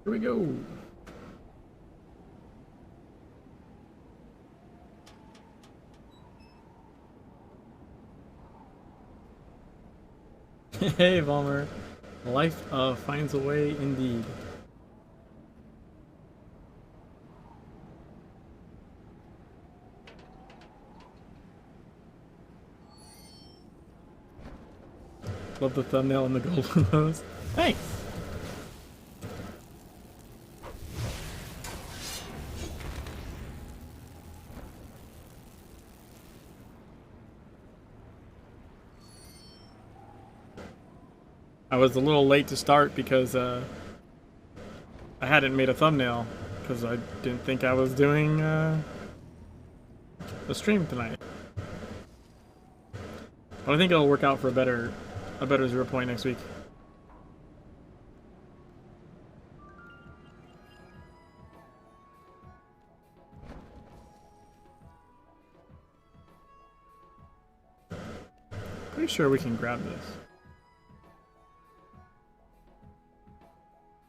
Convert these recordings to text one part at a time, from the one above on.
Here we go. Hey, Vollmer. Life finds a way indeed. Love the thumbnail and the golden nose. Thanks. I was a little late to start because I hadn't made a thumbnail because I didn't think I was doing a stream tonight. But I think it'll work out for a better 0 point next week. Pretty sure we can grab this.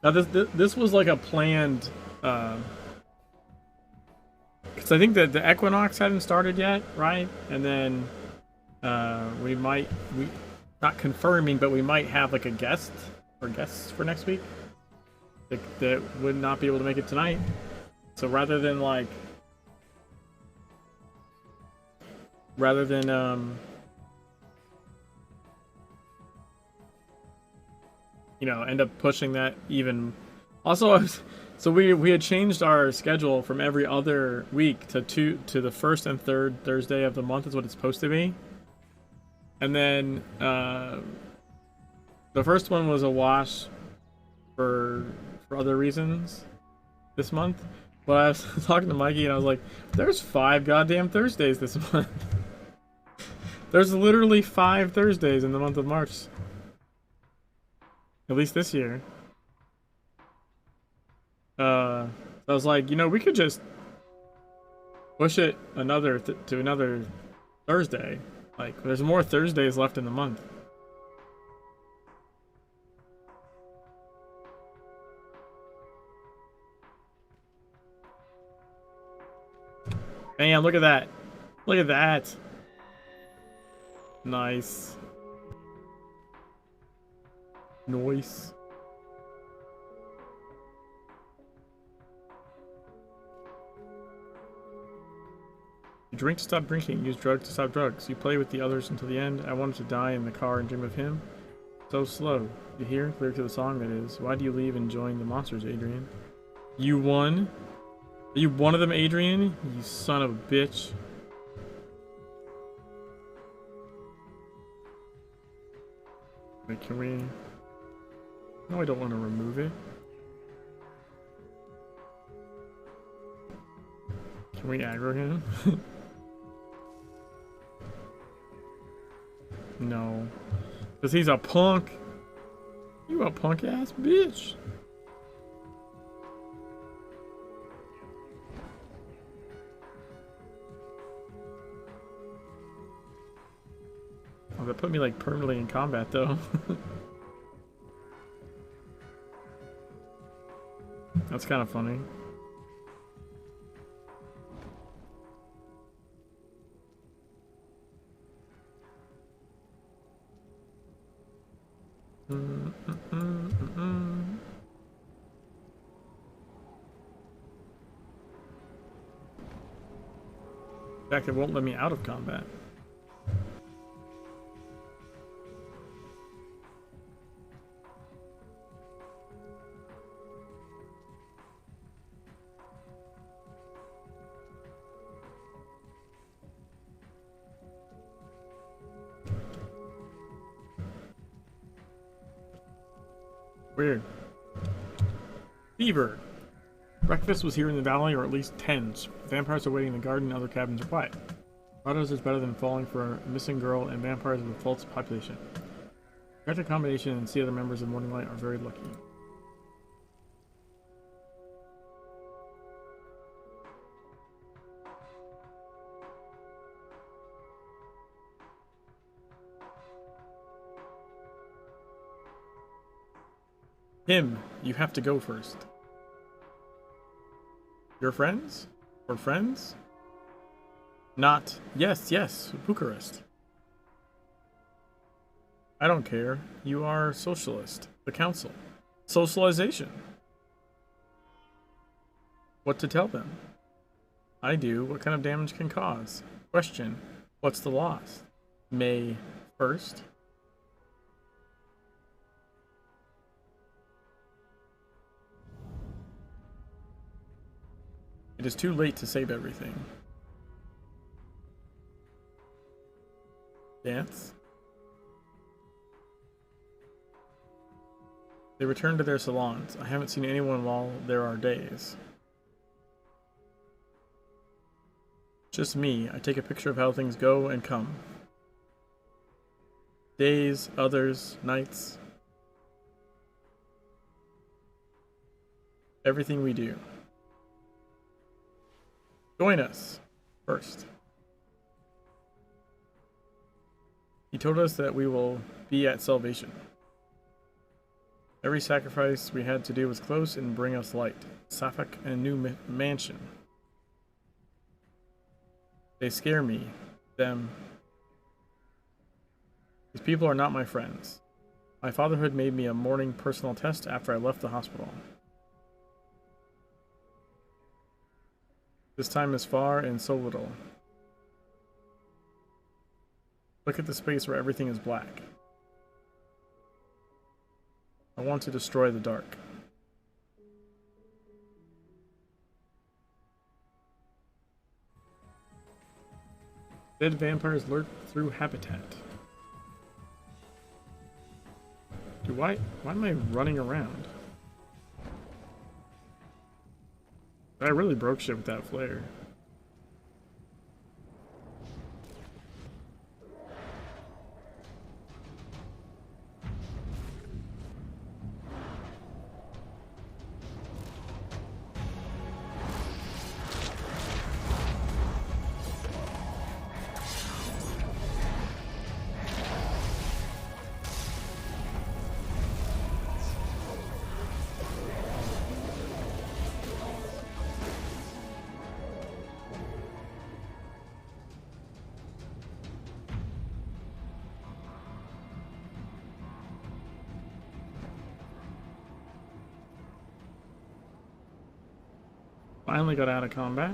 Now this was like a planned, because I think that the equinox hadn't started yet, right? And then we not confirming, but we might have like a guest or guests for next week that would not be able to make it tonight. So rather than you know, end up pushing that even. Also, so we had changed our schedule from every other week to the first and third Thursday of the month is what it's supposed to be. And then the first one was a wash for other reasons this month. But I was talking to Mikey and I was like, "There's 5 goddamn Thursdays this month. There's literally 5 Thursdays in the month of March." At least this year. I was like, you know, we could just push it to another Thursday. Like, there's more Thursdays left in the month. Damn, look at that. Look at that. Nice. Noise. You drink to stop drinking, use drugs to stop drugs. You play with the others until the end. I wanted to die in the car and dream of him. So slow. You hear? Lyric to the song, that is. Why do you leave and join the monsters, Adrian? You won? Are you one of them, Adrian? You son of a bitch. Wait, can we... No, I don't want to remove it. Can we aggro him? No. Because he's a punk. You a punk ass bitch. Oh, that put me like permanently in combat though. That's kind of funny. In fact, it won't let me out of combat. Weird. Fever. Breakfast was here in the valley, or at least tens. Vampires are waiting in the garden, and other cabins are quiet. Grottos is better than falling for a missing girl, and vampires with a false population. Character combination and see other members of Morning Light are very lucky. Him, you have to go first. Your friends? Or friends? Not. Yes, yes, Bucharest. I don't care. You are socialist. The council. Socialization. What to tell them? I do. What kind of damage can cause? Question. What's the loss? May 1st. It is too late to save everything. Dance? They return to their salons. I haven't seen anyone while there are days. Just me. I take a picture of how things go and come. Days, others, nights. Everything we do. Join us. First. He told us that we will be at salvation. Every sacrifice we had to do was close and bring us light. Suffolk and a new mansion. They scare me. Them. These people are not my friends. My fatherhood made me a morning personal test after I left the hospital. This time is far and so little. Look at the space where everything is black. I want to destroy the dark. Dead vampires lurk through habitat. Dude, why am I running around? I really broke shit with that flare. Finally got out of combat.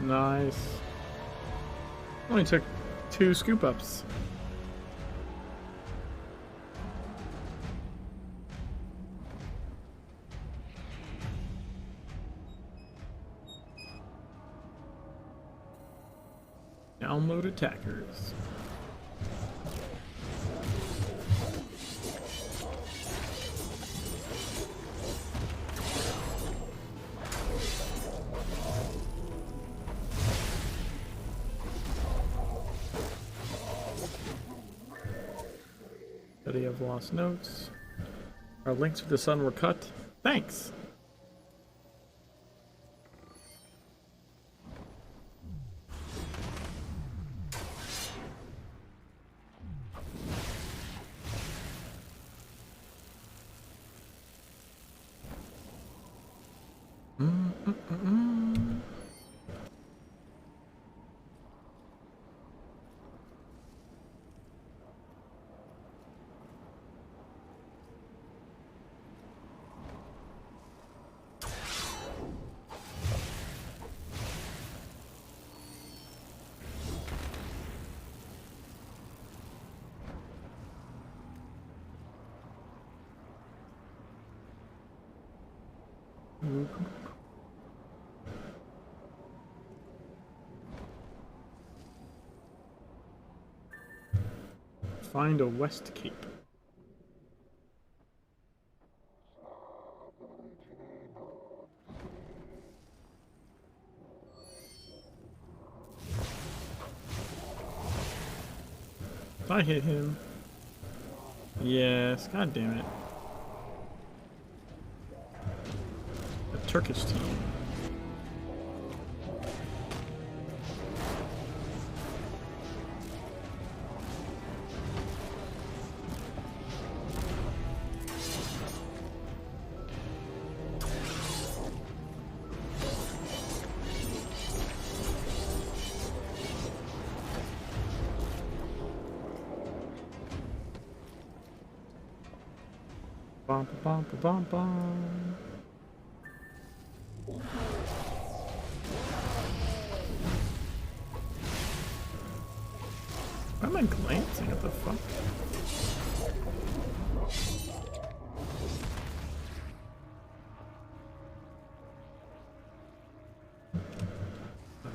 Nice. Only took 2 scoop ups. Download attackers. Study of lost notes. Our links to the sun were cut. Thanks. find a West Cape. I hit him. Yes, god damn it. The Turkish team. Bum, bum, bum, bum. Why am I glancing? What the fuck?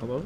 Hello?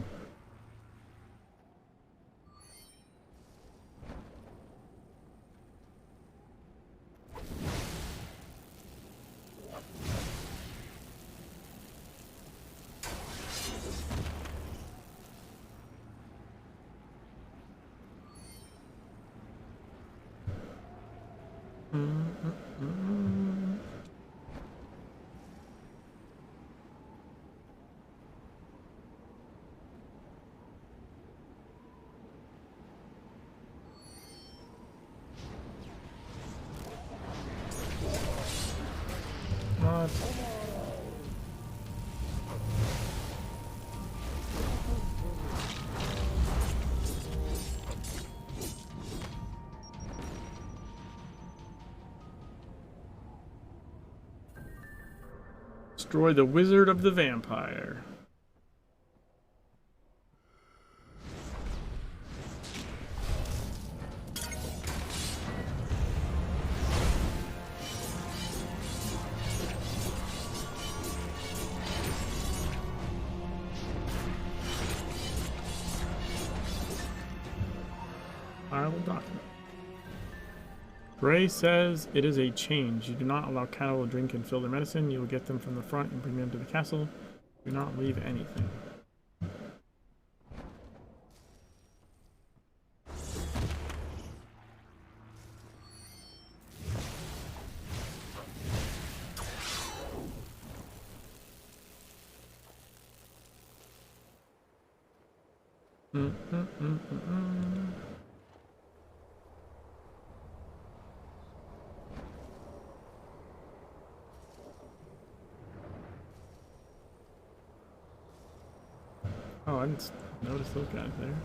What? Destroy the Wizard of the Vampire. Fileable document. Gray says it is a change. You do not allow cattle to drink and fill their medicine. You will get them from the front and bring them to the castle. Do not leave anything. Oh, I didn't notice those guys there.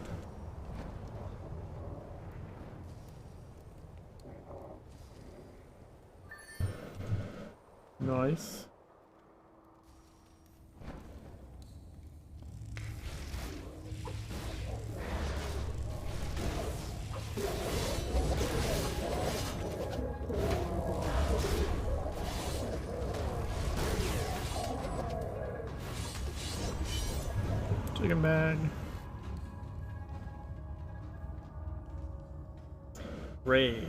Nice. Chicken bag. Ray.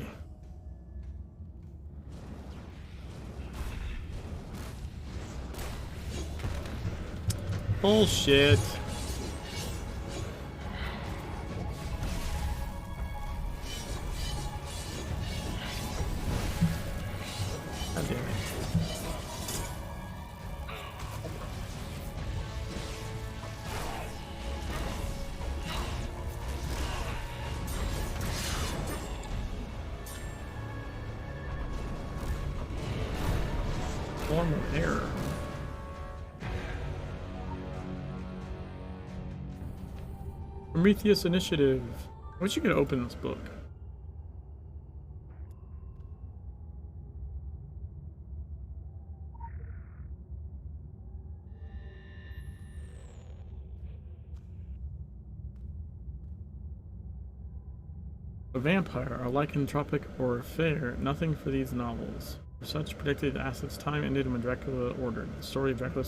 Bullshit. God damn it. Form of error. Prometheus Initiative. I wish you could open this book. A vampire, a lycanthropic, or a fair, nothing for these novels. For such predicted assets, time ended when Dracula ordered. The story of Dracula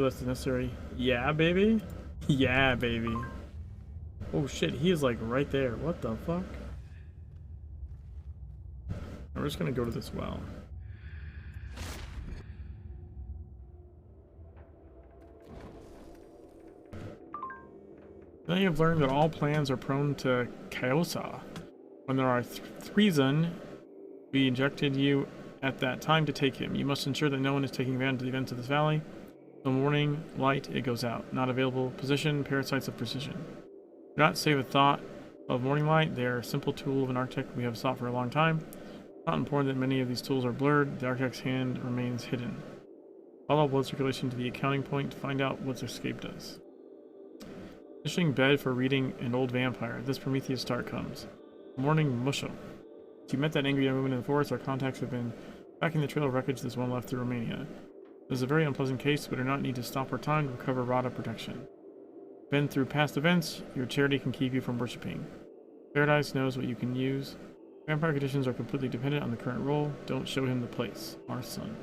is necessary. Yeah, baby? Yeah, baby. Oh shit, he is like right there. What the fuck? We're just gonna go to this well. Now you have learned that all plans are prone to chaos. When there are treason, we injected you at that time to take him. You must ensure that no one is taking advantage of the events of this valley. The morning light, it goes out. Not available position, parasites of precision. Do not save a thought of morning light. They are a simple tool of an architect we have sought for a long time. It's not important that many of these tools are blurred. The architect's hand remains hidden. Follow blood circulation to the accounting point to find out what escape does. Finishing bed for reading An Old Vampire. This Prometheus start comes. Morning Musho. If you met that angry young woman in the forest, our contacts have been tracking the trail of wreckage this one left through Romania. This is a very unpleasant case, but do not need to stop our time to recover Rada protection. Been through past events, your charity can keep you from worshipping. Paradise knows what you can use. Vampire conditions are completely dependent on the current role. Don't show him the place. Our son.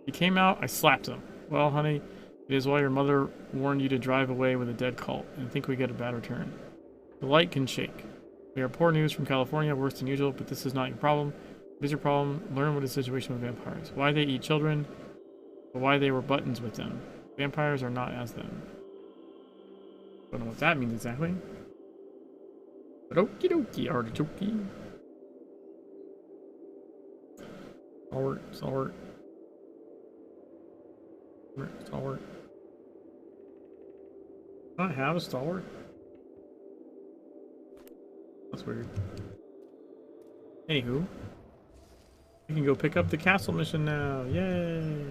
He came out, I slapped him. Well, honey, it is why your mother warned you to drive away with a dead cult, and think we get a bad return. The light can shake. We are poor news from California, worse than usual, but this is not your problem. What is your problem? Learn what is the situation with vampires. Why they eat children, but why they wear buttons with them. Vampires are not as them. Don't know what that means exactly. But okie dokie, artichoke. Stalwart, stalwart. Stalwart. Do I have a stalwart? That's weird. Anywho. We can go pick up the castle mission now. Yay!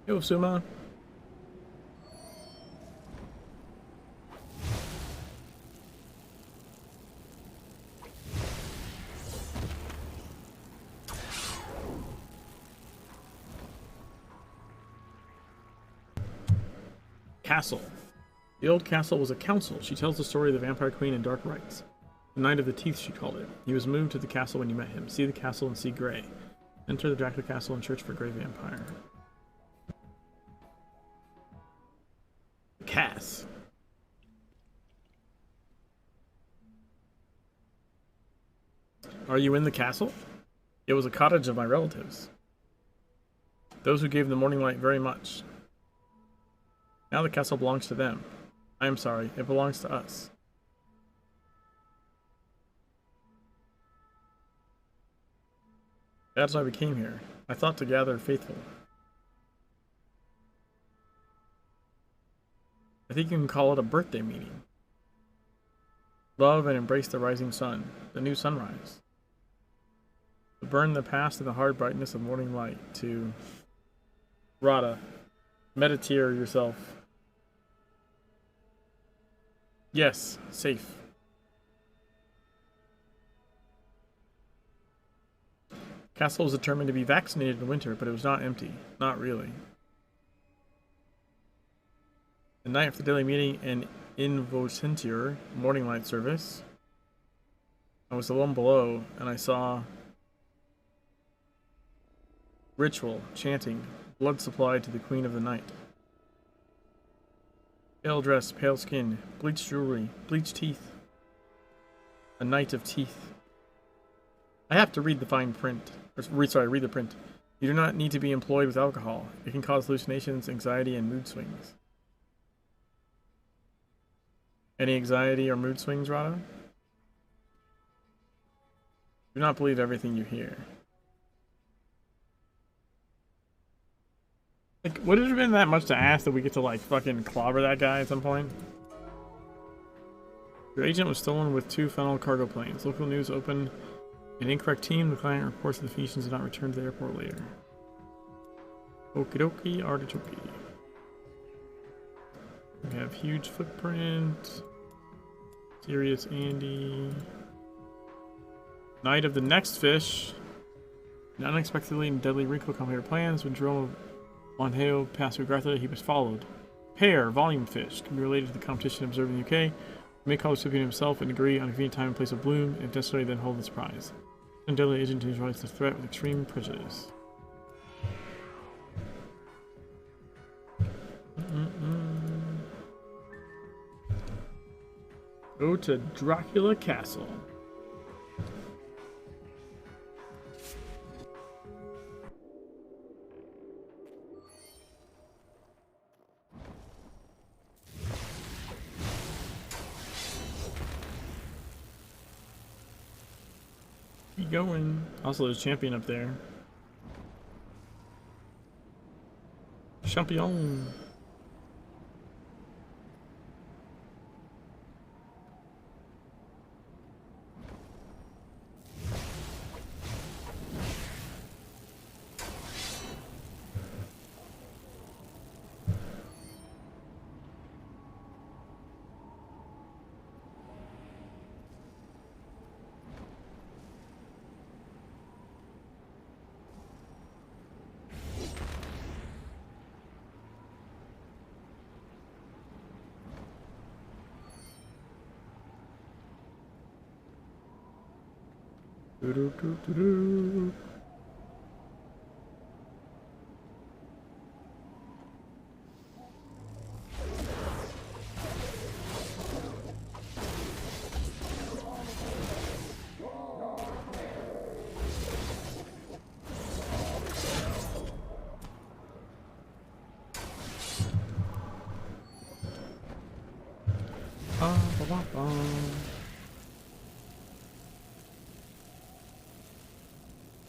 Yo, Suma. Castle. The old castle was a council. She tells the story of the Vampire Queen and Dark Rites. The Knight of the Teeth, she called it. He was moved to the castle when you met him. See the castle and see Grey. Enter the Dracula Castle and search for Grey Vampire. Cass. Are you in the castle? It was a cottage of my relatives. Those who gave the morning light very much. Now the castle belongs to them. I am sorry, it belongs to us. That's why we came here. I thought to gather faithful. I think you can call it a birthday meeting. Love and embrace the rising sun, the new sunrise. To burn the past in the hard brightness of morning light. To Rada, meditate yourself. Yes, safe. Castle was determined to be vaccinated in winter, but it was not empty. Not really. The night after the daily meeting and Invocentur morning light service, I was alone below, and I saw ritual, chanting, blood supplied to the Queen of the Night. Pale dress, pale skin, bleached jewelry, bleached teeth. A night of teeth. I have to read the fine print. Read the print. You do not need to be employed with alcohol. It can cause hallucinations, anxiety, and mood swings. Any anxiety or mood swings, Rada? Do not believe everything you hear. Like, would it have been that much to ask that we get to, like, fucking clobber that guy at some point? Your agent was stolen with 2 funnel cargo planes. Local news opened an incorrect team. The client reports that the Phoenicians did not return to the airport later. Okie dokie, artichoke. We have huge footprint. Serious Andy. Night of the next fish. An unexpectedly and deadly wrinkle complicated plans when Jerome On Heo past Ugartha, he was followed. Pear, volume fish, can be related to the competition observed in the UK. May call the recipient himself and agree on a convenient time and place of bloom, and if necessary, then hold the prize. An deadly agent neutralizes the threat with extreme prejudice. Go to Dracula Castle. Keep going. Also, there's champion up there. Champion.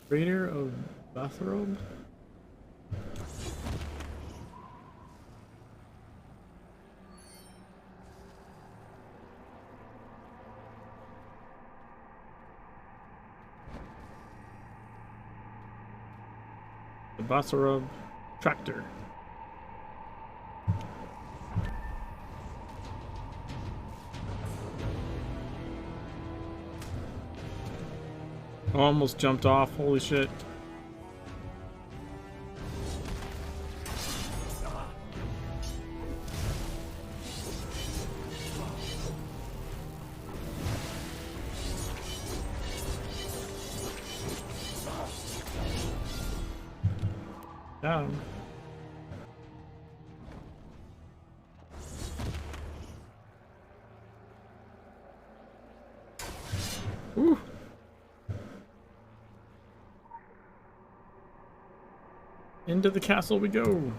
Raider of Bathrobe? The Bathrobe Tractor. Almost jumped off, holy shit. Down. Woo. Into the castle we go.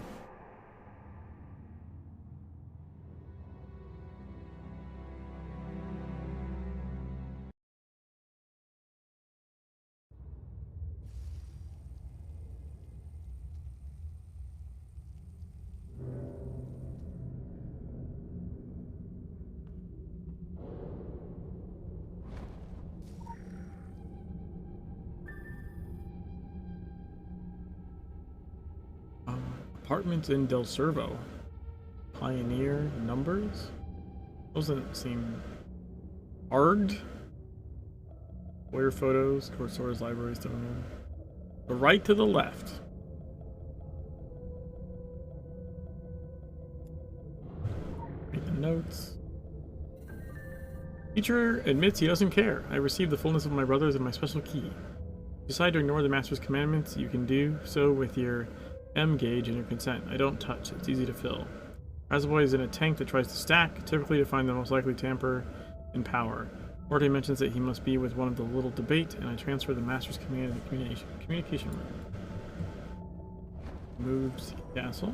Apartments in Del Cervo. Pioneer numbers? Doesn't seem hard. Where photos, Corsairs, libraries, don't know. The right to the left. Read the notes. Teacher admits he doesn't care. I received the fullness of my brothers and my special key. If you decide to ignore the master's commandments, you can do so with your M gauge and your consent. I don't touch. It's easy to fill. Razaboy is in a tank that tries to stack, typically to find the most likely tamper in power. Morte mentions that he must be with one of the little debate, and I transfer the master's command to the communication room. Moves castle.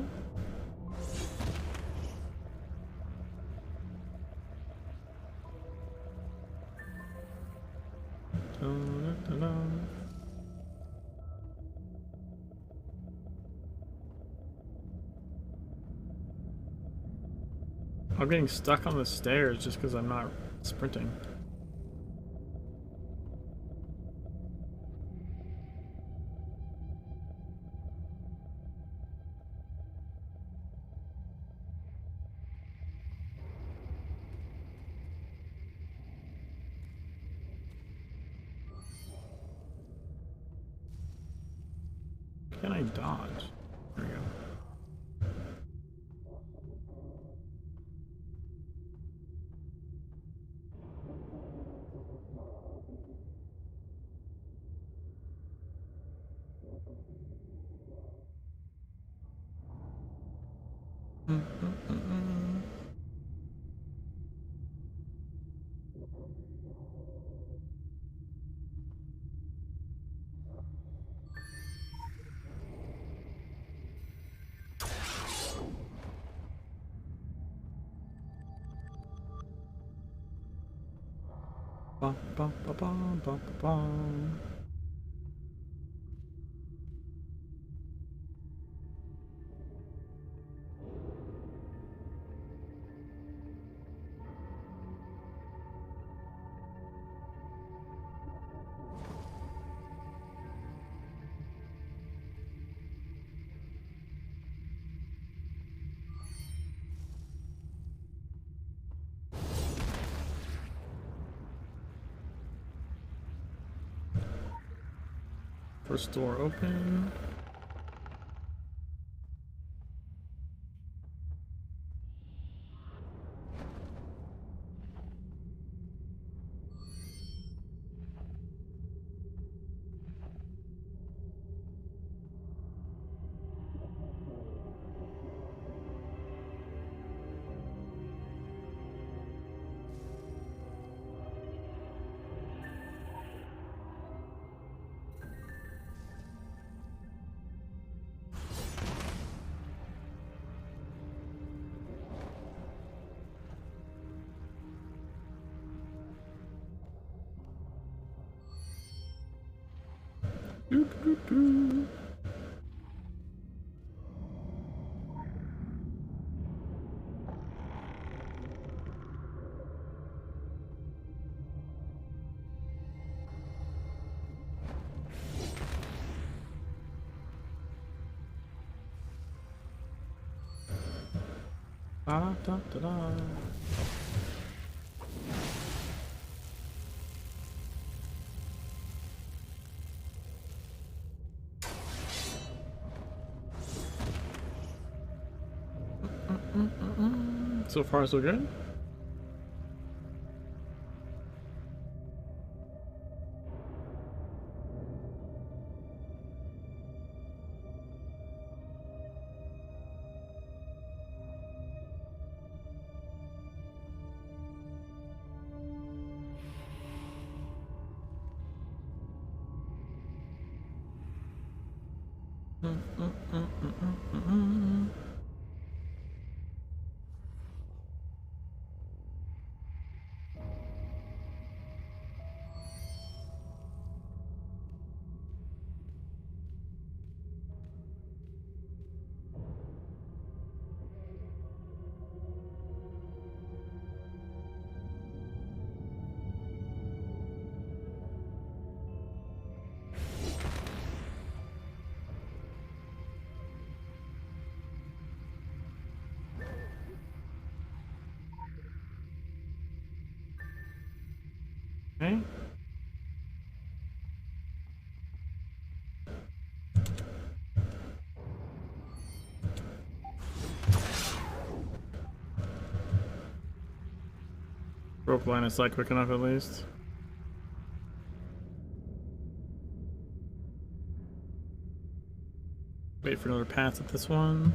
I'm getting stuck on the stairs just because I'm not sprinting. Can I dodge? There we go. Bum, bum, bum, bum, bum, bum. First door open. Doo, doo, doo. Da, da, da, da. So far, so good. Okay. Broke line of sight quick enough at least. Wait for another pass at this one.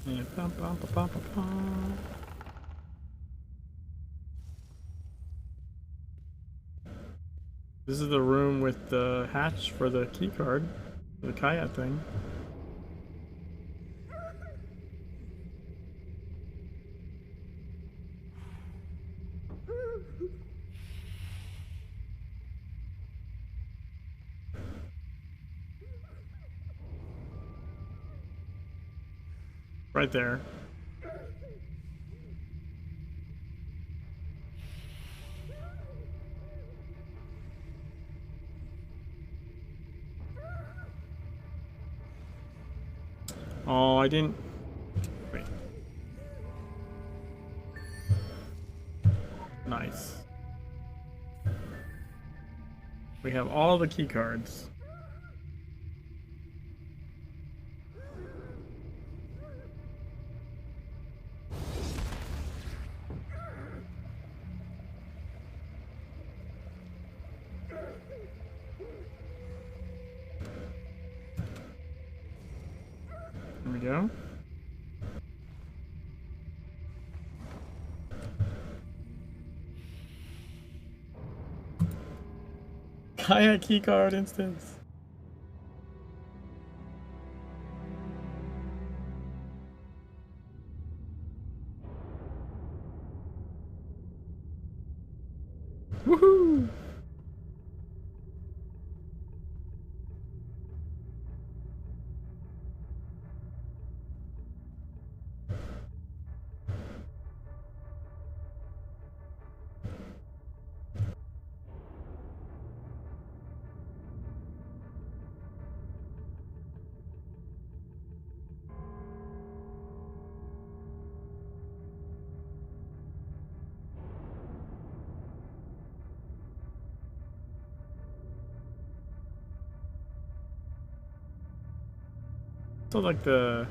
And bum, bum, bum, bum, bum, bum. This is the room with the hatch for the key card, the Kaya thing. Right there. Oh, I didn't. Wait. Nice. We have all the key cards. There we go. Kayak keycard instance. Woohoo! So like the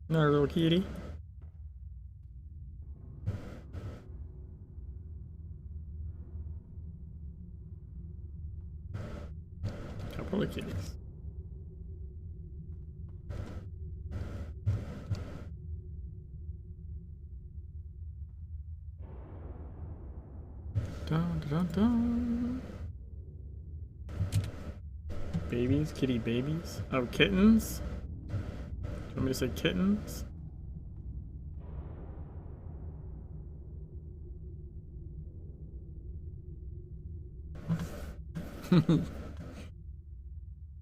another little kitty. Couple of kitties. Dun, dun, dun. Babies, kitty babies. Oh, kittens. Do you want me to say kittens?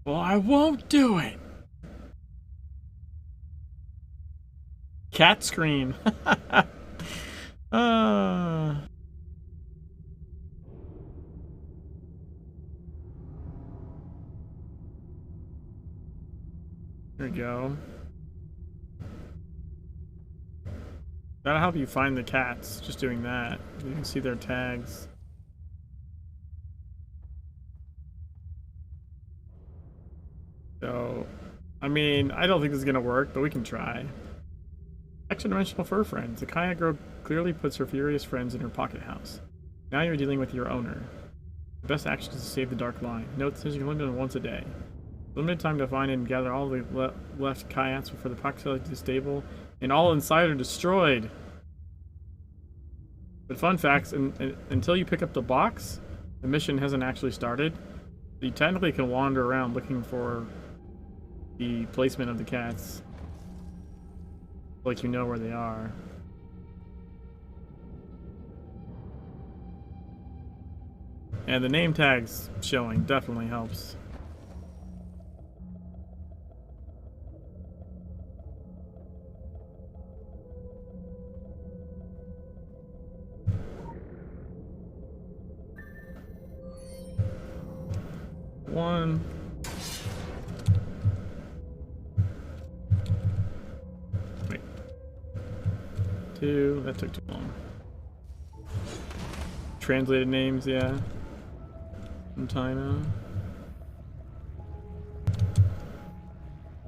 Well, I won't do it. Cat scream. uh. There we go. That'll help you find the cats, just doing that. You can see their tags. So, I mean, I don't think this is gonna work, but we can try. Extra-dimensional fur friends. The kayak girl clearly puts her furious friends in her pocket house. Now you're dealing with your owner. The best action is to save the dark line. Note says you can limit it once a day. Limited time to find and gather all the left kayaks before the proximity is stable, and all inside are destroyed. But fun facts, until you pick up the box, the mission hasn't actually started. You technically can wander around looking for the placement of the cats. Like you know where they are. And the name tags showing definitely helps. One. Wait. Two. That took too long. Translated names, yeah. Some time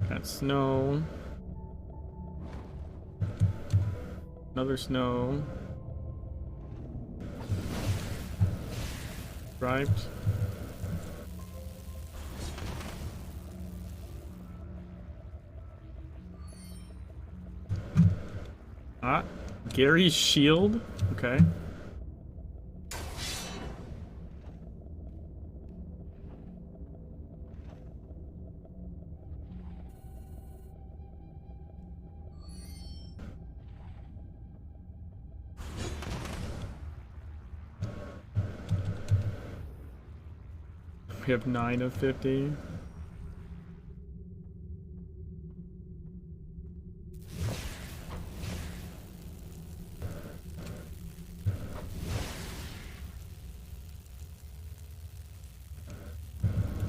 out. Got snow. Another snow. Striped. Ah, Gary's shield. Okay. We have 9 of 50.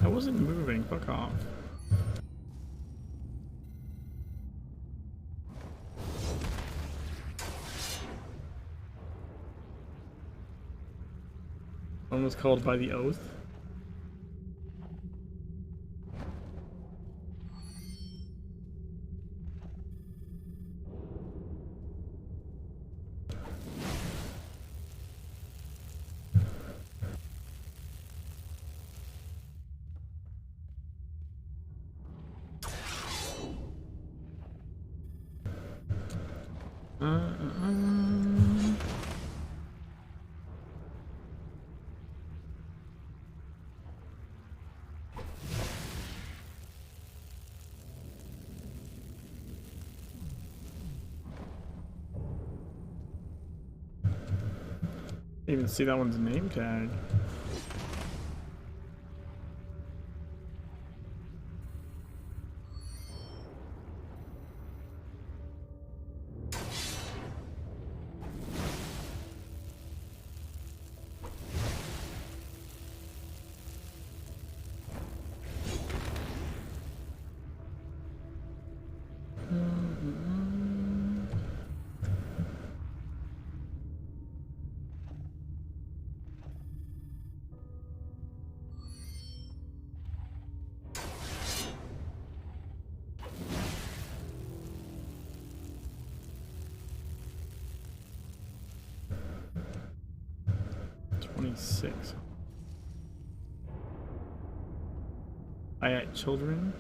I wasn't moving. Fuck off. One was called by the oath. Didn't even see that one's name tag. Six. I had children.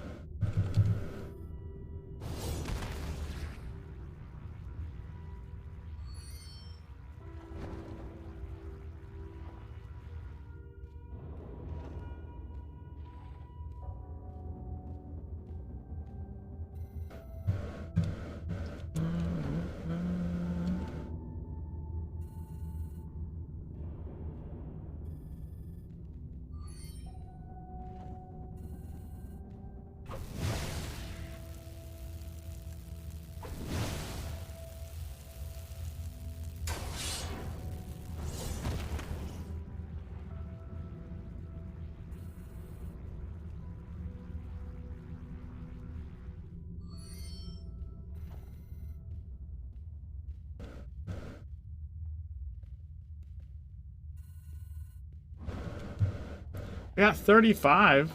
I got 35.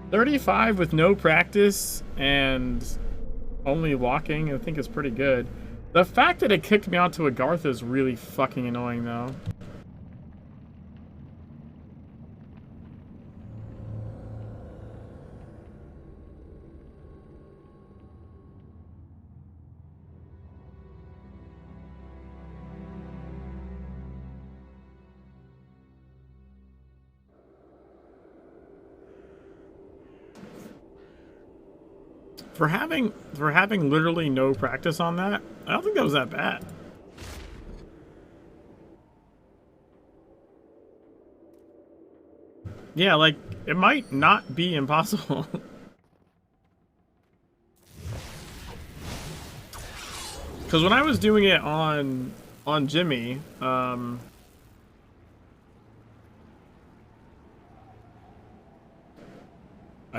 35 with no practice and only walking, I think is pretty good. The fact that it kicked me out to a Garth is really fucking annoying, though. For having literally no practice on that, I don't think that was that bad. Yeah, like, it might not be impossible. Because when I was doing it on Jimmy, I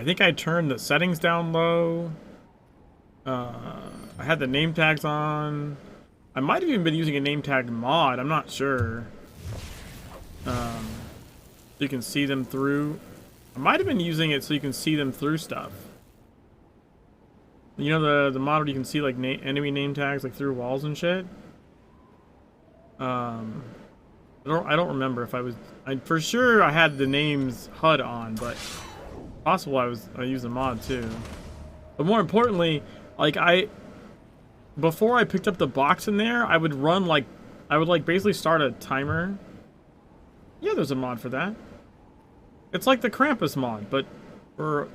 think I turned the settings down low. I had the name tags on. I might have even been using a name tag mod, I'm not sure. You can see them through. I might have been using it so you can see them through stuff. You know the mod where you can see like enemy name tags like through walls and shit. I don't remember if for sure I had the names HUD on, but possible I used a mod too. But more importantly, like before I picked up the box in there, I would run like, I would like basically start a timer. Yeah, there's a mod for that. It's like the Krampus mod, but for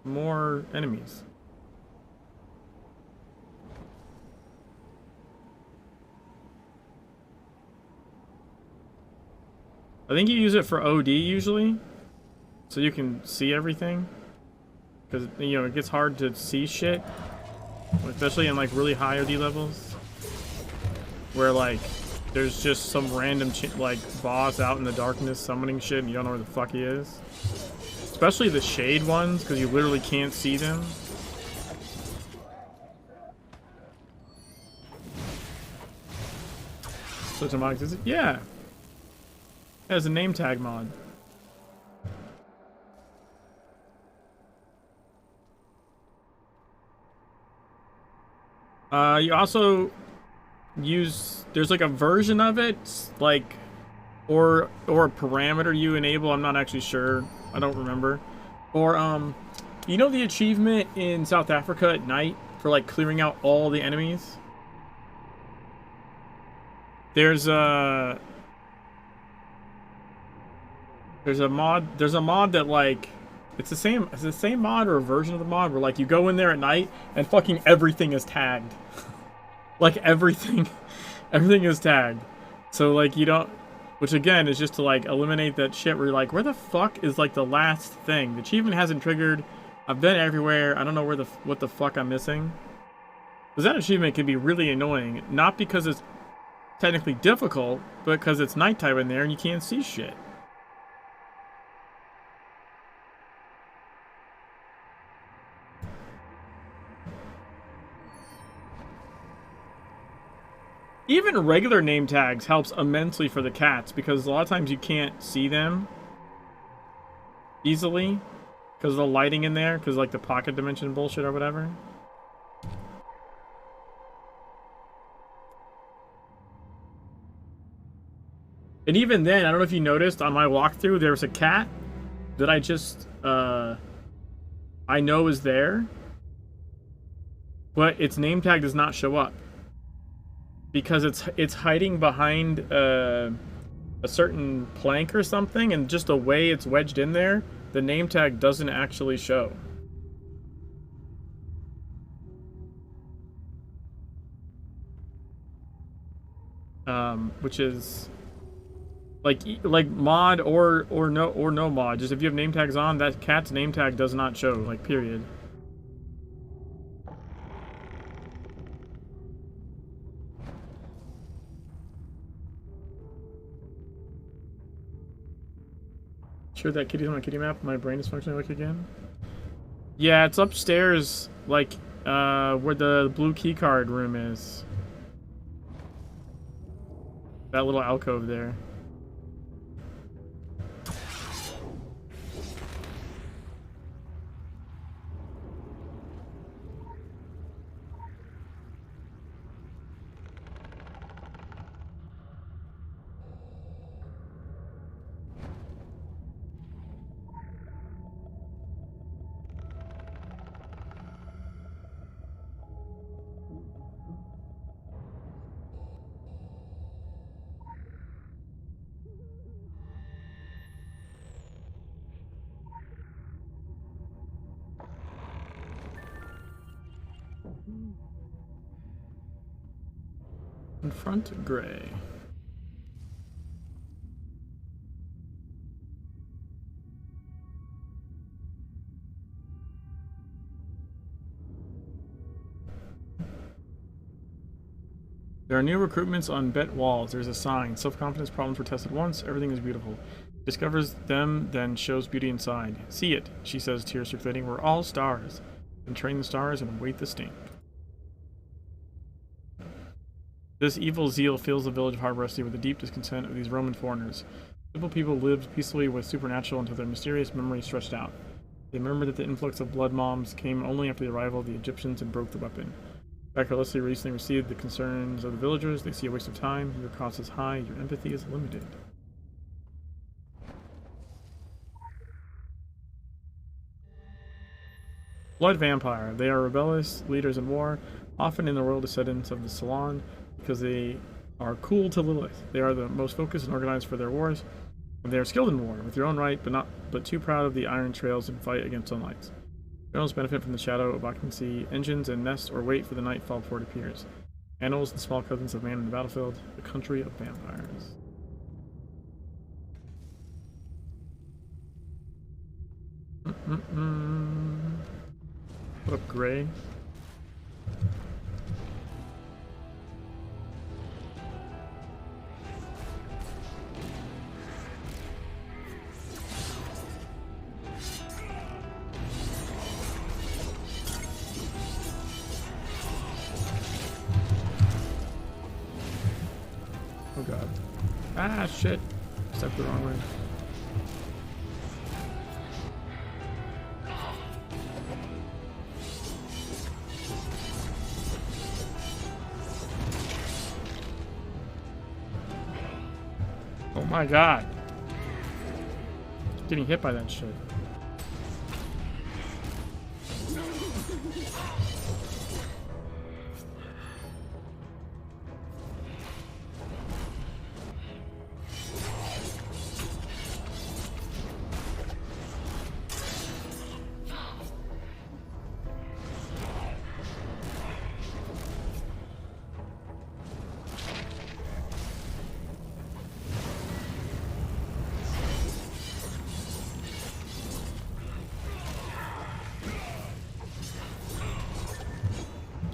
more enemies. I think you use it for OD usually, so you can see everything. Because, you know, it gets hard to see shit, especially in like really high OD levels, where like there's just some random like boss out in the darkness summoning shit and you don't know where the fuck he is. Especially the shade ones, because you literally can't see them. Such a mod exists? Yeah. It has a name tag mod. You also use, there's like a version of it, like, or a parameter you enable, I'm not actually sure, I don't remember. Or, you know the achievement in South Africa at night for like clearing out all the enemies? There's a mod that like, it's the same mod or a version of the mod where like you go in there at night and fucking everything is tagged. Like everything is tagged. So like you don't, which again is just to like eliminate that shit where you're like, where the fuck is like the last thing? The achievement hasn't triggered. I've been everywhere. I don't know what the fuck I'm missing. Because that achievement can be really annoying, not because it's technically difficult, but because it's nighttime in there and you can't see shit. Even regular name tags helps immensely for the cats because a lot of times you can't see them easily because of the lighting in there, because like the pocket dimension bullshit or whatever. And even then, I don't know if you noticed on my walkthrough, there was a cat that I just I know is there, but its name tag does not show up because it's hiding behind a certain plank or something, and just the way it's wedged in there, the name tag doesn't actually show. Which is like mod or no mod. Just if you have name tags on, that cat's name tag does not show, like, period. Sure that kitty's on my kitty map. My brain is functioning like again. Yeah, it's upstairs, like where the blue keycard room is. That little alcove there. Confront Gray. There are new recruitments on bet walls. There's a sign. Self-confidence problems were tested once. Everything is beautiful. Discovers them, then shows beauty inside. See it, she says, tears circulating. We're all stars. Then train the stars and await the stamp. This evil zeal fills the village of Harbour with the deep discontent of these Roman foreigners. Simple people lived peacefully with supernatural until their mysterious memories stretched out. They remembered that the influx of blood moms came only after the arrival of the Egyptians and broke the weapon. Dr. Leslie recently received the concerns of the villagers. They see a waste of time. Your cost is high. Your empathy is limited. Blood vampire. They are rebellious leaders in war, often in the royal descendants of the Salon, because they are cool to Lilith. They are the most focused and organized for their wars, and they are skilled in war, with their own right, but too proud of the iron trails and fight against sunlights. Generals benefit from the shadow of occupancy engines and nest or wait for the nightfall before it appears. Animals and small cousins of man in the battlefield, the country of vampires. What up, Gray? Oh god. Ah, shit. Stepped the wrong way. Oh my god. Getting hit by that shit.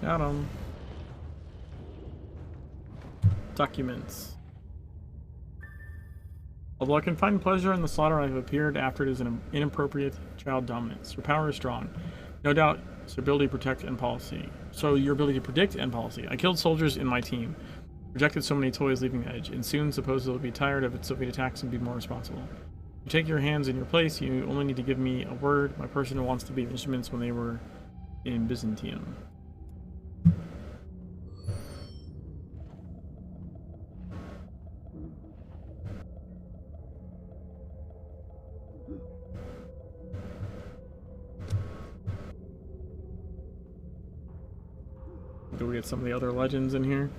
Got him. Documents. Although I can find pleasure in the slaughter, I have appeared after it is an inappropriate child dominance. Your power is strong. No doubt it's your ability to protect and policy. So your ability to predict and policy. I killed soldiers in my team. Rejected so many toys leaving the edge, and soon supposedly will be tired of its Soviet attacks and be more responsible. You take your hands in your place, you only need to give me a word. My person wants to be instruments when they were in Byzantium. Do we get some of the other legends in here?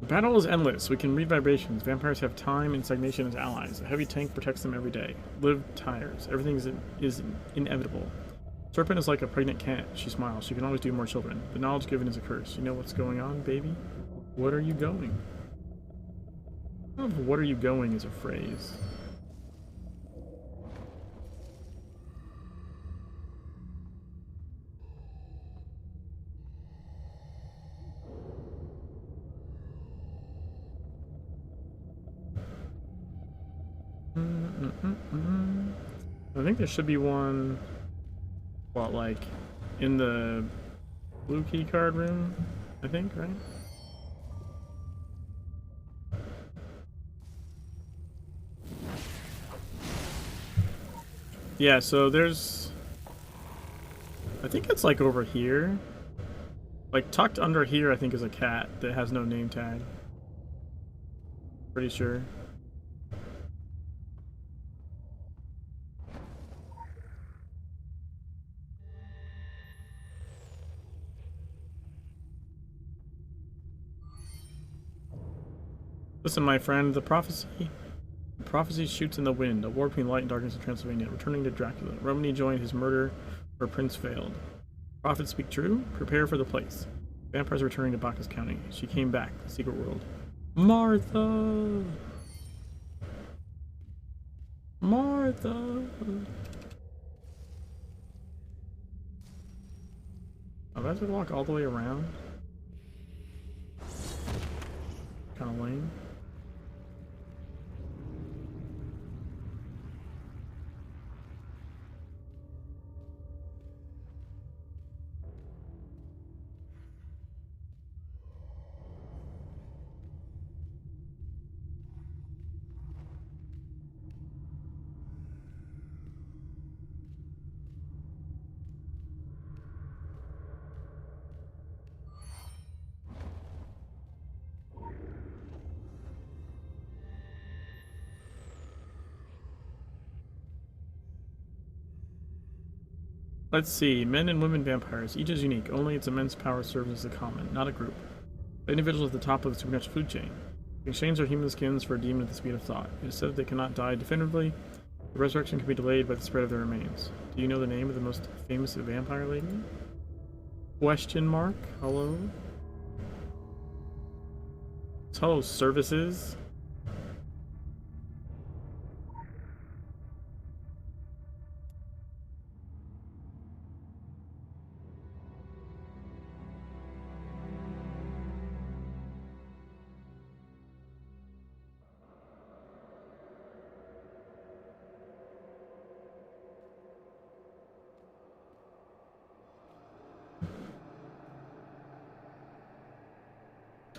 The battle is endless. We can read vibrations. Vampires have time and stagnation as allies. A heavy tank protects them every day. Live tires. Everything is inevitable. Serpent is like a pregnant cat. She smiles. She can always do more children. The knowledge given is a curse. You know what's going on, baby? What are you going? I don't know if what are you going is a phrase. I think there should be one, what, like, in the blue key card room, I think, right? Yeah, so there's, I think it's like over here. Like tucked under here, I think is a cat that has no name tag. Pretty sure. Listen, my friend, the prophecy shoots in the wind, a war between light and darkness in Transylvania, returning to Dracula. Romany joined his murder where Prince failed. Prophets speak true? Prepare for the place. Vampires are returning to Bacchus County. She came back, the secret world. Martha! Martha! Oh, I have to walk all the way around? Kinda lame. Let's see. Men and women vampires. Each is unique. Only its immense power serves as a common, not a group. The individual at the top of the supernatural food chain. They exchange their human skins for a demon at the speed of thought. It is said they cannot die definitively. The resurrection can be delayed by the spread of their remains. Do you know the name of the most famous vampire lady? Question mark? Hello? Hello, services?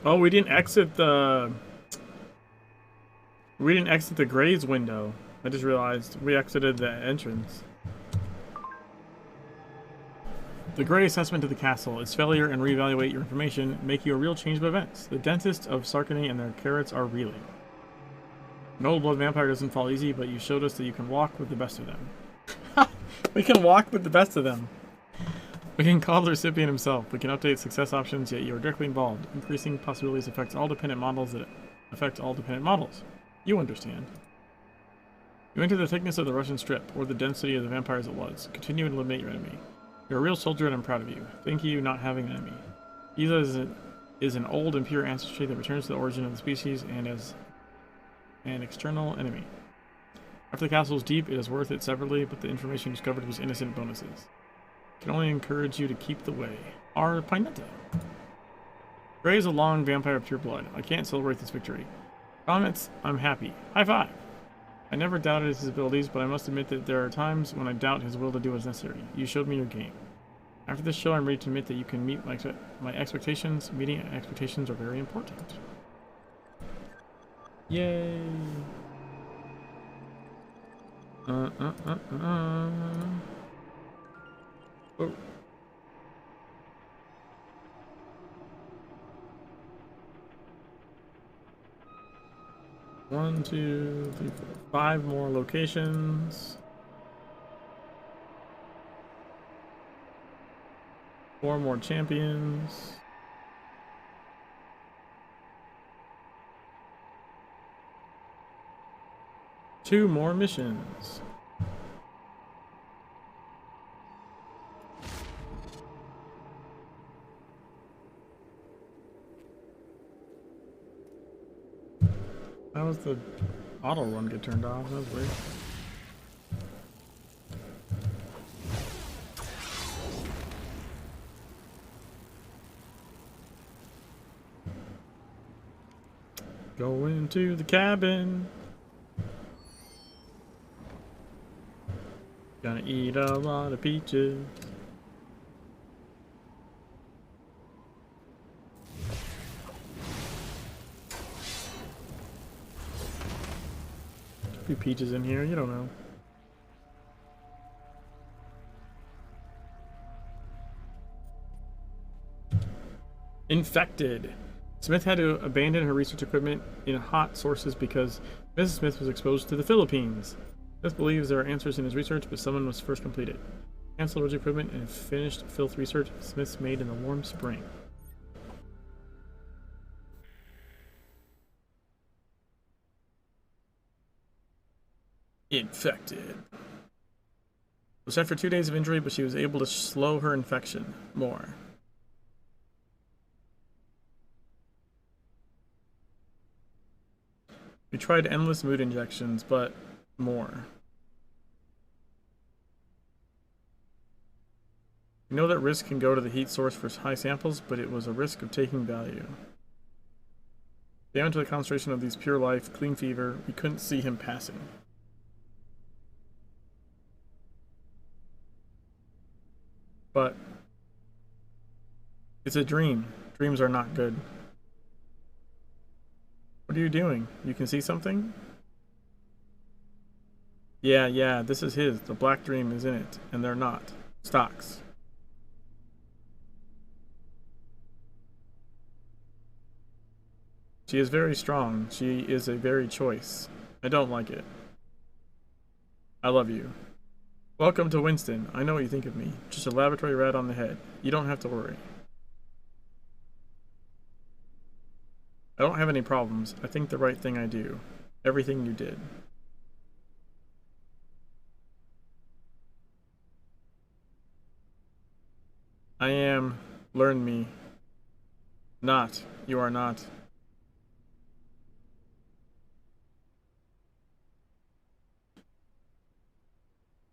Oh, we didn't exit the Gray's window. I just realized we exited the entrance. The Gray assessment to the castle. Its failure and reevaluate your information make you a real change of events. The dentists of Sarkany and their carrots are reeling. An old blood vampire doesn't fall easy, but you showed us that you can walk with the best of them. We can walk with the best of them. We can call the recipient himself. We can update success options, yet you are directly involved. Increasing possibilities affects all dependent models that affect all dependent models. You understand. You enter the thickness of the Russian strip, or the density of the vampires it was. Continue and eliminate your enemy. You're a real soldier and I'm proud of you. Thank you not having an enemy. Giza is an old and pure ancestry that returns to the origin of the species and as an external enemy. After the castle is deep, it is worth it separately, but the information discovered was innocent bonuses. I can only encourage you to keep the way. R. Pinetta. Gray is a long vampire of pure blood. I can't celebrate this victory. Comments, I'm happy. High five! I never doubted his abilities, but I must admit that there are times when I doubt his will to do what is necessary. You showed me your game. After this show, I'm ready to admit that you can meet my expectations. Meeting expectations are very important. Yay! Oh. One, two, three, four, 5 more locations. 4 more champions. Two more missions. How was the auto run get turned off? That was weird. Go into the cabin. Gonna eat a lot of peaches. A few peaches in here, you don't know. Infected. Smith had to abandon her research equipment in hot sources because Mrs. Smith was exposed to the Philippines. Smith believes there are answers in his research, but someone must first complete it. Cancel original equipment and finished filth research Smith's made in the warm spring. Infected. Was sent for 2 days of injury, but she was able to slow her infection more. We tried endless mood injections, but more. We know that risk can go to the heat source for high samples, but it was a risk of taking value. Down to the concentration of these pure life, clean fever, we couldn't see him passing. But it's a dream. Dreams are not good. What are you doing? You can see something? Yeah, this is his. The black dream is in it, and they're not. Stocks. She is very strong. She is a very choice. I don't like it. I love you. Welcome to Winston. I know what you think of me. Just a laboratory rat on the head. You don't have to worry. I don't have any problems. I think the right thing I do. Everything you did. I am. Learn me. Not. You are not.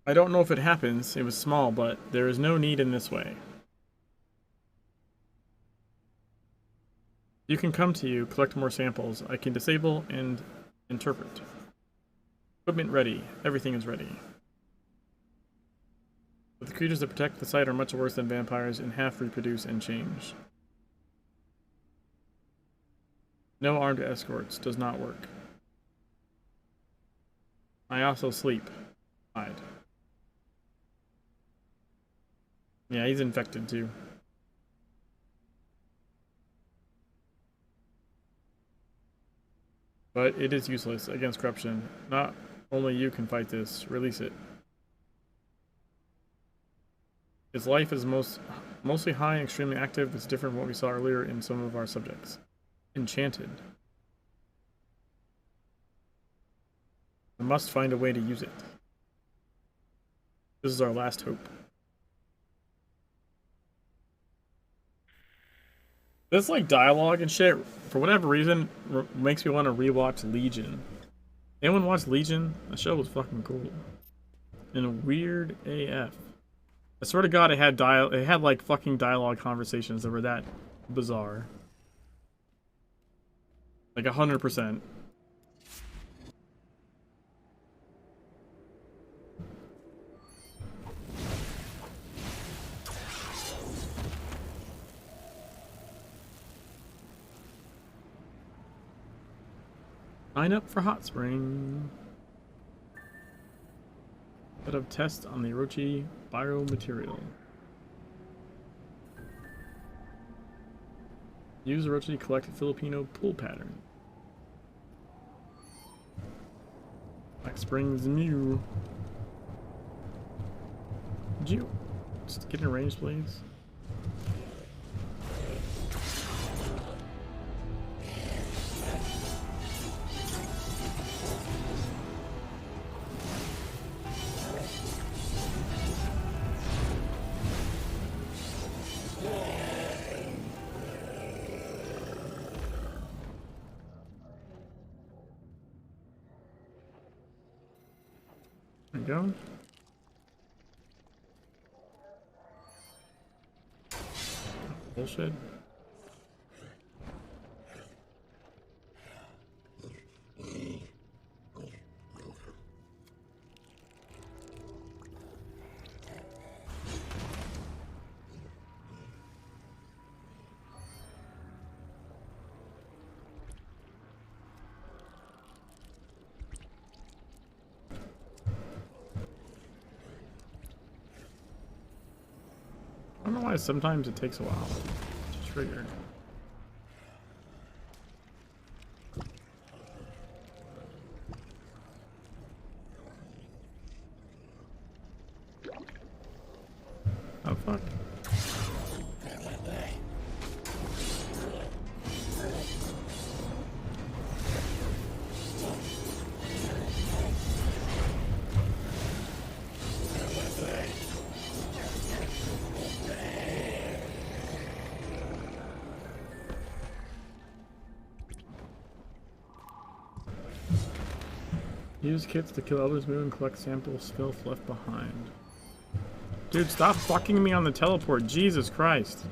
I don't know if it happens. It was small, but there is no need in this way. You can come to you, collect more samples. I can disable and interpret. Equipment ready. Everything is ready. But the creatures that protect the site are much worse than vampires and half reproduce and change. No armed escorts. Does not work. I also sleep. Hide. Yeah, he's infected too. But it is useless against corruption. Not only you can fight this. Release it. Its life is mostly high and extremely active. It's different from what we saw earlier in some of our subjects. Enchanted. We must find a way to use it. This is our last hope. This like dialogue and shit, for whatever reason, makes me want to rewatch Legion. Anyone watch Legion? That show was fucking cool. And weird AF. I swear to God, it had like fucking dialogue conversations that were that bizarre. Like 100%. Sign up for Hot Spring. Set up test on the Orochi biomaterial. Use Orochi to collect a Filipino pool pattern. Hot Springs new. Did you just get in range, please? There we go. Bullshit. I don't know why sometimes it takes a while to trigger. Oh fuck. Use kits to kill others, move and collect samples, filth left behind. Dude, stop fucking me on the teleport. Jesus Christ.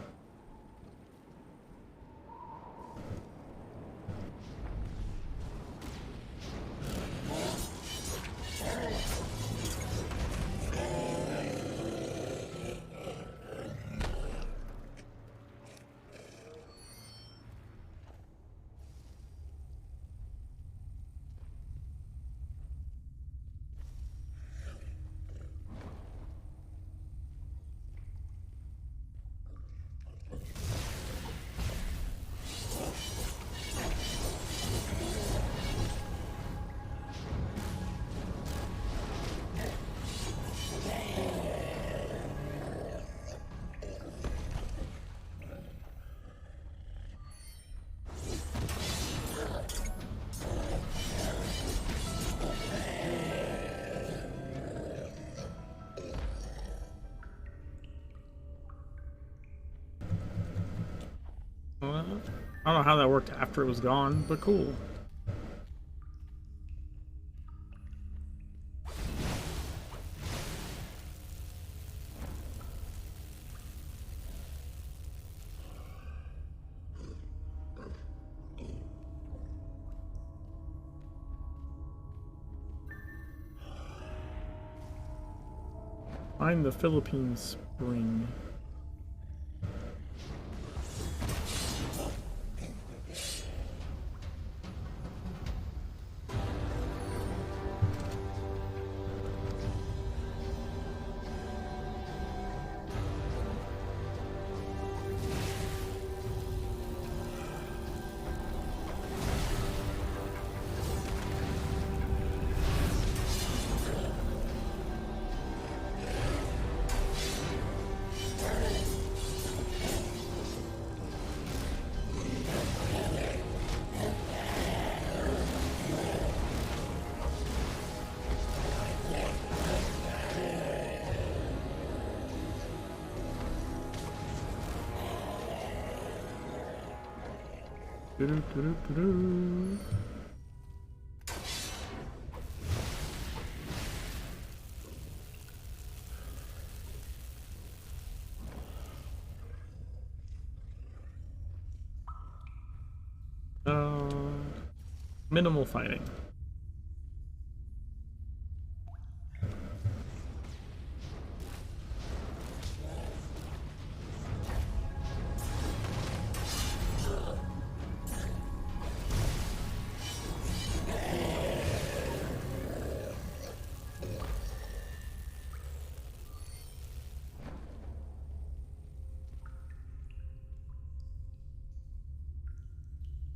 I don't know how that worked after it was gone, but cool. Find the Philippines Spring. Minimal fighting.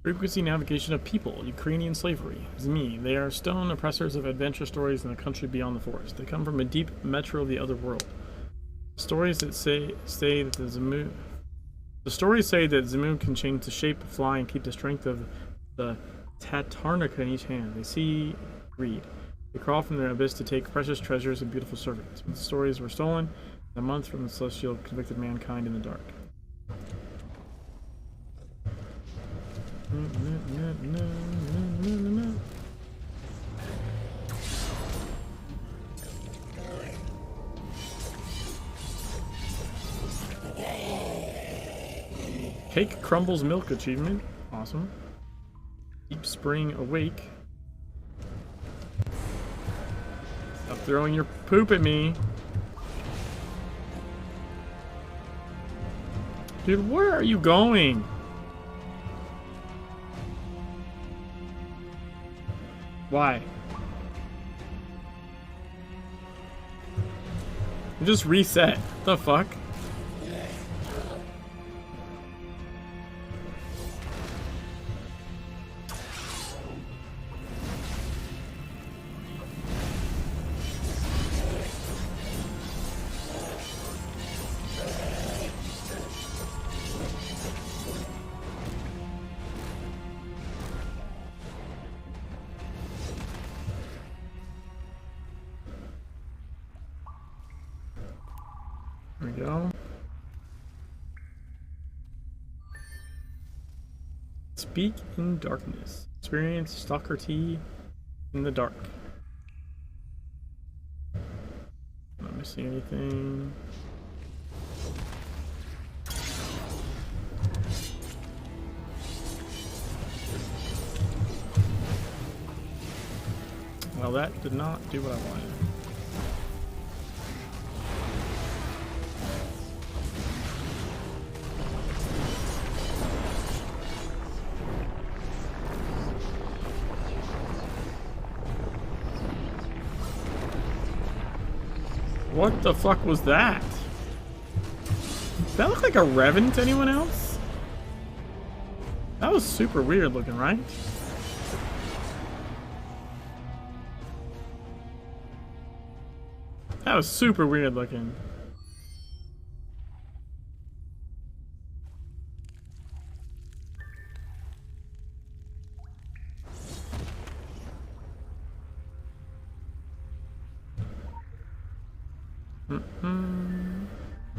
Frequency navigation of people, Ukrainian slavery. Zmi. They are stone oppressors of adventure stories in a country beyond the forest. They come from a deep metro of the other world. Stories that say that the stories say that Zemu can change the shape, fly, and keep the strength of the Tatarnica in each hand. They see greed. They crawl from their abyss to take precious treasures and beautiful servants. When the stories were stolen, a month from the celestial convicted mankind in the dark. Cake crumbles milk achievement. Awesome. Deep spring awake. Stop throwing your poop at me. Dude, where are you going? Why? You just reset. What the fuck? There we go. Speak in darkness. Experience Stalker T in the dark. Not missing anything. Well, that did not do what I wanted. What the fuck was that? Did that look like a Revenant to anyone else? That was super weird looking, right? That was super weird looking.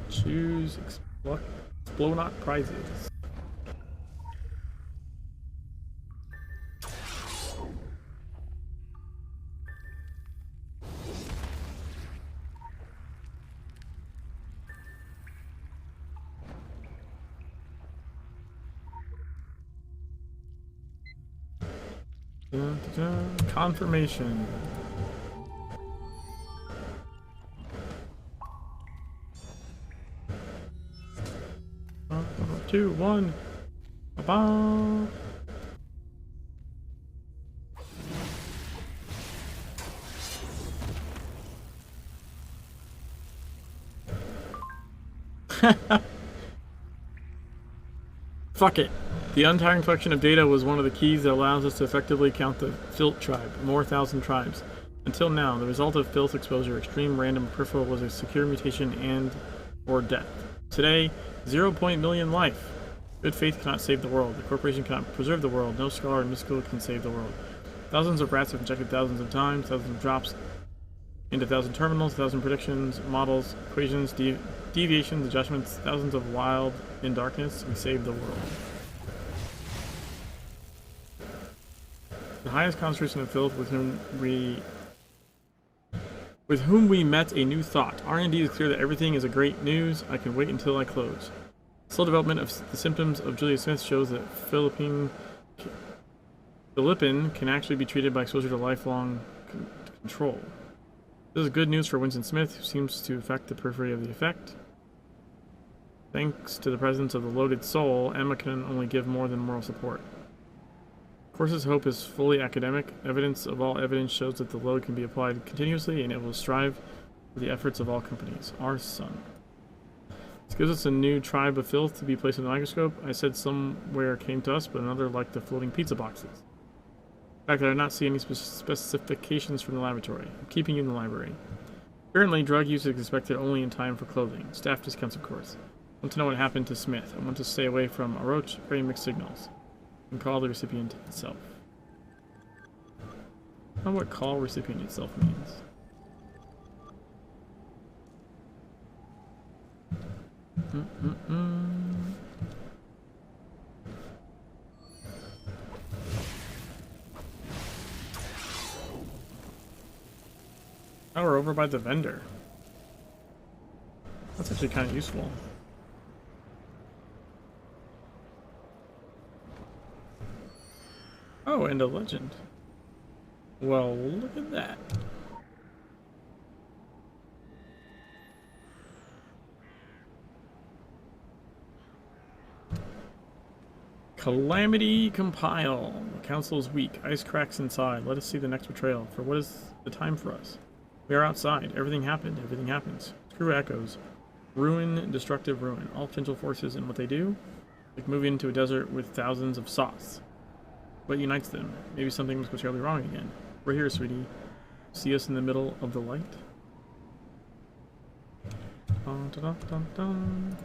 Choose Explonot prizes. Confirmation. 2, 1. Ba-ba. Fuck it. The untiring collection of data was one of the keys that allows us to effectively count the Filth tribe, more 1,000 tribes. Until now, the result of Filth exposure, extreme random peripheral, was a secure mutation and or death. Today, 0.000,000 life. Good faith cannot save the world. The corporation cannot preserve the world. No scholar or mystical can save the world. Thousands of rats have injected thousands of times, thousands of drops into 1,000 terminals, 1,000 predictions, models, equations, deviations, adjustments, thousands of wild in darkness. We saved the world. The highest concentration of filth with whom we met a new thought. R&D is clear that everything is a great news. I can wait until I close. Slow development of the symptoms of Julia Smith shows that Philippine can actually be treated by exposure to lifelong control. This is good news for Winston Smith, who seems to affect the periphery of the effect. Thanks to the presence of the loaded soul, Emma can only give more than moral support. Course's hope is fully academic. Evidence of all evidence shows that the load can be applied continuously, and it will strive for the efforts of all companies. Our son. This gives us a new tribe of filth to be placed in the microscope. I said somewhere came to us, but another like the floating pizza boxes. In fact, I did not see any specifications from the laboratory. I'm keeping you in the library. Apparently, drug use is expected only in time for clothing. Staff discounts, of course. I want to know what happened to Smith. I want to stay away from a roach, very mixed signals. And call the recipient itself. I don't know what call recipient itself means. Oh, we're over by the vendor. That's actually kind of useful. Oh, and a legend. Well, look at that. Calamity compile. The council is weak. Ice cracks inside. Let us see the next betrayal. For what is the time for us? We are outside. Everything happened. Everything happens. Screw echoes. Ruin, destructive ruin. All potential forces and what they do. Like moving into a desert with thousands of sauce. What unites them? Maybe something must go terribly wrong again. We're here, sweetie. See us in the middle of the light? Dun, dun, dun, dun.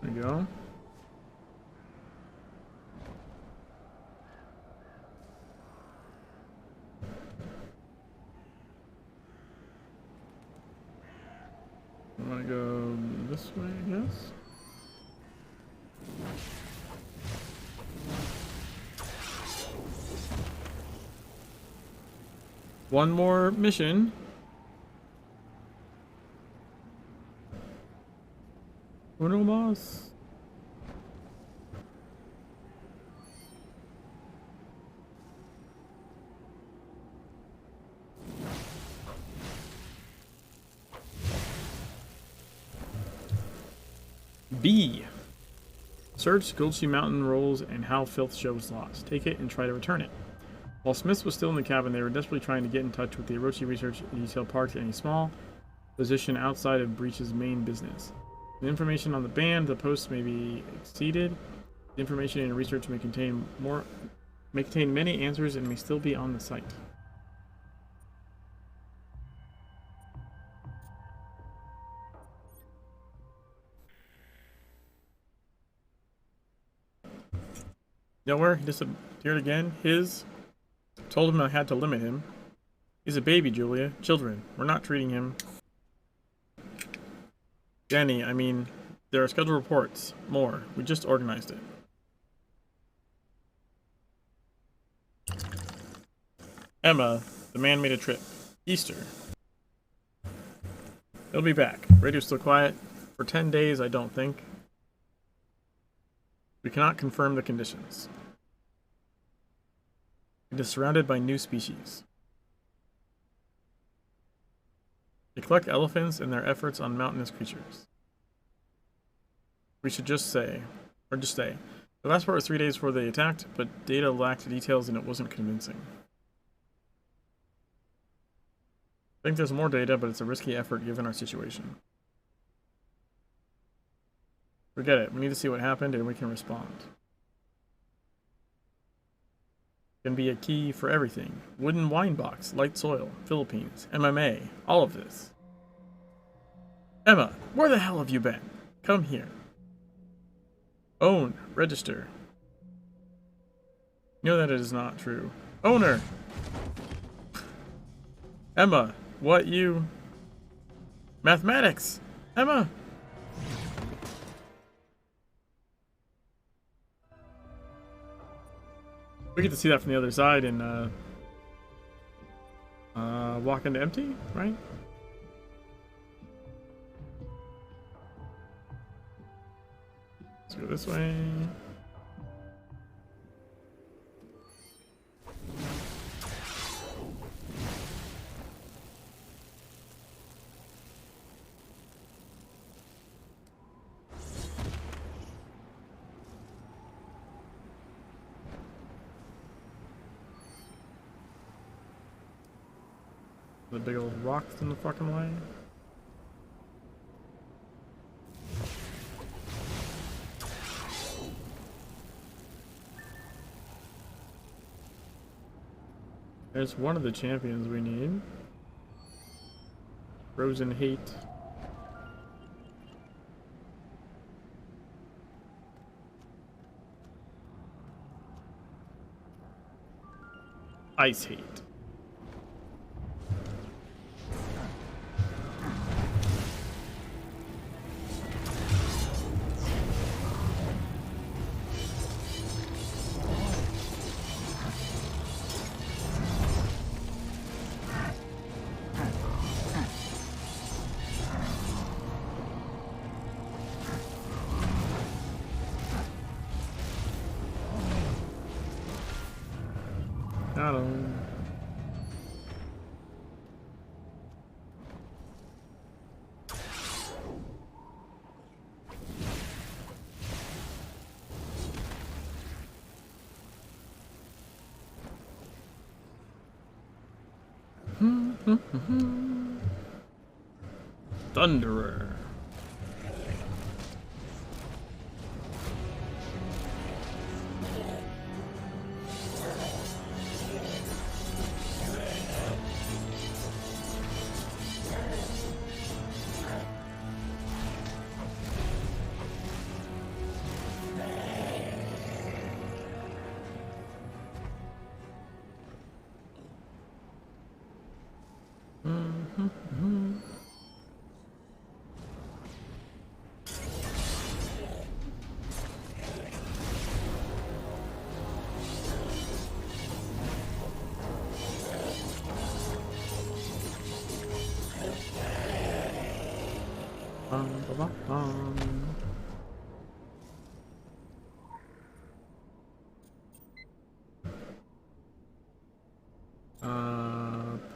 There you go. I'm gonna go this way, I guess. One more mission. Uno más. B. Search Gulchi Mountain rolls and how filth shows lost. Take it and try to return it. While Smith was still in the cabin, they were desperately trying to get in touch with the Orochi Research and Detail Park at any small position outside of Breach's main business. The information on the band, the posts may be exceeded. The information in research may contain many answers and may still be on the site. Nowhere, he disappeared again. Told him I had to limit him. He's a baby, Julia. Children, we're not treating him. Danny, I mean, there are scheduled reports. More. We just organized it. Emma, the man made a trip. Easter. He'll be back. Radio's still quiet. For 10 days, I don't think. We cannot confirm the conditions. It is surrounded by new species. They collect elephants and their efforts on mountainous creatures. We should just say. The last part was 3 days before they attacked, but data lacked details and it wasn't convincing. I think there's more data, but it's a risky effort given our situation. Forget it. We need to see what happened and we can respond. Can be a key for everything. Wooden wine box, light soil, Philippines, MMA, all of this. Emma, where the hell have you been? Come here. Own, register. You know that it is not true. Owner! Emma, what you... Mathematics! Emma! We get to see that from the other side and walk into empty, right? Let's go this way. The big old rocks in the fucking way. There's one of the champions we need. Frozen Hate. Ice Hate. Got him. Thunderer.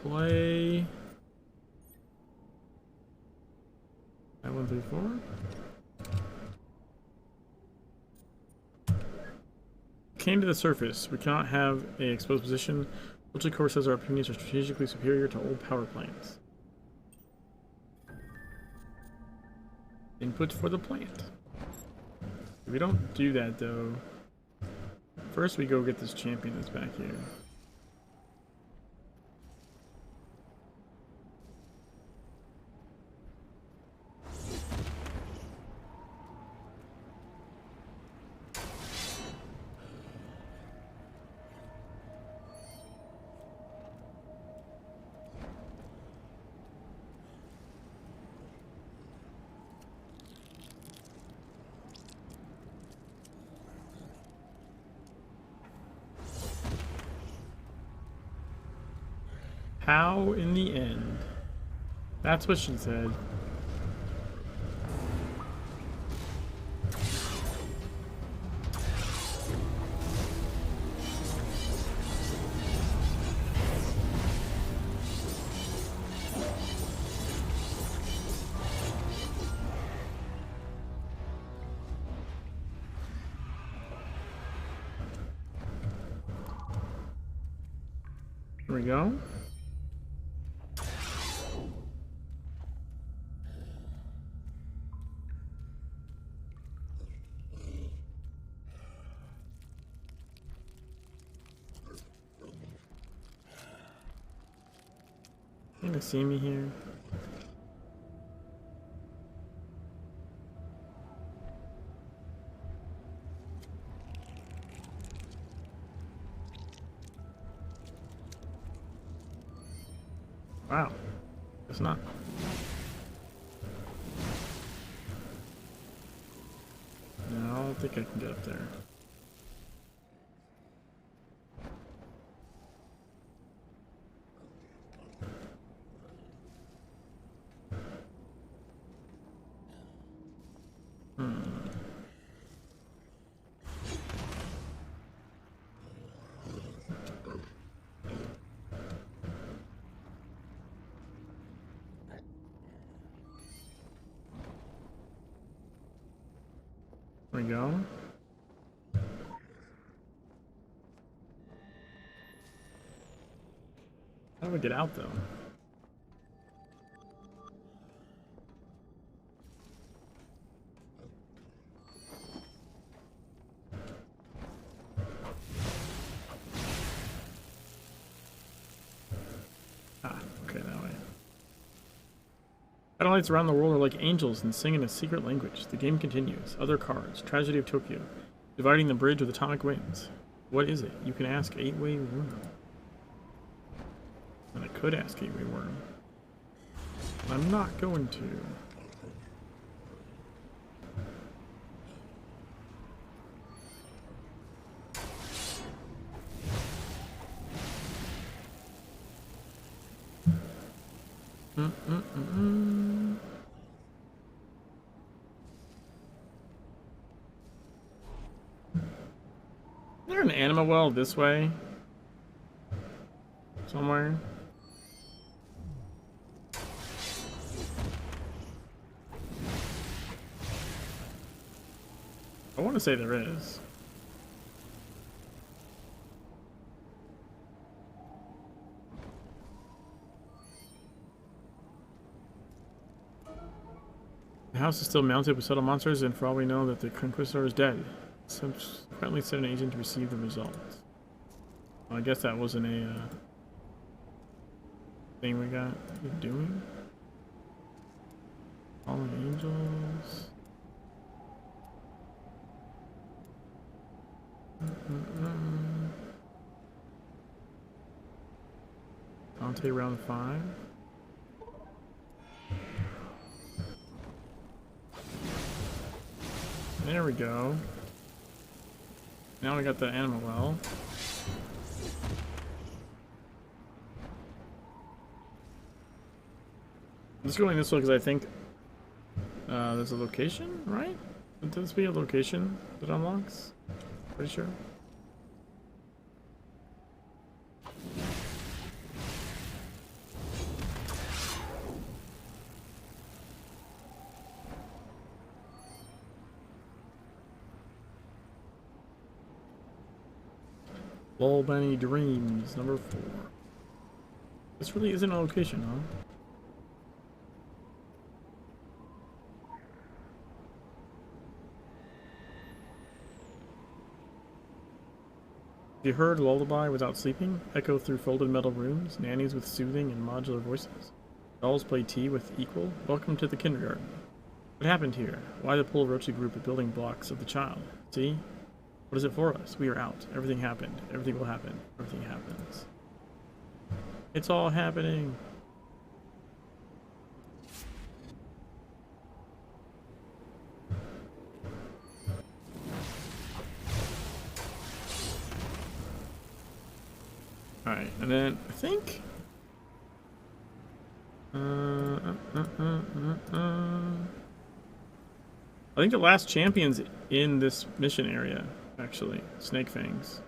Play 9134. Came to the surface. We cannot have a exposed position. Ultra Core says our opinions are strategically superior to old power plants. Input for the plant. If we don't do that though, first we go get this champion that's back here. How in the end? That's what she said. Here we go. Can you see me here? Wow, it's not. No, I don't think I can get up there. There we go. How do we get out though? Ah, okay, that way. Satellites around the world are like angels and sing in a secret language. The game continues. Other cards. Tragedy of Tokyo. Dividing the bridge with atomic winds. What is it? You can ask 8-way worm. And I could ask 8-way worm. But I'm not going to. Is there an anima well this way? Somewhere? I want to say there is. The house is still mounted with subtle monsters, and for all we know that the Conquistador is dead. Subsequently sent an agent to receive the results. Well, I guess that wasn't a thing we got doing. Fallen Angels. Dante round 5. There we go. Now we got the animal well. I'm just going this way because I think there's a location, right? Would this be a location that unlocks? Pretty sure. Lol Benny Dreams, number 4. This really isn't a location, huh? You heard lullaby without sleeping? Echo through folded metal rooms, nannies with soothing and modular voices. Dolls play tea with equal. Welcome to the kindergarten. What happened here? Why the Polarochi group of building blocks of the child? See? What is it for us? We are out. Everything happened. Everything will happen. Everything happens. It's all happening. Alright, and then I think I think the last champion's in this mission area, actually. Snake Fangs.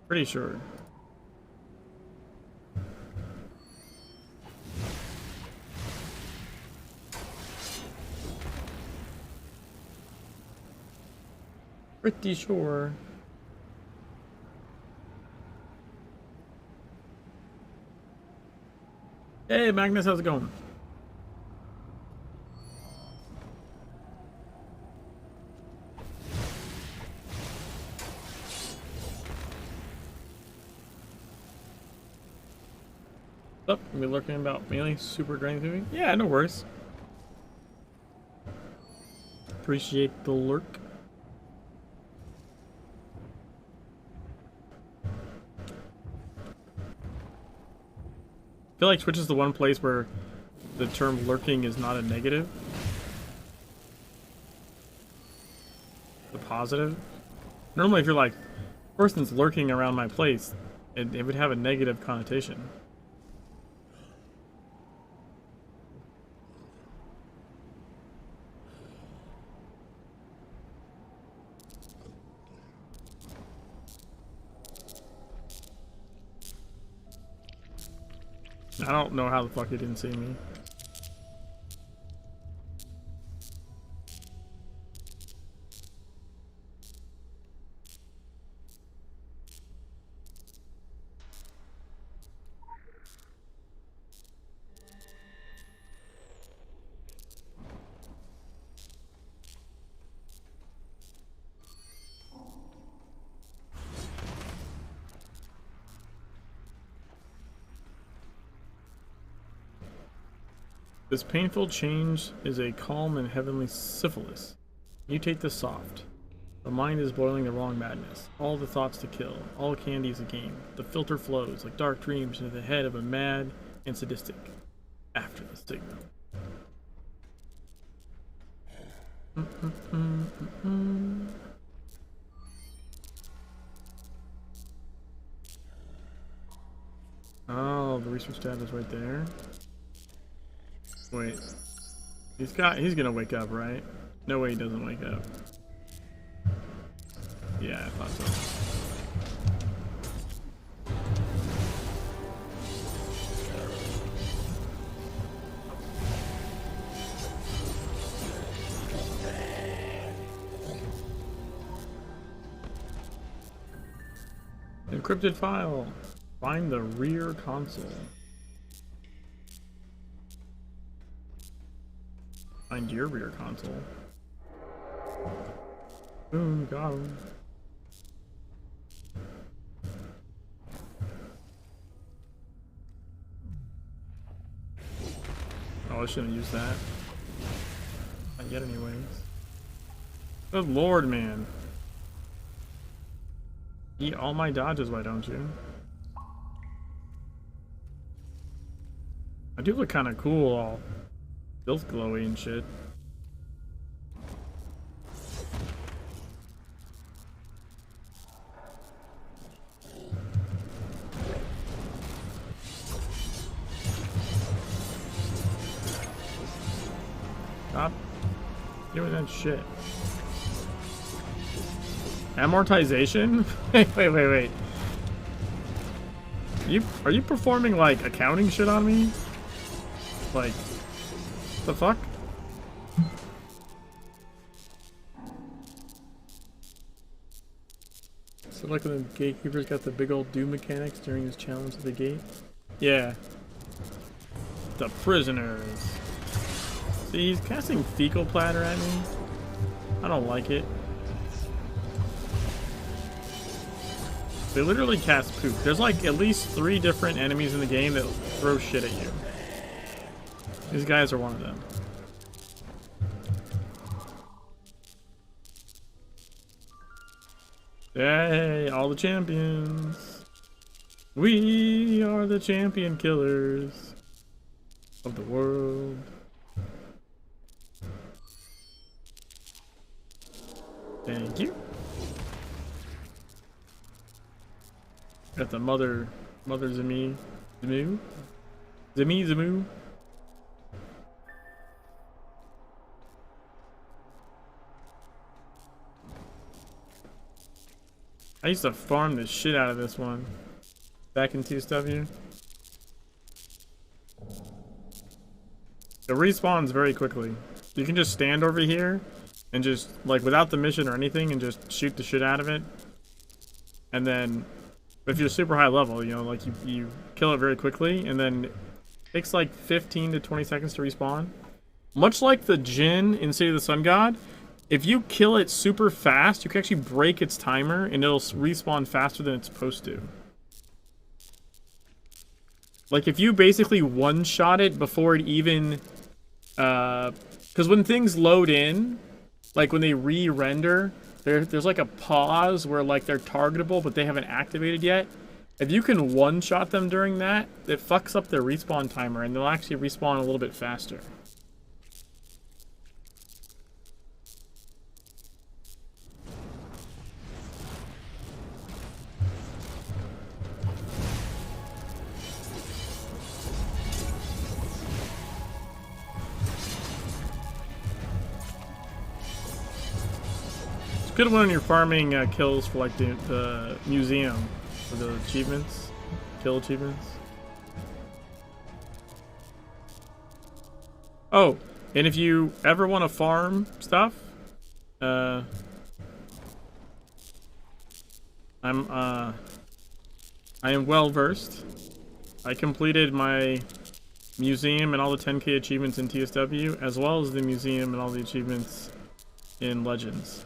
Pretty sure. Pretty sure. Hey Magnus, how's it going? Up, we lurking about melee super grinding through me? Yeah, no worries. Appreciate the lurk. I feel like Twitch is the one place where the term lurking is not a negative. The positive. Normally if you're like, person's lurking around my place, it would have a negative connotation. I don't know how the fuck he didn't see me. This painful change is a calm and heavenly syphilis. Mutate the soft. The mind is boiling the wrong madness. All the thoughts to kill. All candy is a game. The filter flows like dark dreams into the head of a mad and sadistic. After the signal. Oh, the research tab is right there. Wait, he's gonna wake up, right? No way he doesn't wake up. Yeah, I thought so. Encrypted file. Find the rear console. Find your rear console. Boom, got him. Oh, I shouldn't use that. Not yet anyways. Good lord, man. Eat all my dodges, why don't you? I do look kind of cool, all filth glowy and shit. Stop doing that shit. Amortization? wait. Are you performing like accounting shit on me? Like, the fuck? So like when the Gatekeeper's got the big old do mechanics during his challenge at the gate? Yeah. The prisoners. See, he's casting fecal platter at me. I don't like it. They literally cast poop. There's like at least 3 different enemies in the game that throw shit at you. These guys are one of them. Hey, all the champions. We are the champion killers of the world. Thank you. Got the mother Zamu. I used to farm the shit out of this one back in TSW. It respawns very quickly. You can just stand over here and just, like, without the mission or anything, and just shoot the shit out of it. And then, if you're super high level, you know, like, you kill it very quickly, and then it takes like 15 to 20 seconds to respawn. Much like the Jinn in City of the Sun God, if you kill it super fast, you can actually break its timer, and it'll respawn faster than it's supposed to. Like, if you basically one-shot it before it even... because when things load in, like when they re-render, there's like a pause where like they're targetable, but they haven't activated yet. If you can one-shot them during that, it fucks up their respawn timer, and they'll actually respawn a little bit faster. Good one when you're farming kills for like the museum for the achievements, kill achievements. Oh, and if you ever want to farm stuff, I am well versed. I completed my museum and all the 10K achievements in TSW, as well as the museum and all the achievements in Legends.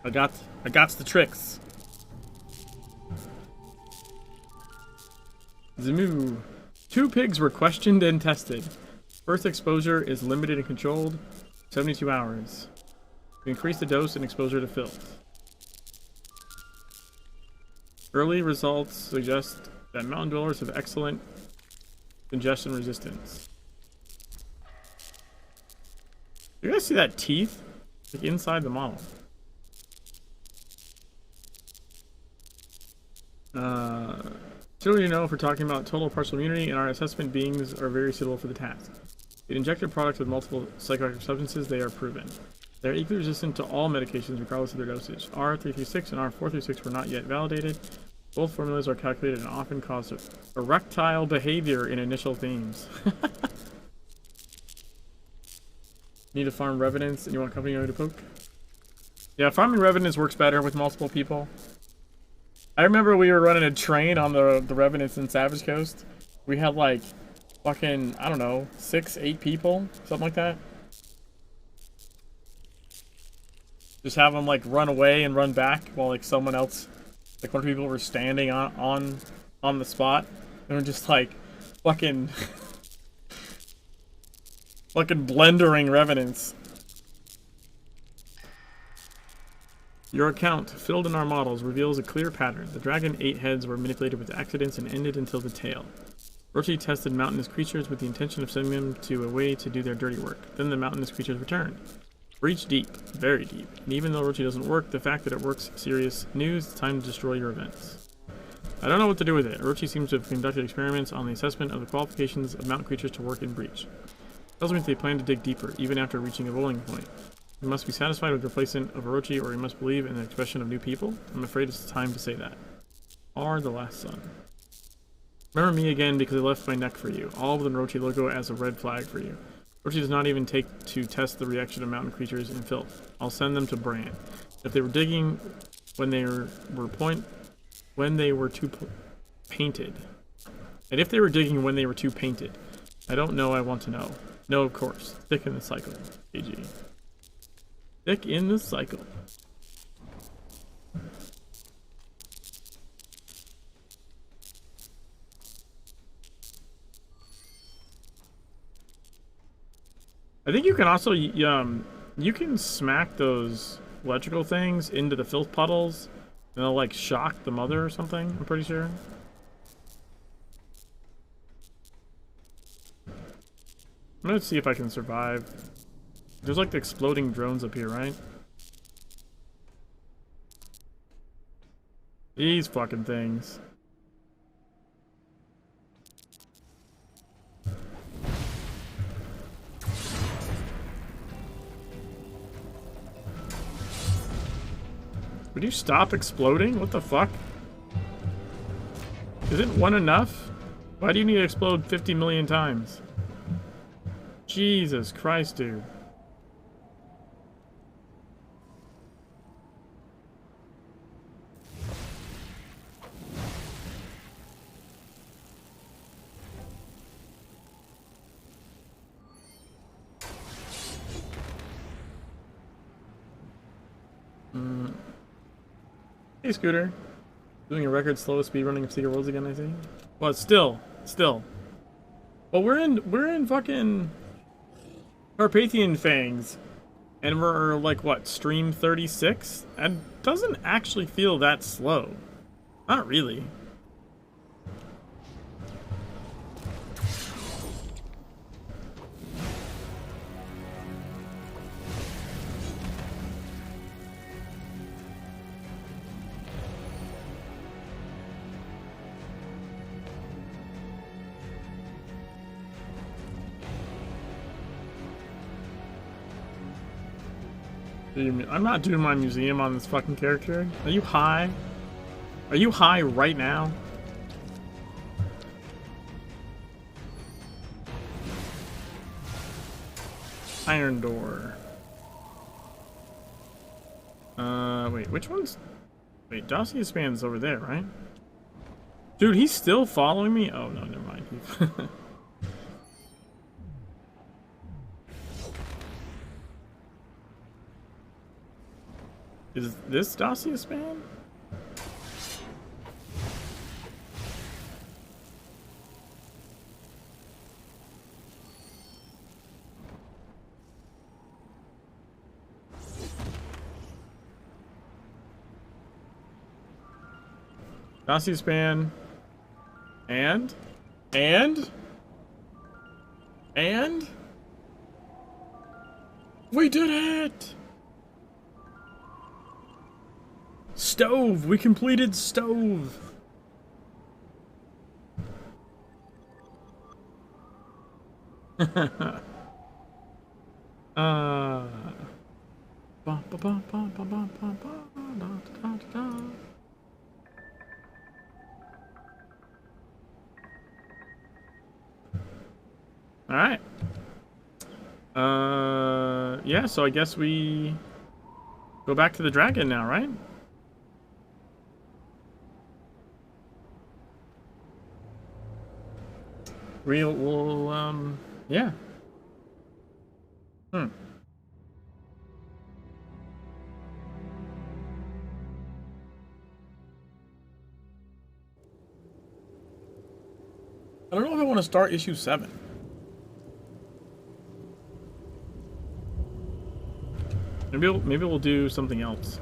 I got the tricks. Zamu. 2 pigs were questioned and tested. First exposure is limited and controlled. 72 hours. Increase the dose and exposure to filth. Early results suggest that mountain dwellers have excellent congestion resistance. You guys see that teeth? Like inside the model. Still, you know, if we're talking about total partial immunity, in our assessment, beings are very suitable for the task. In injected products with multiple psychoactive substances, they are proven. They are equally resistant to all medications regardless of their dosage. R336 and R436 were not yet validated. Both formulas are calculated and often cause erectile behavior in initial themes. Need to farm revenants and you want company to poke? Yeah, farming revenants works better with multiple people. I remember we were running a train on the revenants in Savage Coast. We had like fucking, I don't know, 6, 8 people, something like that. Just have them like run away and run back while like someone else, like one of the people were standing on the spot, and we're just like fucking fucking blendering revenants. Your account, filled in our models, reveals a clear pattern. The dragon 8 heads were manipulated with accidents and ended until the tail. Orochi tested mountainous creatures with the intention of sending them to a way to do their dirty work. Then the mountainous creatures returned. Breach deep, very deep. And even though Orochi doesn't work, the fact that it works serious news. It's time to destroy your events. I don't know what to do with it. Orochi seems to have conducted experiments on the assessment of the qualifications of mountain creatures to work in Breach. Tells me they plan to dig deeper, even after reaching a boiling point. We must be satisfied with the replacement of Orochi, or we must believe in the expression of new people. I'm afraid it's time to say that. R, the last son. Remember me again because I left my neck for you. All with an Orochi logo as a red flag for you. Orochi does not even take to test the reaction of mountain creatures in filth. I'll send them to Bran. If they were digging when they were too painted. And if they were digging when they were too painted. I don't know, I want to know. No, of course. Thick in the cycle. AG. Thick in the cycle. I think you can also you can smack those electrical things into the filth puddles, and they'll like shock the mother or something. I'm pretty sure. I'm gonna see if I can survive. There's like the exploding drones up here, right? These fucking things. Would you stop exploding? What the fuck? Isn't one enough? Why do you need to explode 50 million times? Jesus Christ, dude. Hey, Scooter. Doing a record slowest speed running of Secret Worlds again, I see. Well, still. Well, we're in fucking Carpathian Fangs, and we're like what, stream 36? And doesn't actually feel that slow. Not really. I'm not doing my museum on this fucking character. Are you high? Are you high right now? Iron door. Wait, which one's... Wait, Dossier Span's over there, right? Dude, he's still following me? Oh, no, never mind. Is this Dossier Span? Dossier Span. And? We did it! Stove! We completed Stove! Alright. Yeah, so I guess we go back to the dragon now, right? We'll, yeah. I don't know if I want to start issue 7. Maybe we'll do something else.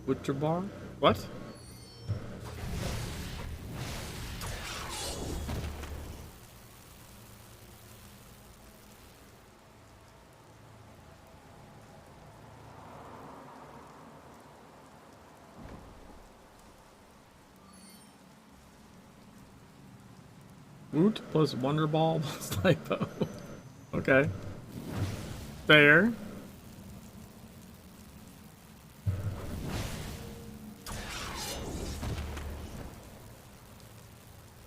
Butcher bar? What? Woot plus Wonder Ball plus Lipo. Okay. Fair.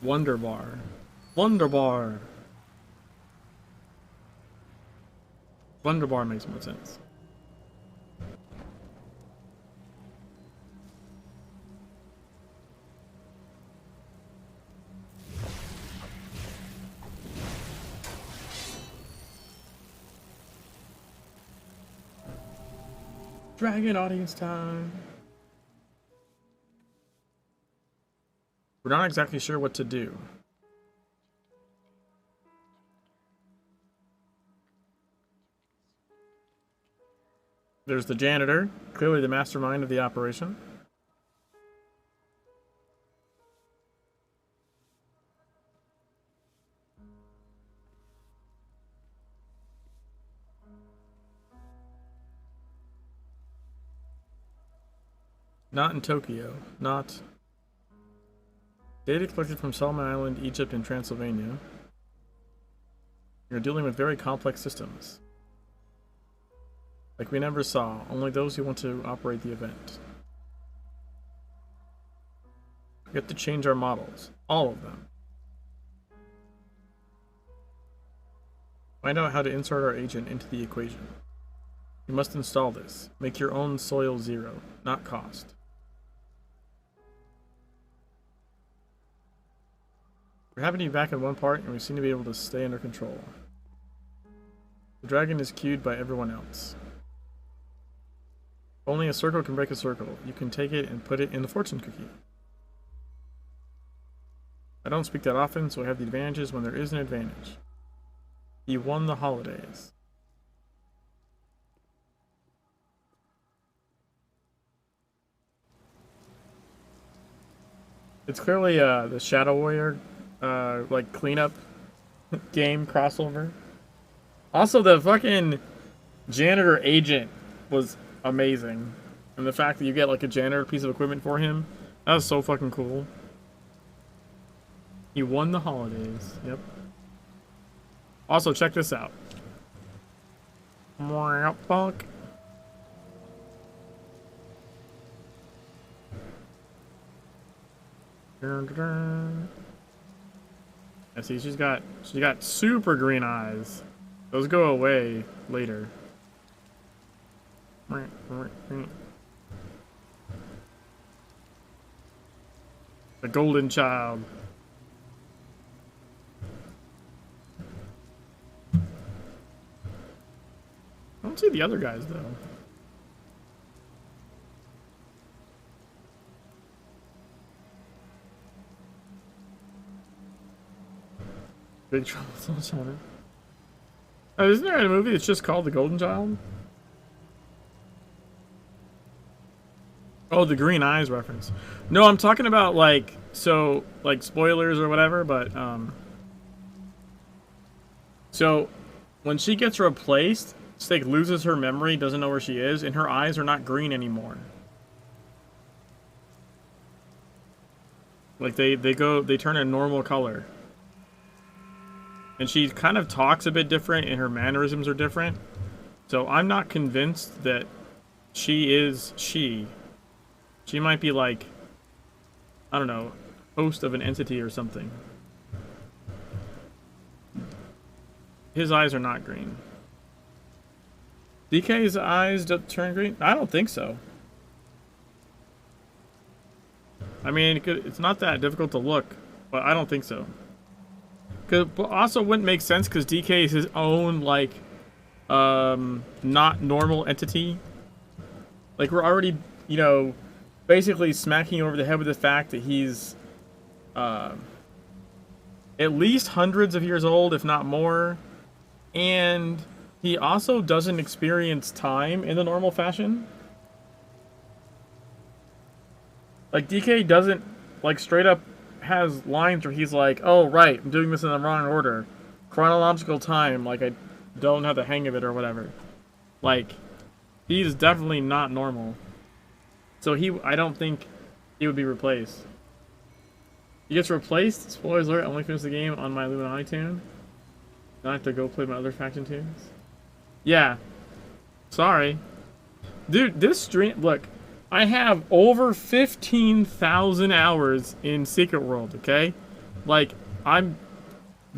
Wonder Bar. Wonder Bar. Wonder Bar makes more sense. Dragon audience time. We're not exactly sure what to do. There's the janitor, clearly the mastermind of the operation. Not in Tokyo. Not. Data collected from Solomon Island, Egypt, and Transylvania. You're dealing with very complex systems. Like we never saw, only those who want to operate the event. We have to change our models. All of them. Find out how to insert our agent into the equation. You must install this. Make your own soil 0, not cost. We're having you back in one part, and we seem to be able to stay under control. The dragon is cued by everyone else. Only a circle can break a circle. You can take it and put it in the fortune cookie. I don't speak that often, so I have the advantages when there is an advantage. You won the holidays. It's clearly the Shadow Warrior like cleanup game crossover. Also, the fucking janitor agent was amazing, and the fact that you get like a janitor piece of equipment for him, that was so fucking cool. You won the holidays. Yep. Also, check this out. Fuck. I see she's got super green eyes. Those go away later. The golden child. I don't see the other guys though. Big Trouble in Little China. Oh, isn't there a movie that's just called The Golden Child? Oh, the green eyes reference. No, I'm talking about like, so like spoilers or whatever, but so when she gets replaced, Steak loses her memory, doesn't know where she is, and her eyes are not green anymore. Like they turn a normal color. And she kind of talks a bit different, and her mannerisms are different. So I'm not convinced that she is she. She might be like, I don't know, host of an entity or something. His eyes are not green. DK's eyes turn green? I don't think so. I mean, it's not that difficult to look, but I don't think so. But also wouldn't make sense because DK is his own, like, not normal entity. Like, we're already, you know, basically smacking over the head with the fact that he's at least hundreds of years old, if not more. And he also doesn't experience time in the normal fashion. Like, DK doesn't, like, straight up has lines where he's like, oh, right, I'm doing this in the wrong order. Chronological time, like, I don't have the hang of it or whatever. Like, he's definitely not normal. So I don't think he would be replaced. He gets replaced, spoilers alert, I only finished the game on my Illuminati tune. Now I have to go play my other faction tunes. Yeah. Sorry. Dude, this stream, look, I have over 15,000 hours in Secret World, okay? Like, I'm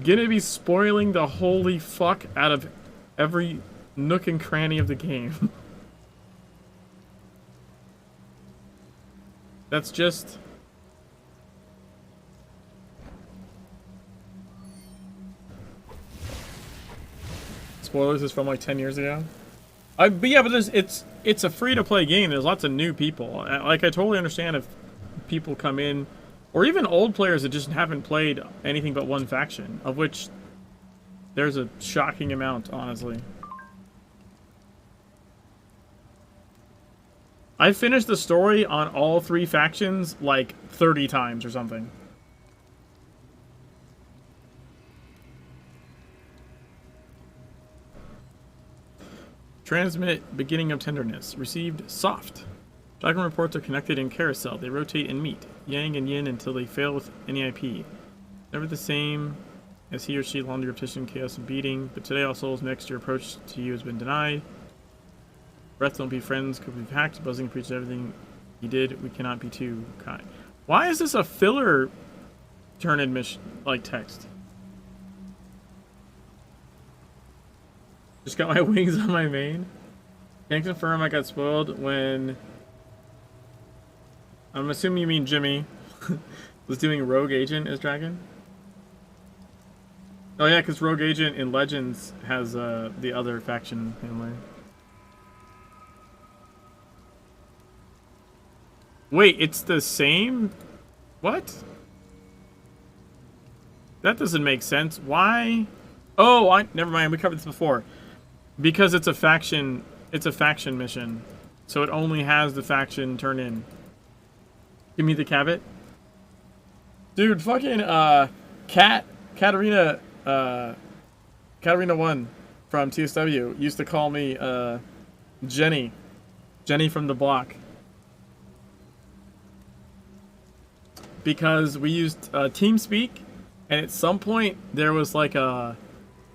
gonna be spoiling the holy fuck out of every nook and cranny of the game. That's just... Spoilers is from like 10 years ago. But yeah, but it's a free to play game. There's lots of new people. Like I totally understand if people come in, or even old players that just haven't played anything but one faction, of which there's a shocking amount, honestly. I finished the story on all 3 factions like 30 times or something. Transmit beginning of tenderness. Received soft. Dragon reports are connected in carousel. They rotate and meet, yang and yin until they fail with any IP. Never the same as he or she laundry repetition, chaos and beating. But today all souls next your approach to you has been denied. Breath don't be friends, could be hacked. Buzzing preaches everything he did. We cannot be too kind. Why is this a filler turn-in mission like text? Just got my wings on my main. Can't confirm I got spoiled when... I'm assuming you mean Jimmy was doing Rogue Agent as Dragon. Oh yeah, because Rogue Agent in Legends has the other faction handler. Wait, it's the same? What? That doesn't make sense. Why? Oh, never mind. We covered this before. Because it's a faction mission. So it only has the faction turn in. Give me the cabbit. Dude, fucking Katarina 1 from TSW used to call me Jenny. Jenny from the block. Because we used TeamSpeak, and at some point there was like a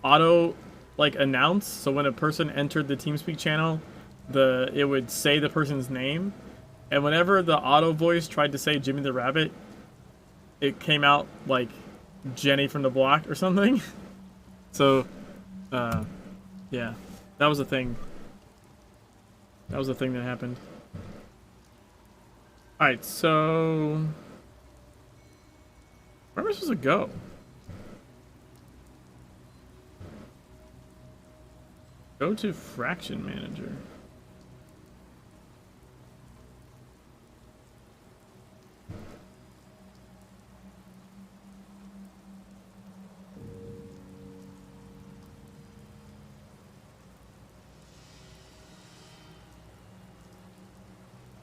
auto announce, so when a person entered the TeamSpeak channel, it would say the person's name, and whenever the auto voice tried to say Jimmy the Rabbit, it came out like Jenny from the block or something. So yeah, that was a thing. That was a thing that happened. Alright, so where am I supposed to go? Go to Fraction Manager.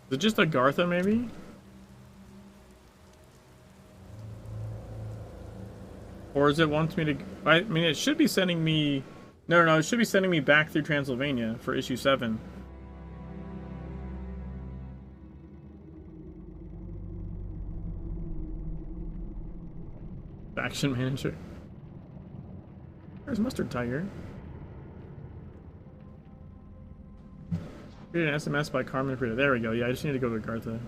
Is it just Agartha, maybe? Or is it wants me to... I mean, it should be sending me... No, it should be sending me back through Transylvania for issue 7. Faction Manager. Where's Mustard Tiger? Created an SMS by Carmen Frida. There we go. Yeah, I just need to go to Agartha.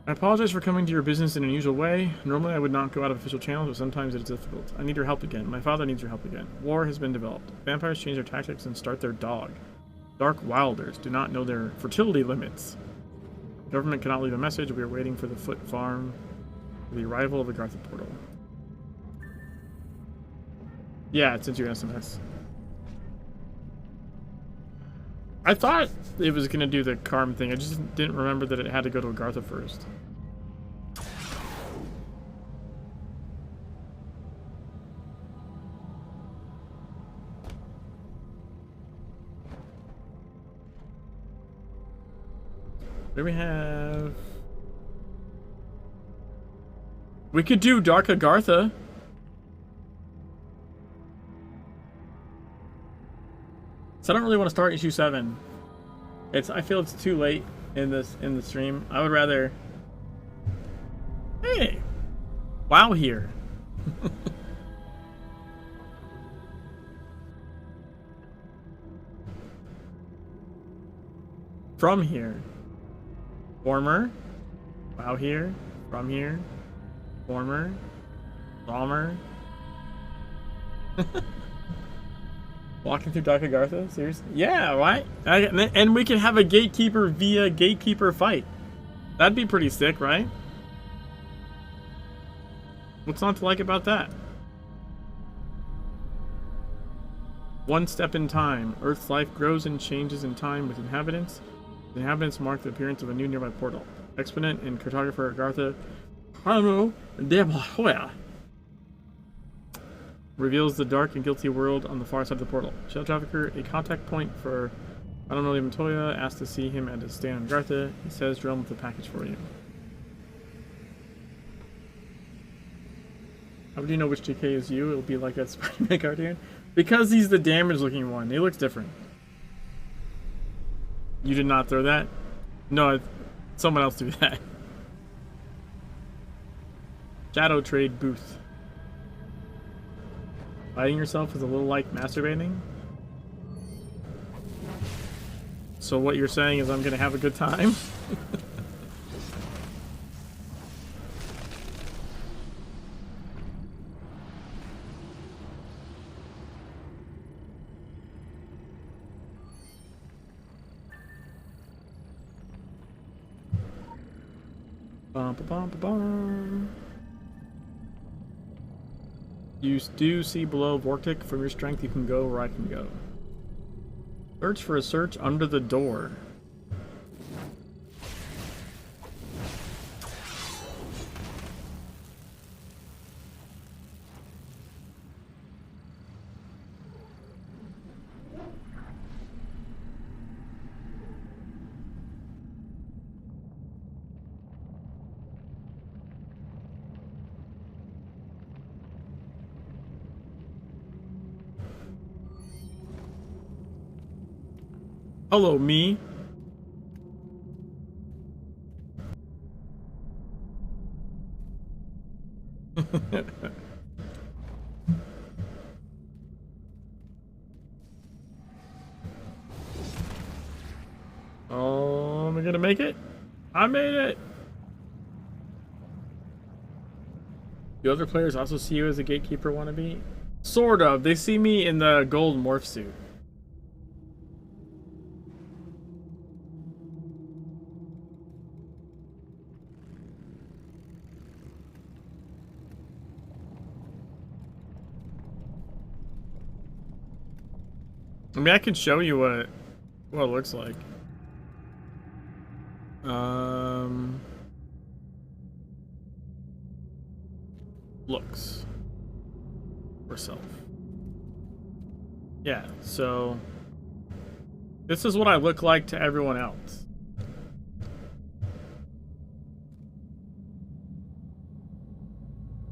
I apologize for coming to your business in an unusual way. Normally I would not go out of official channels, but sometimes it is difficult. I need your help again. My father needs your help again. War has been developed. Vampires change their tactics and start their dog. Dark Wilders do not know their fertility limits. The government cannot leave a message. We are waiting for the Foot Farm for the arrival of the Agartha portal. Yeah, it sent you an SMS. I thought it was going to do the Karm thing. I just didn't remember that it had to go to Agartha first. What do we have? We could do Dark Agartha. So I don't really want to start issue 7. I feel it's too late in the stream. I would rather... Hey! Wow here. From here. Former. Wow here. From here. Former. Bomber. Walking through Dark Agartha? Seriously? Yeah, right? And we can have a Gatekeeper via Gatekeeper fight. That'd be pretty sick, right? What's not to like about that? One step in time. Earth's life grows and changes in time with inhabitants. The inhabitants mark the appearance of a new nearby portal. Exponent and cartographer Agartha Hano Demahoya reveals the dark and guilty world on the far side of the portal. Shell Trafficker, a contact point for Hano Montoya, asked to see him at his stand on Agartha. He says drum with a package for you. How do you know which GK is you? It'll be like that Spider-Man cartoon. Because he's the damaged looking one. He looks different. You did not throw that? No, someone else do that. Shadow Trade Booth. Fighting yourself is a little like masturbating. So what you're saying is I'm gonna have a good time? Bum, bum, bum, bum. You do see below Vortic. From your strength you can go where I can go. Search for a search under the door. Hello, me. Oh, am I gonna make it? I made it! Do other players also see you as a Gatekeeper wannabe? Sort of. They see me in the gold morph suit. I mean, I can show you what it looks like. Looks or self. Yeah, so this is what I look like to everyone else.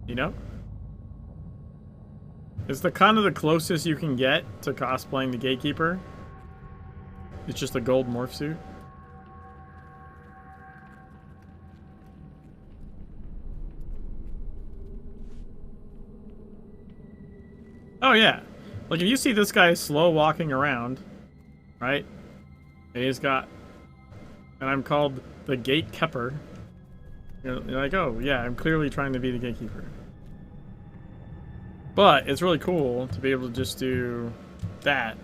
You know? It's the kind of the closest you can get to cosplaying the Gatekeeper. It's just a gold morph suit. Oh yeah. Like if you see this guy slow walking around, right? And he's got, and I'm called the Gatekeeper. You're like, oh yeah, I'm clearly trying to be the Gatekeeper. But it's really cool to be able to just do that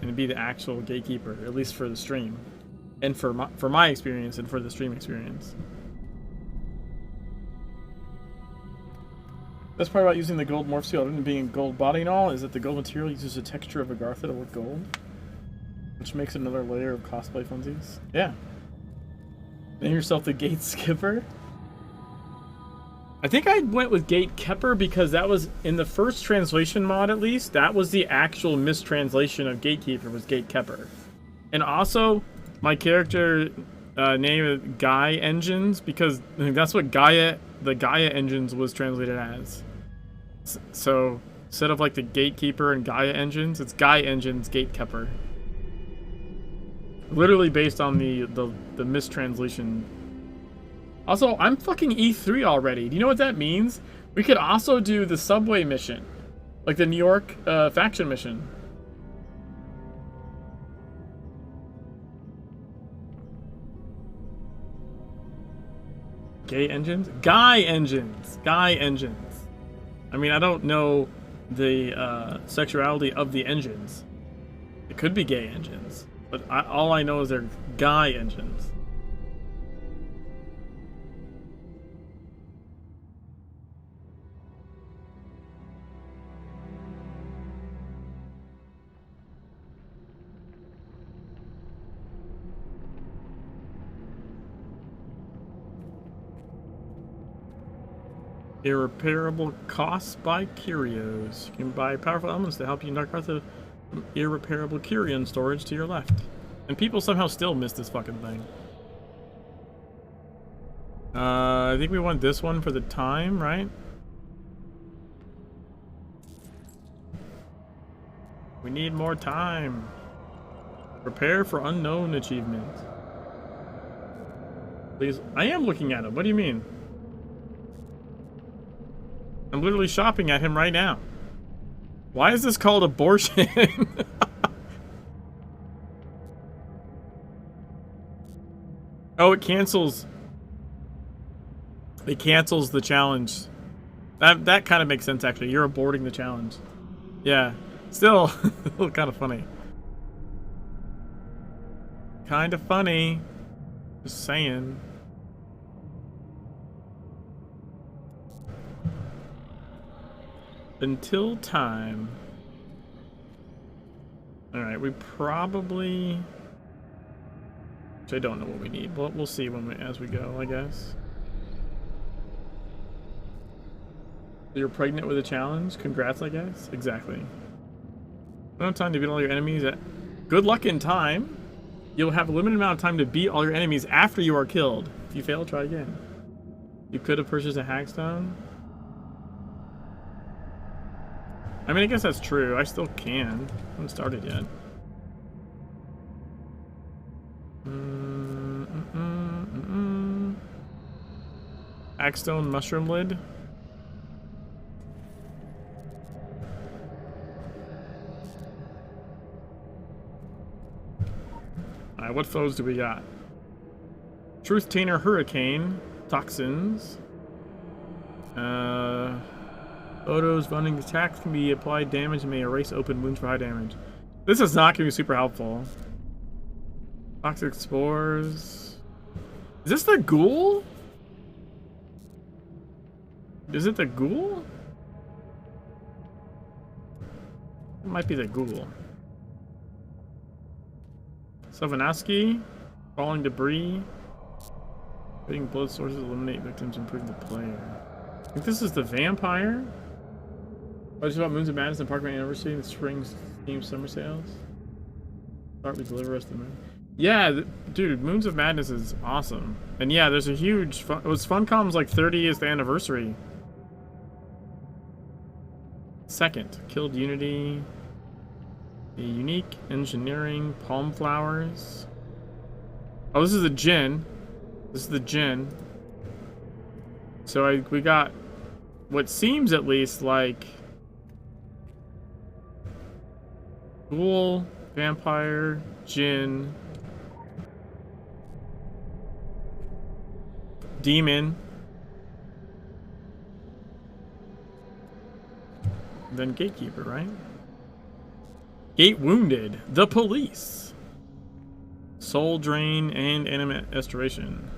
and be the actual Gatekeeper, at least for the stream, and for my experience and for the stream experience. Best part about using the gold morph suit, other than being a gold body and all, is that the gold material uses the texture of Agartha to look gold, which makes another layer of cosplay funsies. Yeah. Name yourself the Gate Skipper. I think I went with Gatekeeper because that was, in the first translation mod at least, that was the actual mistranslation of Gatekeeper, was Gatekeeper. And also, my character name is Guy Engines, because that's what the Gaia Engines was translated as. So, instead of like the Gatekeeper and Gaia Engines, it's Guy Engines Gatekeeper. Literally based on the mistranslation. Also, I'm fucking E3 already. Do you know what that means? We could also do the subway mission. Like the New York faction mission. Gay engines? Guy engines! Guy engines. I mean, I don't know the sexuality of the engines. It could be gay engines. But all I know is they're guy engines. Irreparable costs by curios. You can buy powerful elements to help you knock out the irreparable curio storage to your left. And people somehow still miss this fucking thing. I think we want this one for the time, right? We need more time. Prepare for unknown achievement. Please. I am looking at him. What do you mean? I'm literally shopping at him right now. Why is this called abortion? Oh, it cancels. It cancels the challenge. That kind of makes sense, actually. You're aborting the challenge. Yeah. Still, kind of funny. Kind of funny. Just saying. Until time. Alright, we probably... Which I don't know what we need, but we'll see as we go, I guess. You're pregnant with a challenge? Congrats, I guess? Exactly. You don't have time to beat all your enemies. Good luck in time. You'll have a limited amount of time to beat all your enemies after you are killed. If you fail, try again. You could have purchased a hackstone. I mean, I guess that's true. I still can. I haven't started yet. Hackstone mushroom lid. Alright, what foes do we got? Truth Tainer Hurricane. Toxins. Photos running attacks can be applied damage and may erase open wounds for high damage. This is not going to be super helpful. Toxic spores. Is this the ghoul? Is it the ghoul? It might be the ghoul. Savanaski. Falling debris. Hitting blood sources, eliminate victims, improve the player. I think this is the vampire. Oh, it's about Moons of Madness and Parkman University and the spring theme summer sales. Start with deliver us the moon. Yeah, dude, Moons of Madness is awesome. And yeah, there's a huge fun. It was Funcom's like 30th anniversary. Second, killed Unity. The unique engineering palm flowers. Oh, this is a gin. This is the gin. So we got what seems at least like ghoul, vampire, djinn, demon, then Gatekeeper, right? Gate wounded, the police, soul drain, and animate restoration.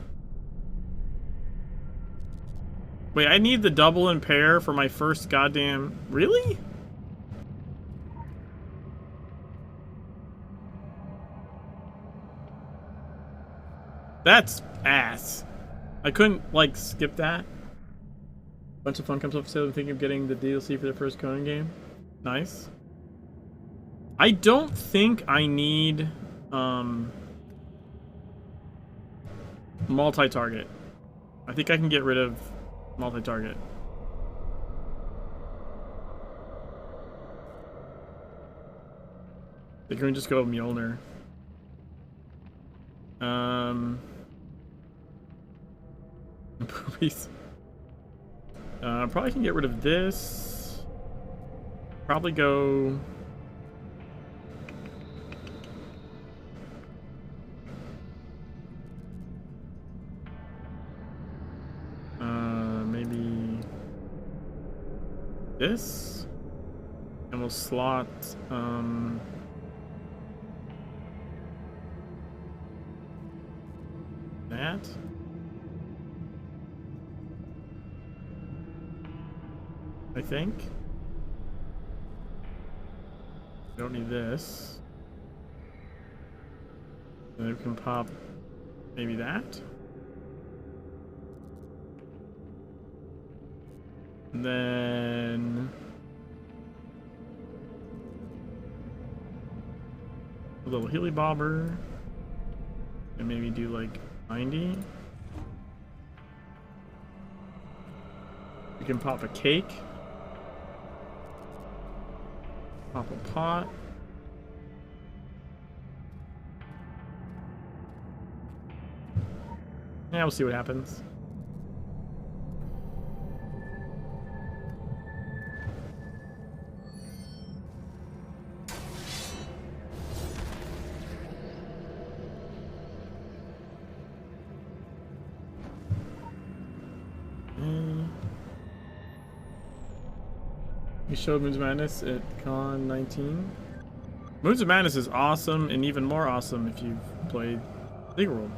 Wait, I need the double impair for my first goddamn... Really? That's ass. I couldn't, like, skip that. Bunch of fun comes up for sale. I'm thinking of getting the DLC for the first Conan game. Nice. I don't think I need, multi-target. I think I can get rid of multi-target. I think we can just go Mjolnir. Boobies. Probably can get rid of this. Probably go... maybe... this? And we'll slot, that? I think. Don't need this. And we can pop maybe that. And then a little Healy Bobber. And maybe do like 90. We can pop a cake. Pop a pot. Yeah, we'll see what happens. We showed Moons of Madness at Con 19. Moons of Madness is awesome, and even more awesome if you've played League World.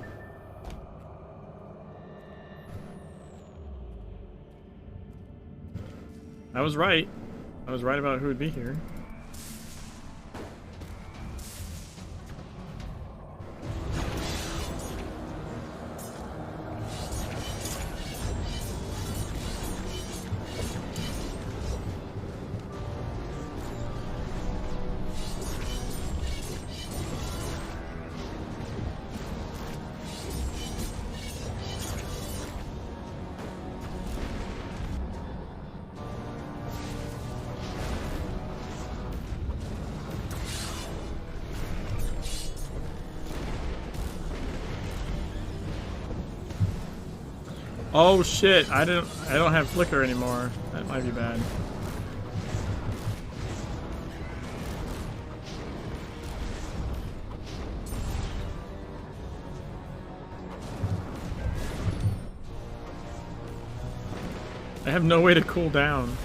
I was right. I was right about who would be here. Oh shit, I don't have flicker anymore. That might be bad. I have no way to cool down.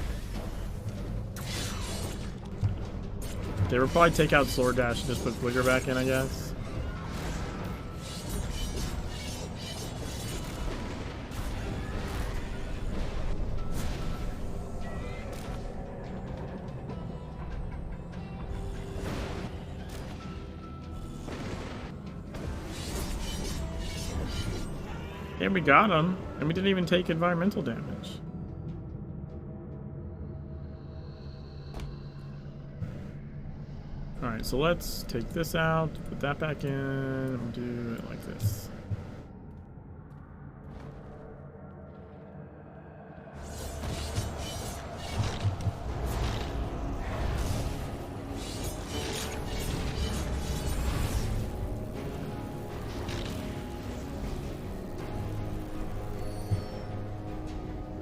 They would probably take out Sword Dash and just put flicker back in, I guess. And we got him, and we didn't even take environmental damage. Alright, so let's take this out, put that back in, and do it like this.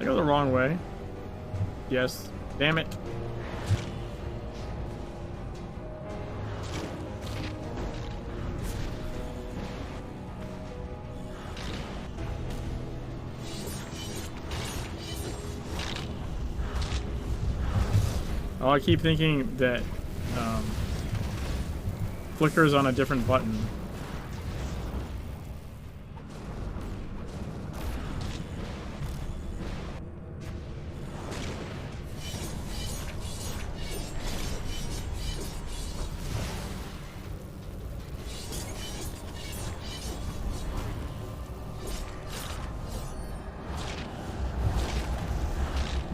I go the wrong way. Yes. Damn it. Oh, I keep thinking that flicker is on a different button.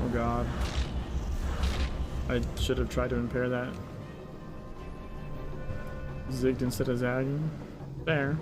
Oh god. I should have tried to impair that. Zigged instead of zagging. There.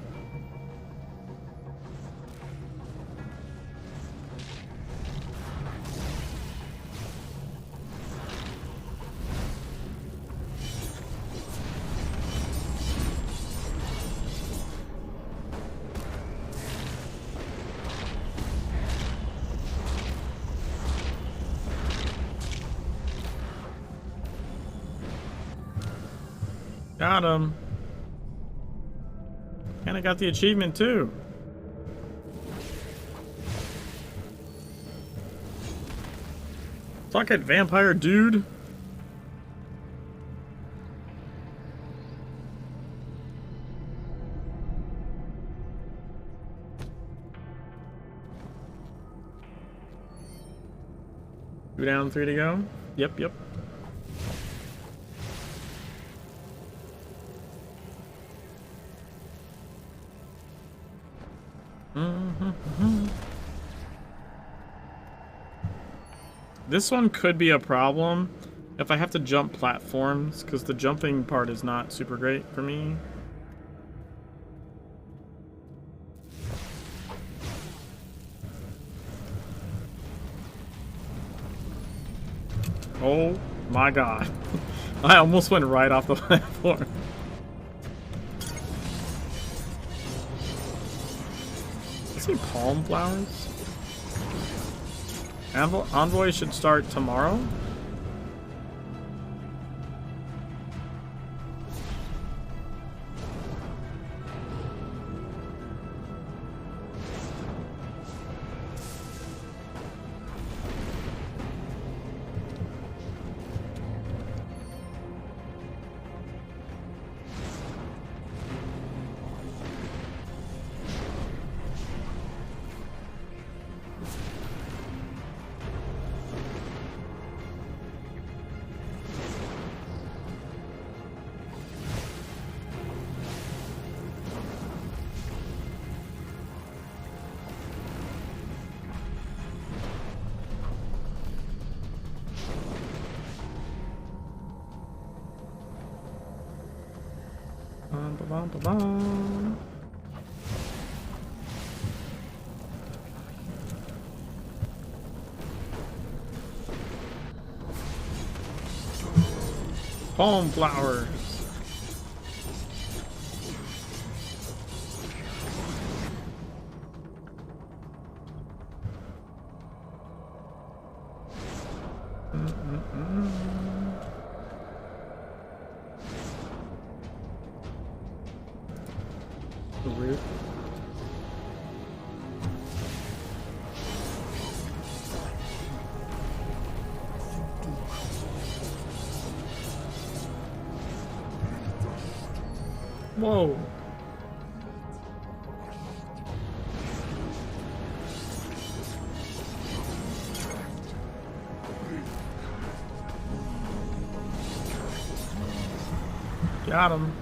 Got him. And I got the achievement too. Suck it, vampire dude. Two down, three to go. Yep, yep. This one could be a problem if I have to jump platforms, because the jumping part is not super great for me. Oh my god. I almost went right off the platform. I see palm flowers. Envoy should start tomorrow. Palm flowers. Weird. Whoa. Got him.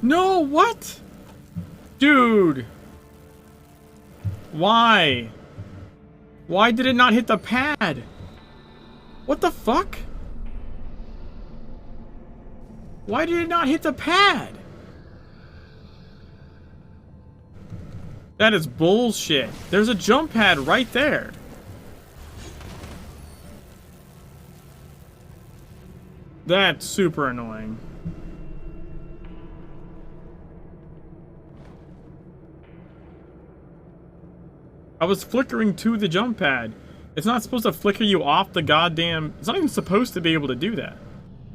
No, what? Dude. Why? Why did it not hit the pad? What the fuck? Why did it not hit the pad? That is bullshit. There's a jump pad right there. That's super annoying. I was flickering to the jump pad. It's not supposed to flicker you off the goddamn... It's not even supposed to be able to do that.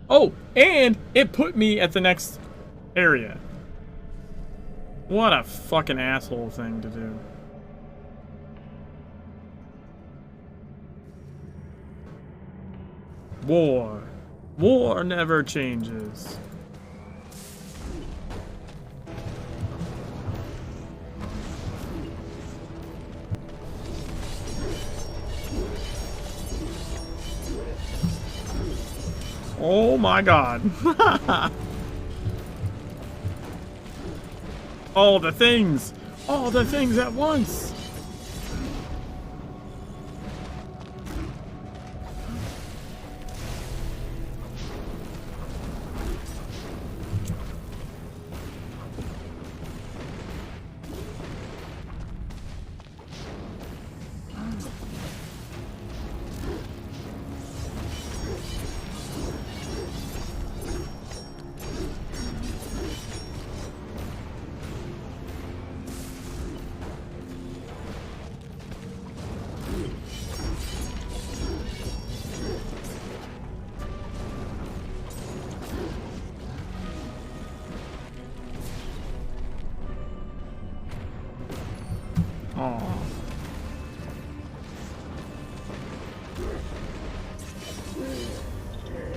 Oh, and it put me at the next area. What a fucking asshole thing to do. War. War never changes. Oh my god. All the things! All the things at once! Aw.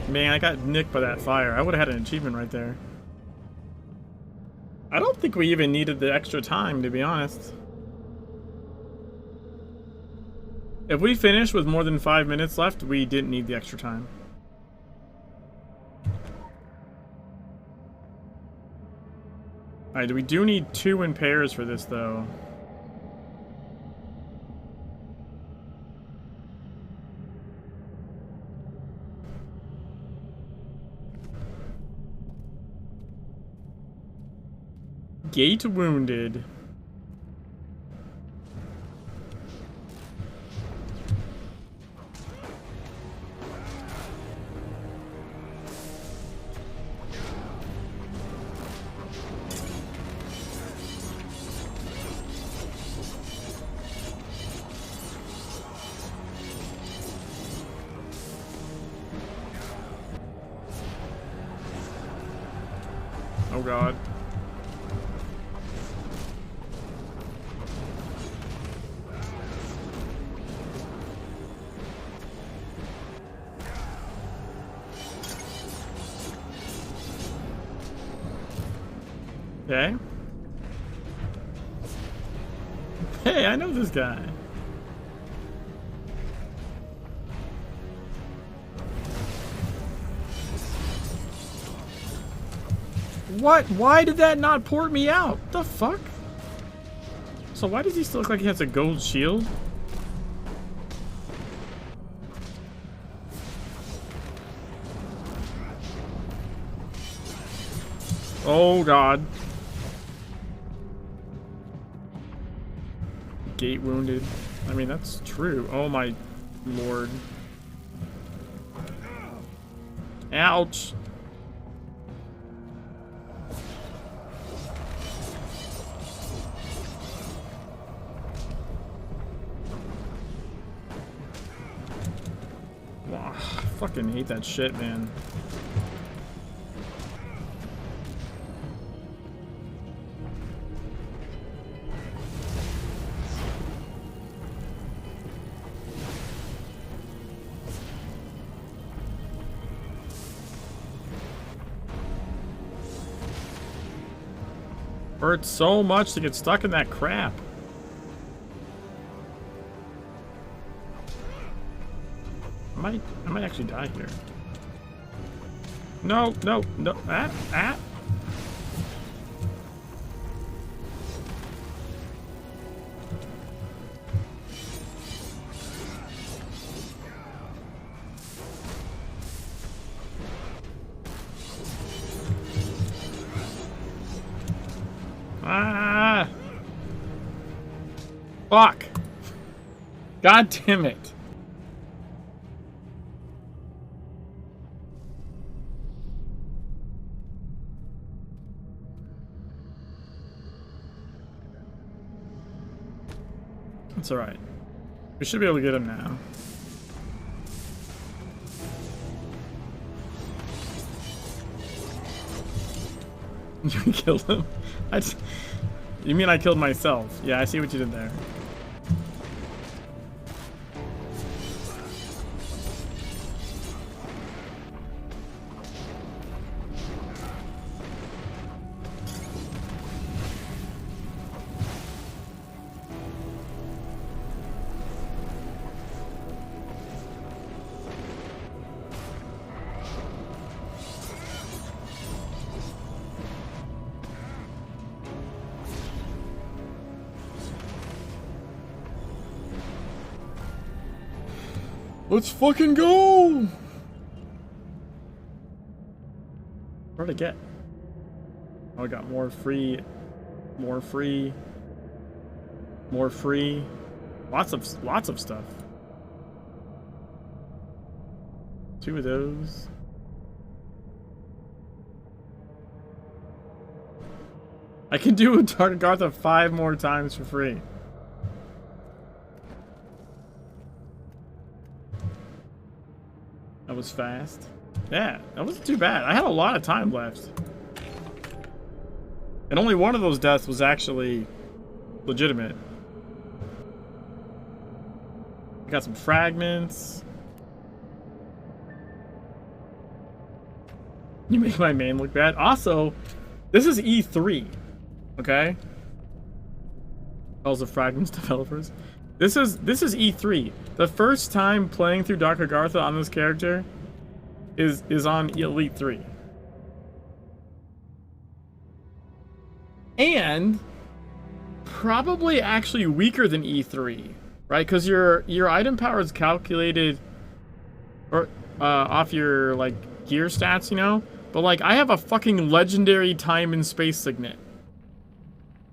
Man, I got nicked by that fire. I would have had an achievement right there. I don't think we even needed the extra time, to be honest. If we finished with more than 5 minutes left, we didn't need the extra time. Alright, we do need 2 in pairs for this, though. Gate wounded. Oh god. Okay. Hey, I know this guy. What? Why did that not port me out? The fuck? So why does he still look like he has a gold shield? Oh god. Gate wounded. I mean, that's true. Oh my lord. Ouch. Wow, I fucking hate that shit, man. Hurts so much to get stuck in that crap. I might actually die here. No, no, no. Ah. Ah! Fuck! God damn it! It's alright. We should be able to get him now. You killed him? You mean I killed myself? Yeah, I see what you did there. Let's fucking go! What did I get? Oh, I got more free. More free. More free. Lots of stuff. 2 of those. I can do a Dark Gartha 5 more times for free. That was fast. Yeah, that wasn't too bad. I had a lot of time left. And only one of those deaths was actually legitimate. I got some fragments. You make my main look bad. Also, this is E3. Okay? Also fragments developers. This is E3. The first time playing through Dark Agartha on this character is on Elite 3. and probably actually weaker than E3, right? Because your item power is calculated or off your like gear stats, you know. But like, I have a fucking legendary time and space signet.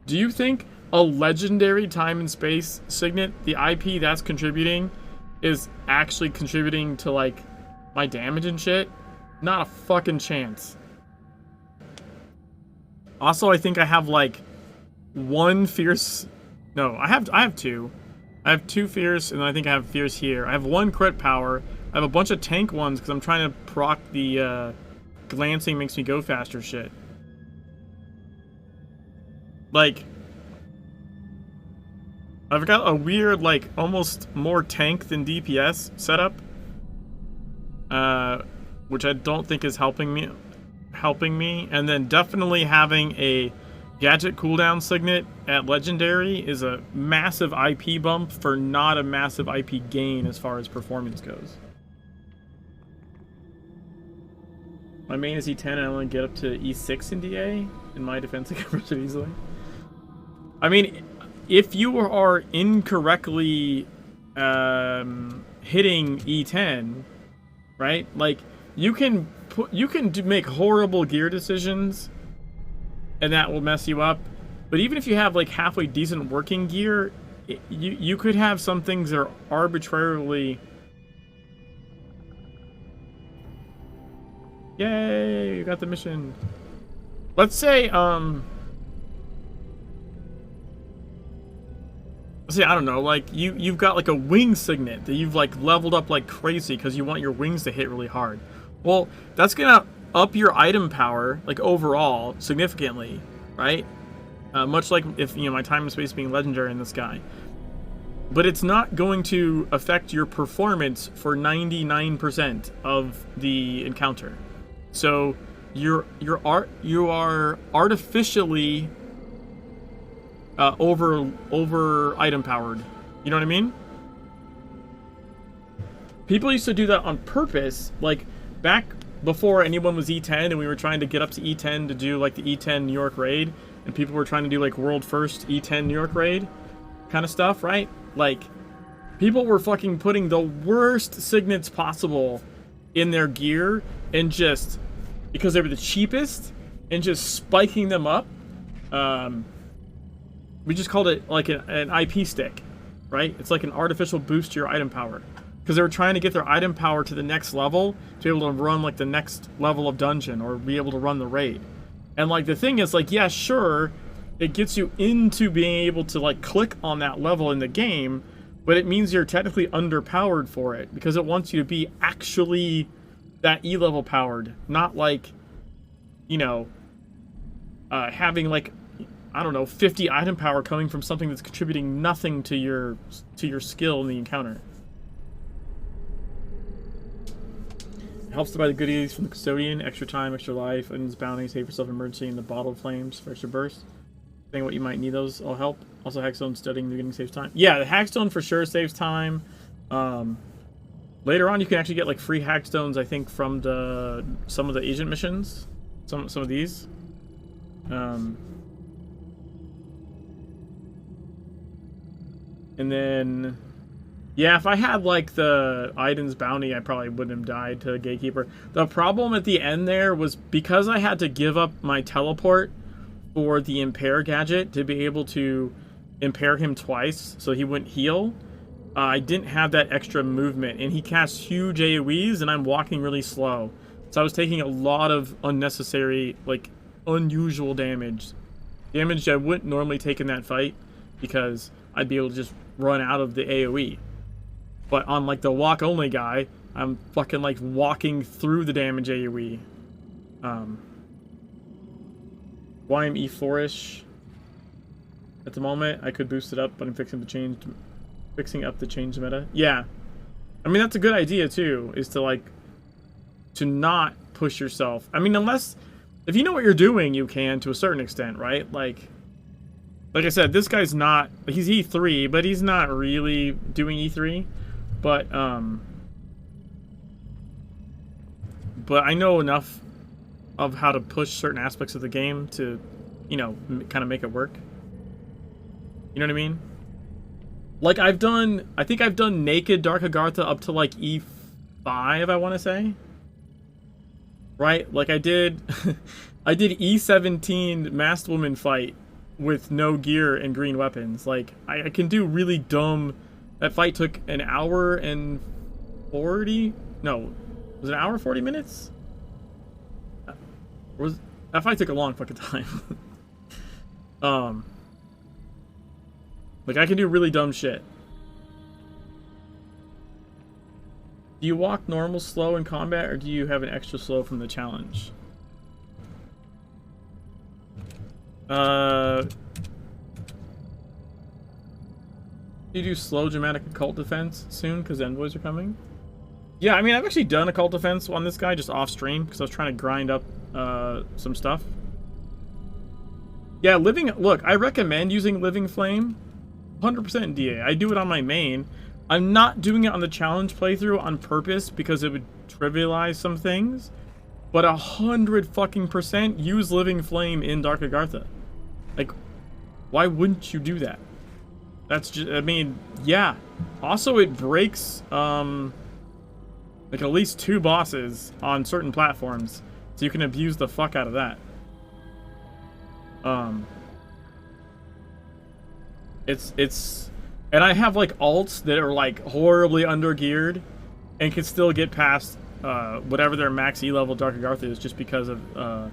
Do you think a legendary time and space signet, the IP that's contributing, is actually contributing to like my damage and shit? Not a fucking chance. Also, I think I have like one fierce. No, I have two. I have two fierce, and I think I have fierce here. I have one crit power. I have a bunch of tank ones because I'm trying to proc the glancing makes me go faster shit. Like, I've got a weird, like, almost more tank than DPS setup, which I don't think is helping me. And then definitely having a gadget cooldown signet at legendary is a massive IP bump for not a massive IP gain as far as performance goes. My main is E10 and I only get up to E6 in DA. In my defense, I cover it easily. I mean, if you are incorrectly hitting E10, right? Like, you can make horrible gear decisions, and that will mess you up. But even if you have like halfway decent working gear, you could have some things that are arbitrarily. Yay! You got the mission. Let's say I don't know, like you've got like a wing signet that you've like leveled up like crazy because you want your wings to hit really hard. Well, that's gonna up your item power like overall significantly, right? Much like if my time and space being legendary in this guy. But it's not going to affect your performance for 99% of the encounter. So you are artificially over item powered. You know what I mean? People used to do that on purpose, like back before anyone was E10 and we were trying to get up to E10 to do like the E10 New York raid, and people were trying to do like world first E10 New York raid kind of stuff, right? Like, people were fucking putting the worst signets possible in their gear and just because they were the cheapest and just spiking them up. We just called it like an IP stick, right? It's like an artificial boost to your item power. Because they were trying to get their item power to the next level to be able to run like the next level of dungeon or be able to run the raid. And like the thing is like, yeah, sure, it gets you into being able to like click on that level in the game, but it means you're technically underpowered for it because it wants you to be actually that E level powered, not like, having like, I don't know, 50 item power coming from something that's contributing nothing to your skill in the encounter. Helps to buy the goodies from the custodian, extra time, extra life, and bounty, save yourself emergency, and the bottled flames for extra burst. Think what you might need, those all help. Also, Hackstone studying the beginning saves time. Yeah, the Hackstone for sure saves time. Later on, you can actually get like free Hackstones, I think, from some of the agent missions. Some of these. And then, yeah, if I had like the Iden's bounty, I probably wouldn't have died to Gatekeeper. The problem at the end there was because I had to give up my teleport for the impair gadget to be able to impair him twice so he wouldn't heal. I didn't have that extra movement, and he casts huge AoEs, and I'm walking really slow. So I was taking a lot of unnecessary, like, unusual damage. Damage I wouldn't normally take in that fight, because I'd be able to just run out of the AoE. But on, like, the walk-only guy, I'm fucking, like, walking through the damage AoE. Why I'm E4-ish at the moment. I could boost it up, but I'm fixing up the change meta. Yeah. I mean, that's a good idea, too, is to, like, to not push yourself. I mean, unless, if you know what you're doing, you can, to a certain extent, right? Like I said, this guy's not, he's E3, but he's not really doing E3. But I know enough of how to push certain aspects of the game to you know, kind of make it work. You know what I mean? Like, I think I've done Naked Dark Agartha up to, like, E5, I want to say. Right? Like, I did... I did E17 Masked Woman fight with no gear and green weapons. Like, I can do really dumb... That fight took an hour and 40... No. Was it an hour and 40 minutes? That fight took a long fucking time. Like, I can do really dumb shit. Do you walk normal slow in combat, or do you have an extra slow from the challenge? Do you do slow dramatic occult defense soon, because envoys are coming? Yeah, I mean, I've actually done occult defense on this guy just off stream, because I was trying to grind up some stuff. Yeah, look, I recommend using Living Flame. 100% DA. I do it on my main. I'm not doing it on the challenge playthrough on purpose because it would trivialize some things. But 100% use Living Flame in Dark Agartha. Like, why wouldn't you do that? That's just, I mean, yeah. Also, it breaks, like at least 2 bosses on certain platforms. So you can abuse the fuck out of that. And I have like alts that are like horribly under geared and can still get past whatever their max E level Dark Agartha is just because of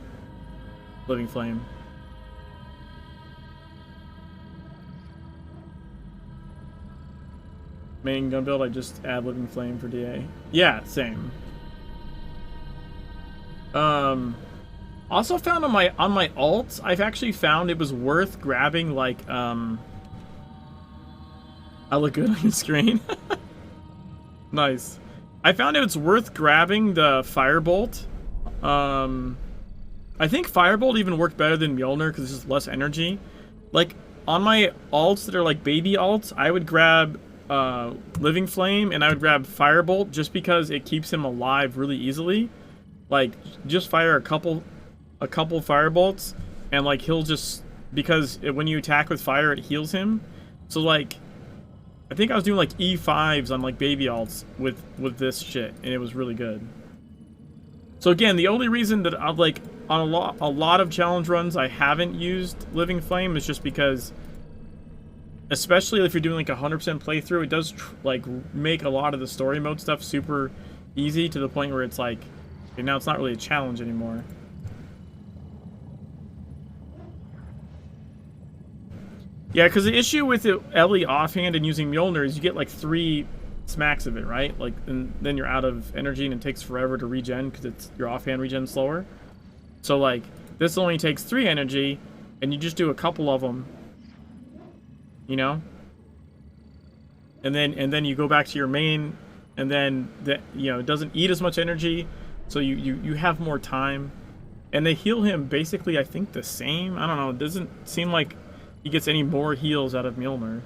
Living Flame. Main gun build, I just add Living Flame for DA. Yeah, same. Also found on my alts, I've actually found it was worth grabbing like I look good on your screen. Nice. I found it's worth grabbing the Firebolt. I think Firebolt even worked better than Mjolnir because it's just less energy. Like, on my alts that are like baby alts, I would grab Living Flame and I would grab Firebolt just because it keeps him alive really easily. Like, just fire a couple Firebolts and like he'll just... Because when you attack with fire, it heals him. So like... I think I was doing like E5s on like baby alts with this shit, and it was really good. So again, the only reason that I've like on a lot of challenge runs I haven't used Living Flame is just because, especially if you're doing like 100% playthrough, it does like make a lot of the story mode stuff super easy to the point where it's like, okay, now it's not really a challenge anymore. Yeah, because the issue with Ellie offhand and using Mjolnir is you get like 3 smacks of it, right? Like, and then you're out of energy and it takes forever to regen because it's your offhand regen slower. So like, this only takes 3 energy, and you just do a couple of them, you know. And then you go back to your main, and then it doesn't eat as much energy, so you have more time. And they heal him basically, I think, the same. I don't know. It doesn't seem like he gets any more heals out of Mjolnir.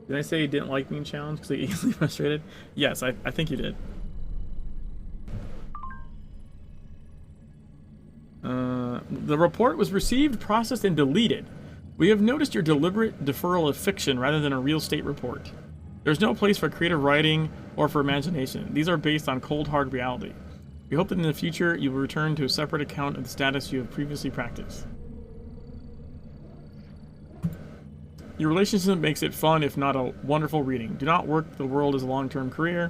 Did I say he didn't like me in challenge because he easily frustrated? Yes, I think you did. The report was received, processed, and deleted. We have noticed your deliberate deferral of fiction rather than a real state report. There's no place for creative writing or for imagination. These are based on cold, hard reality. We hope that in the future you will return to a separate account of the status you have previously practiced. Your relationship makes it fun, if not a wonderful reading. Do not work the world as a long-term career.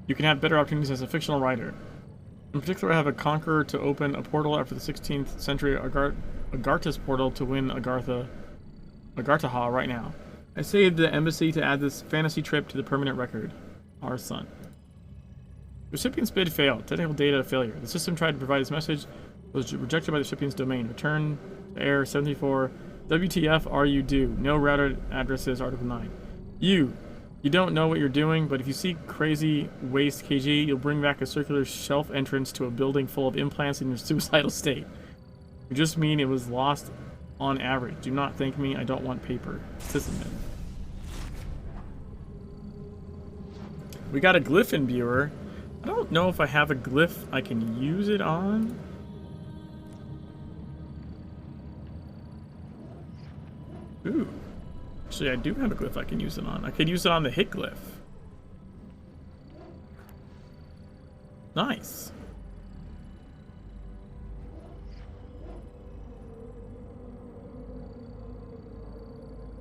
You can have better opportunities as a fictional writer. In particular, I have a conqueror to open a portal after the 16th century Agartha's portal to win Agartha right now. I saved the embassy to add this fantasy trip to the permanent record. Our son. Recipient's bid failed. Technical data failure. The system tried to provide this message, was rejected by the recipient's domain. Return to error 74. WTF are you due? No router addresses, Article 9. You don't know what you're doing, but if you see crazy waste KG, you'll bring back a circular shelf entrance to a building full of implants in your suicidal state. You just mean it was lost on average. Do not thank me, I don't want paper. Sysadmin. We got a glyph imbuer. I don't know if I have a glyph I can use it on. Ooh. Actually, I do have a glyph I can use it on. I could use it on the hit glyph. Nice.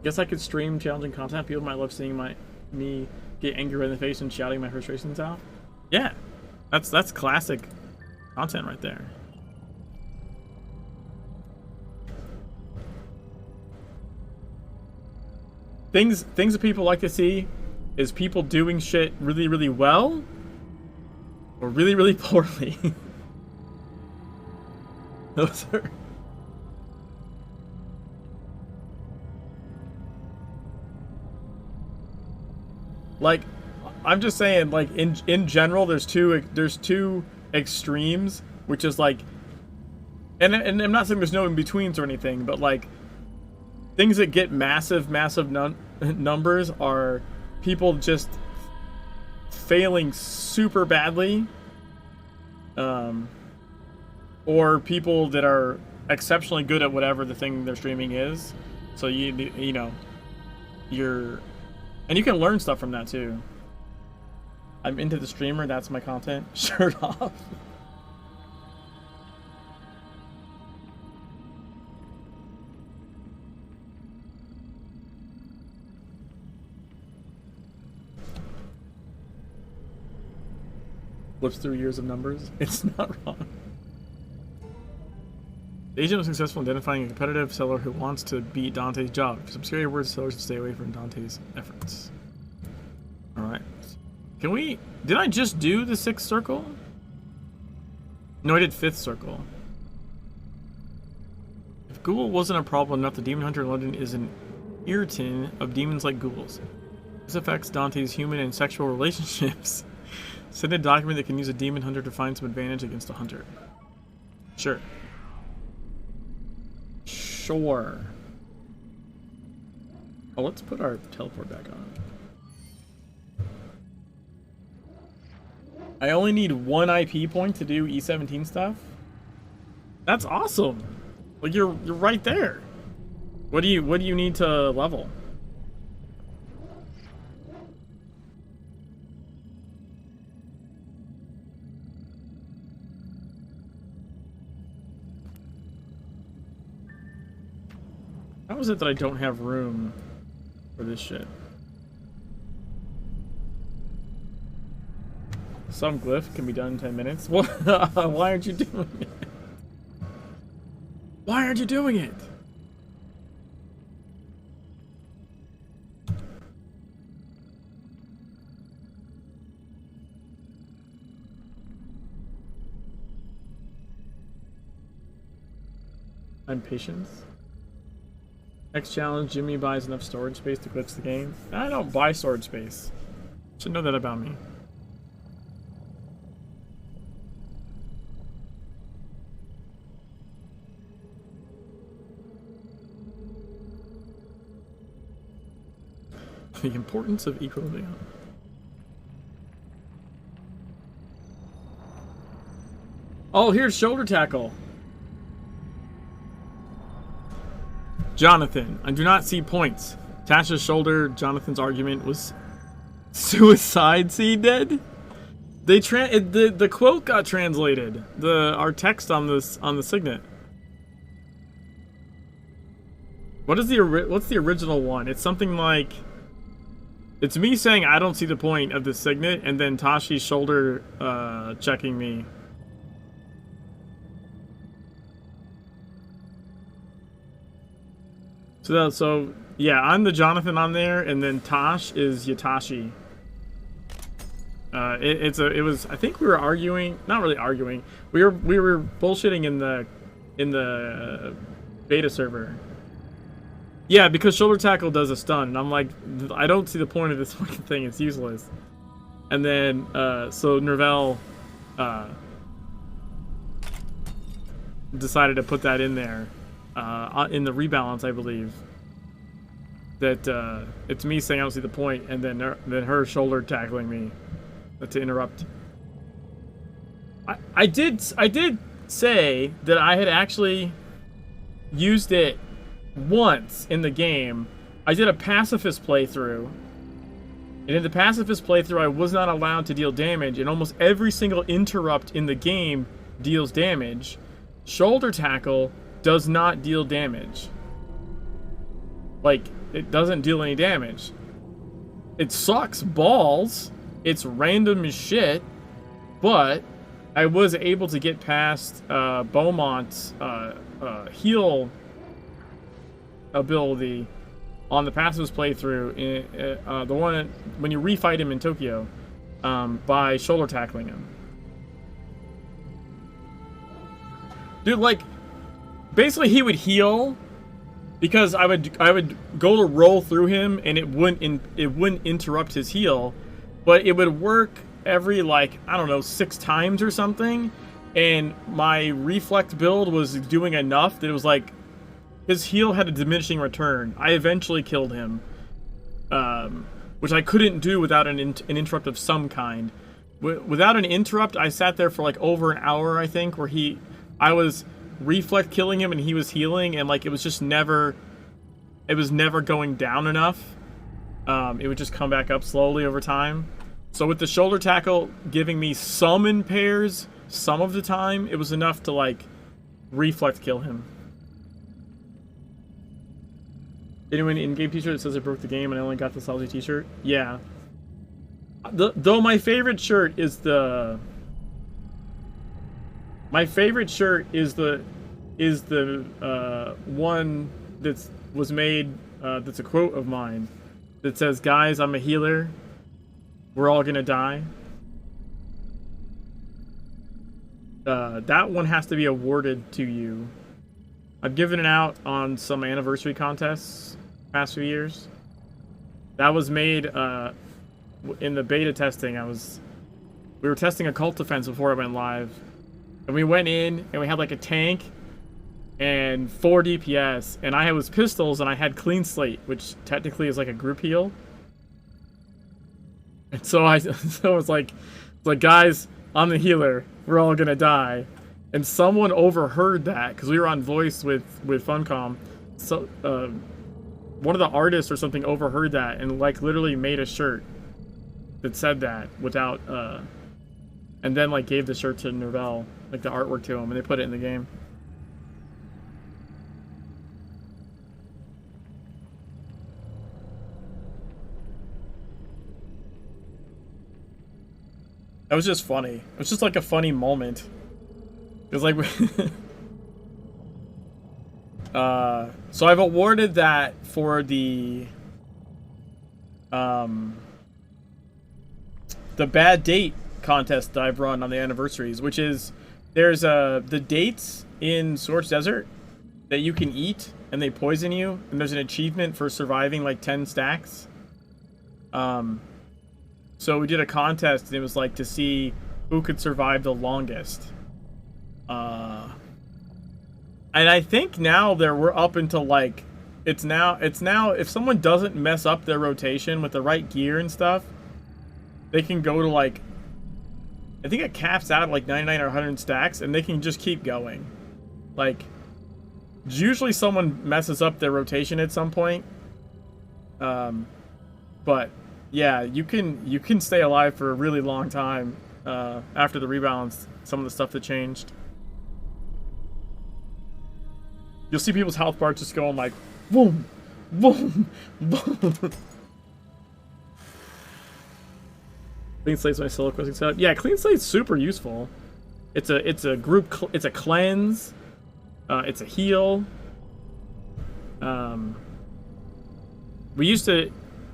Guess I could stream challenging content. People might love seeing me get angry in the face and shouting my frustrations out. Yeah, that's classic content right there. Things that people like to see is people doing shit really, really well or really, really poorly. Those are... Like, I'm just saying, like, in general, there's two extremes, which is like, and I'm not saying there's no in-betweens or anything, but like, things that get massive numbers are people just failing super badly, or people that are exceptionally good at whatever the thing they're streaming is. So you know, and you can learn stuff from that too. I'm into the streamer, that's my content. Shirt off. Flips through years of numbers. It's not wrong. The agent was successful in identifying a competitive seller who wants to beat Dante's job. Some scary words sellers should stay away from Dante's efforts. Alright. Can we... Did I just do the 6th circle? No, I did 5th circle. If Google wasn't a problem enough, the Demon Hunter in London is an irritant of demons like ghouls. This affects Dante's human and sexual relationships. Send a document that can use a demon hunter to find some advantage against a hunter. Sure. Sure. Oh, let's put our teleport back on. I only need 1 IP point to do E17 stuff? That's awesome. Like you're right there. What do you need to level? How is it that I don't have room for this shit? Some glyph can be done in 10 minutes. What? Why aren't you doing it? Why aren't you doing it? I'm patient. Next challenge, Jimmy buys enough storage space to glitch the game. I don't buy storage space. Should know that about me. The importance of equilibrium. Oh, here's shoulder tackle. Jonathan, I do not see points. Tasha's shoulder, Jonathan's argument was suicide. See, dead? They the quote got translated. Our text on the signet. What's the original one? It's something like, it's me saying I don't see the point of the signet, and then Tashi's shoulder checking me. So yeah, I'm the Jonathan on there, and then Tosh is Yatashi. It was, I think we were arguing, not really arguing. We were bullshitting in the beta server. Yeah, because shoulder tackle does a stun, and I'm like, I don't see the point of this fucking thing. It's useless. And then so Nervel decided to put that in there. In the rebalance, I believe, that it's me saying I don't see the point, and then her shoulder tackling me to interrupt. I did say that I had actually used it once in the game, I did a pacifist playthrough. And in the pacifist playthrough, I was not allowed to deal damage, and almost every single interrupt in the game deals damage. Shoulder tackle does not deal damage. Like, it doesn't deal any damage. It sucks balls. It's random as shit. But I was able to get past Beaumont's heal ability on the pacifist playthrough, the one when you refight him in Tokyo, by shoulder tackling him. Dude, like, basically he would heal because I would go to roll through him and it wouldn't interrupt his heal, but it would work every, like, I don't know, 6 times or something, and my reflect build was doing enough that it was like his heal had a diminishing return. I eventually killed him, which I couldn't do without an interrupt of some kind. Without an interrupt, I sat there for like over an hour, I think, where I was reflect killing him and he was healing, and like it was never going down enough. It would just come back up slowly over time. So with the shoulder tackle giving me some impairs some of the time, it was enough to like reflect kill him. Anyone in-game t-shirt that says I broke the game and I only got this lousy t-shirt? Yeah. Though my favorite shirt is the... My favorite shirt is the one that was made, that's a quote of mine, that says, "Guys, I'm a healer. We're all gonna die." That one has to be awarded to you. I've given it out on some anniversary contests past few years. That was made in the beta testing. We were testing Occult Defense before it went live, and we went in and we had like a tank and 4 DPS, and I was pistols and I had clean slate, which technically is like a group heal. And so it's like, guys, I'm the healer. We're all gonna die. And someone overheard that because we were on voice with Funcom. So one of the artists or something overheard that and like literally made a shirt that said that without and then like gave the shirt to Nerval, like the artwork to him, and they put it in the game. That was just funny. It was just like a funny moment. It was like... so I've awarded that for the bad date contest that I've run on the anniversaries, which is there's the dates in Scorched Desert that you can eat and they poison you, and there's an achievement for surviving like 10 stacks. So we did a contest and it was like to see who could survive the longest. And I think now we're up into like, it's now if someone doesn't mess up their rotation with the right gear and stuff, they can go to like, I think it caps out at like 99 or 100 stacks and they can just keep going. Like, usually someone messes up their rotation at some point. But yeah, you can stay alive for a really long time after the rebalance, some of the stuff that changed. You'll see people's health bars just going like, boom, boom, boom. Clean Slate's my solo questing setup. Yeah, Clean Slate's super useful. It's a group, it's a cleanse, it's a heal. It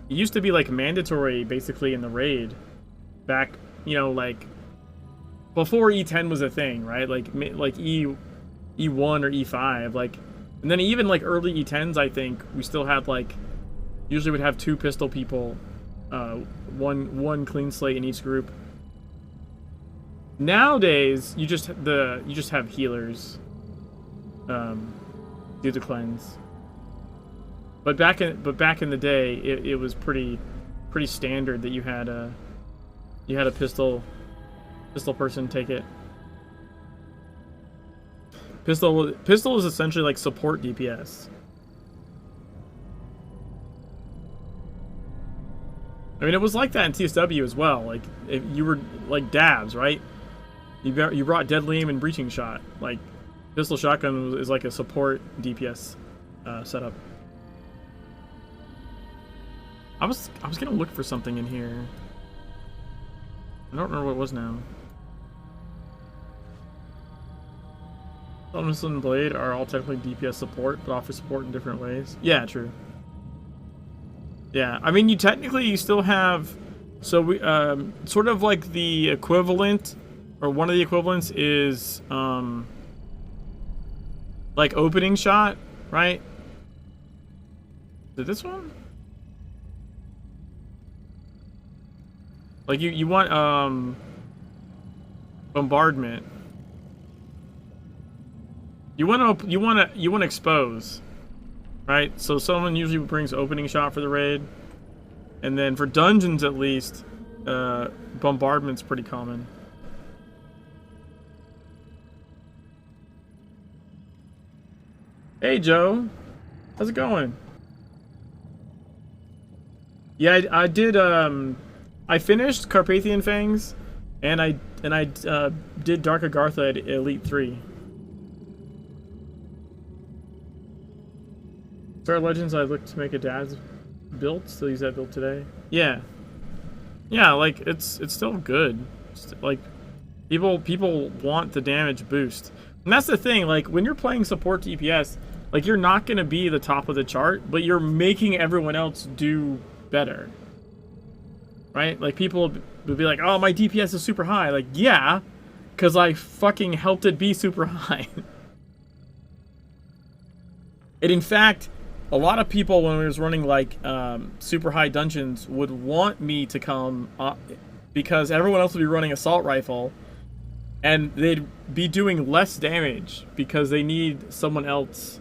used to be like mandatory basically in the raid back, you know, like before E10 was a thing, right? Like E1 or E5, like, and then even like early E10s, I think we still had like, usually would have 2 pistol people, one clean slate in each group. Nowadays, you just have healers do the cleanse. But back in the day, it was pretty standard that you had a pistol person take it. Pistol is essentially like support DPS. I mean, it was like that in TSW as well. Like, if you were like dabs, right? You brought deadly aim and breaching shot. Like, pistol shotgun is like a support DPS setup. I was gonna look for something in here. I don't remember what it was now. Thumbness and Blade are all technically DPS support, but offer support in different ways. Yeah, true. Yeah, I mean, you still have, so we sort of like the equivalent, or one of the equivalents is like opening shot, right? Is it this one? Like you want bombardment. You want to expose, right? So someone usually brings opening shot for the raid, and then for dungeons at least, bombardment's pretty common. Hey Joe, how's it going? Yeah, I did. I finished Carpathian Fangs, and I did Dark Agartha at Elite 3. Star Legends, I looked to make a dad's build. Still use that build today. Yeah, yeah. Like it's still good. Like people want the damage boost, and that's the thing. Like when you're playing support DPS, like you're not gonna be the top of the chart, but you're making everyone else do better. Right? Like people would be like, "Oh, my DPS is super high." Like, yeah, because I fucking helped it be super high. And in fact, a lot of people, when we was running like super high dungeons, would want me to come because everyone else would be running assault rifle, and they'd be doing less damage because they need someone else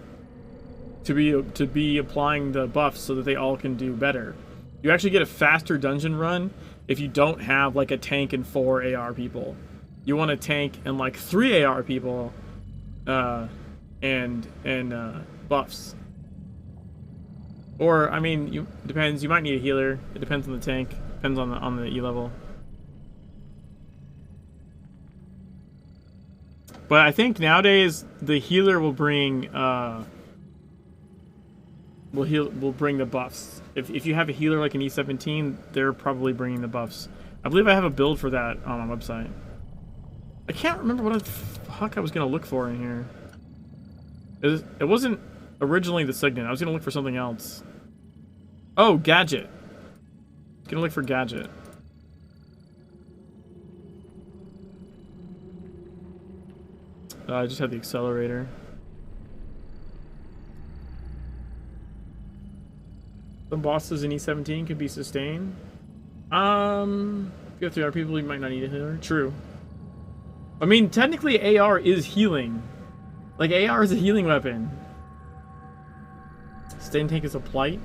to be applying the buffs so that they all can do better. You actually get a faster dungeon run if you don't have like a tank and 4 AR people. You want a tank and like 3 AR people, and buffs. Or I mean, it depends. You might need a healer. It depends on the tank. Depends on the E level. But I think nowadays the healer will bring will bring the buffs. If you have a healer like an E17, they're probably bringing the buffs. I believe I have a build for that on my website. I can't remember what the fuck I was gonna look for in here. It wasn't originally the Signet. I was gonna look for something else. Oh, gadget. I was gonna look for gadget. I just had the accelerator. Some bosses in E17 could be sustained. If you have 3 other people, you might not need a healer. True. I mean, technically AR is healing. Like, AR is a healing weapon. Sustained tank is a plight?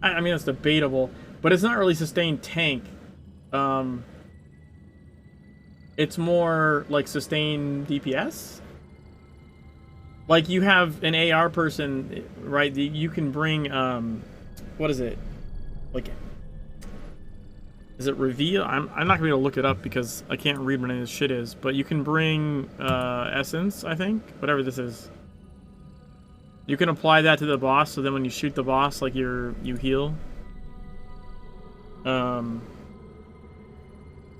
I mean, that's debatable. But it's not really sustained tank. It's more like sustained DPS? Like, you have an AR person, right? You can bring, what is it? Like, is it reveal? I'm not gonna be able to look it up because I can't read what any of this shit is. But you can bring, essence, I think? Whatever this is. You can apply that to the boss, so then when you shoot the boss, like, you heal.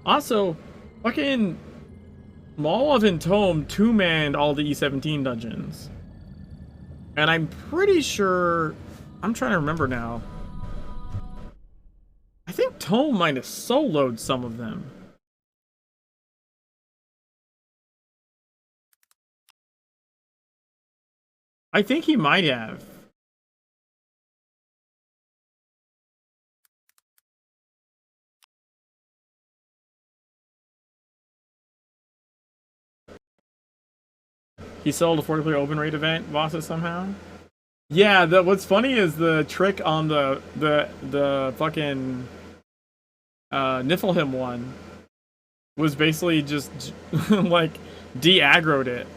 Also, fucking Molov and Tome 2-manned all the E17 dungeons. And I'm pretty sure... I'm trying to remember now. I think Tome might have soloed some of them. I think he might have. He sold a 40-player open raid event bosses somehow. Yeah, what's funny is the trick on the fucking Niflheim one was basically just like de-aggroed it.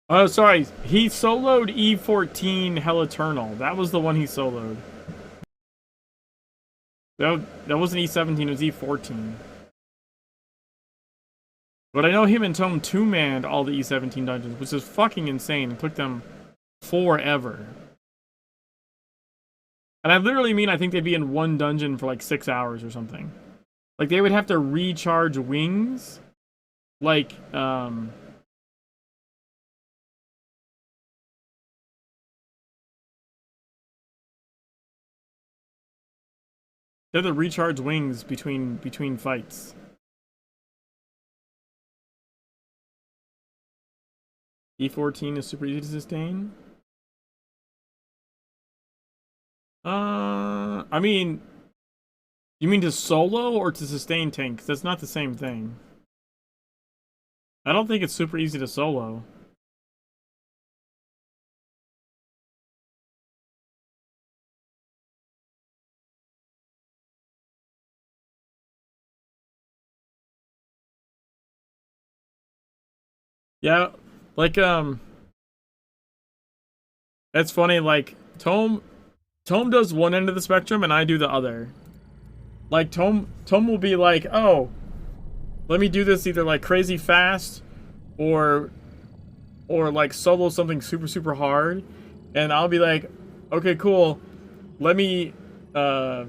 Oh, sorry. He soloed E14 Hell Eternal. That was the one he soloed. That wasn't E17, it was E14. But I know him and Tome two-manned all the E17 dungeons, which is fucking insane. It took them forever. And I literally mean I think they'd be in one dungeon for like 6 hours or something. Like, they would have to recharge wings. Like, They have to recharge wings between fights. E14 is super easy to sustain. I mean, you mean to solo or to sustain tanks? That's not the same thing. I don't think it's super easy to solo. Yeah, like it's funny. Like Tome does one end of the spectrum and I do the other. Like Tome will be like, oh, let me do this either like crazy fast or like solo something super hard, and I'll be like, okay, cool. Let me do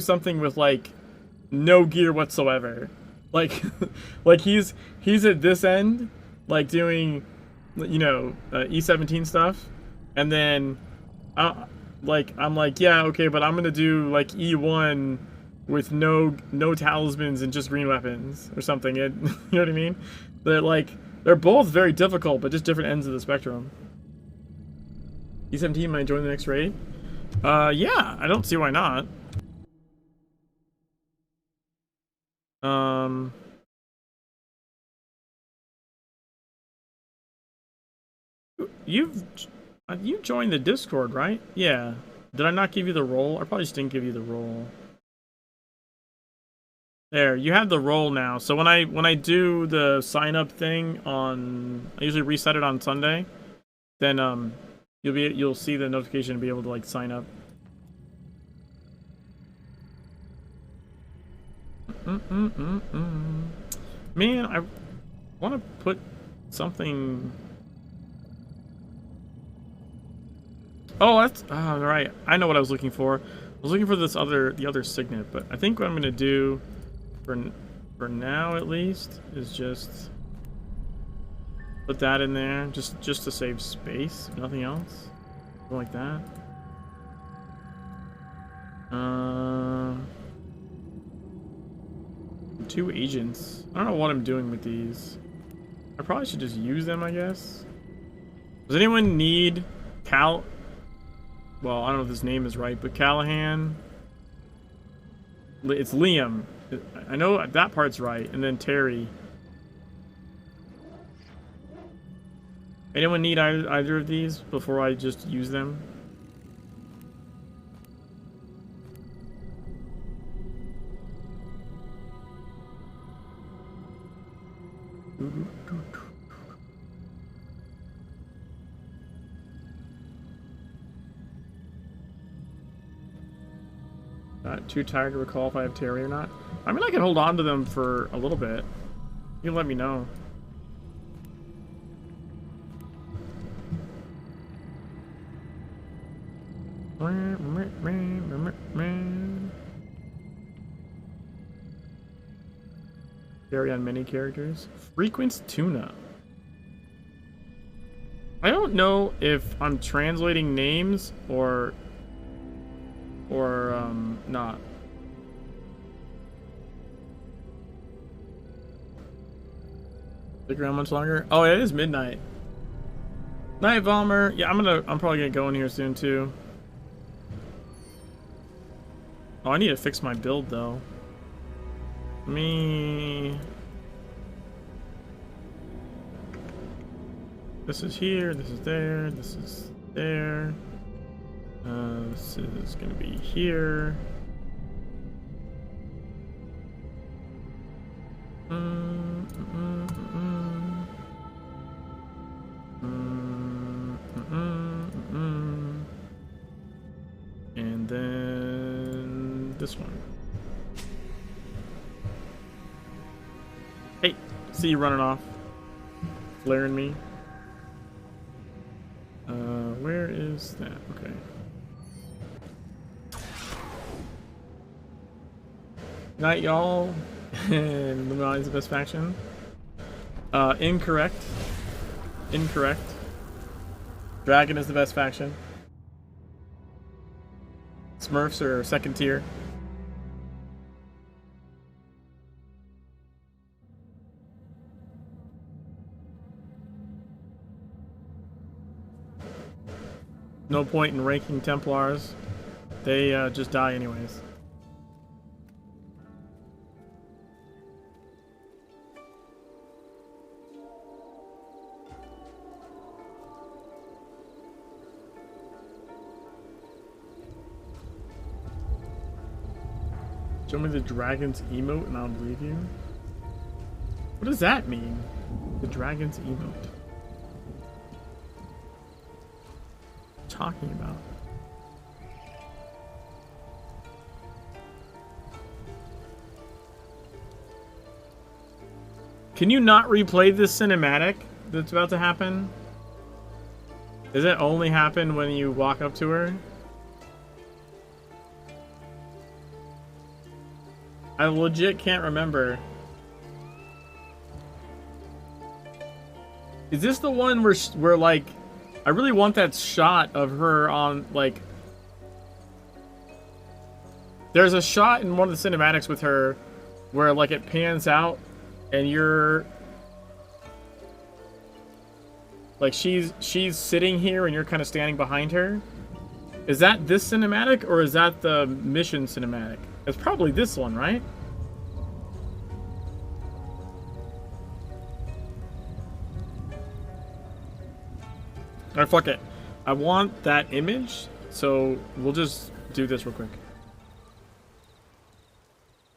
something with like no gear whatsoever. Like like he's at this end, like doing, you know, E17 stuff, and then I'm like, yeah, okay, but I'm gonna do like E1 with no talismans and just green weapons or something. You know what I mean? They're both very difficult, but just different ends of the spectrum. E17 might join the next raid. Yeah, I don't see why not. You joined the Discord, right? Yeah. Did I not give you the role? I probably just didn't give you the role. There, you have the role now. So when I do the sign up thing on, I usually reset it on Sunday. Then you'll see the notification and be able to like sign up. Man, I want to put something. Oh, that's right. I know what I was looking for. I was looking for the other signet, but I think what I'm gonna do for now at least is just put that in there, just to save space, nothing else. Something like that. 2 agents. I don't know what I'm doing with these. I probably should just use them, I guess. Does anyone need Well, I don't know if his name is right, but Callahan. It's Liam. I know that part's right, and then Terry. Anyone need either of these before I just use them? Too tired to recall if I have Terry or not. I mean, I can hold on to them for a little bit. You can let me know. Terry on many characters. Frequent tuna. I don't know if I'm translating names or not. Stick around much longer? Oh, it is midnight. Night, Valmer. Yeah, I'm probably gonna go in here soon too. Oh, I need to fix my build though. This is here, this is there, this is there. This is gonna be here. And then this one. Hey, see you running off. Flaring me. Where is that? Okay. Night, y'all. And Illuminati's the best faction. Incorrect. Incorrect. Dragon is the best faction. Smurfs are second tier. No point in ranking Templars. They just die anyways. Show me the dragon's emote and I'll believe you. What does that mean? The dragon's emote. Talking about? Can you not replay this cinematic that's about to happen? Does it only happen when you walk up to her? I legit can't remember. Is this the one where like, I really want that shot of her on, like... There's a shot in one of the cinematics with her where, like, it pans out and you're... Like, she's sitting here and you're kind of standing behind her. Is that this cinematic or is that the mission cinematic? It's probably this one, right? Alright, fuck it. I want that image, so we'll just do this real quick.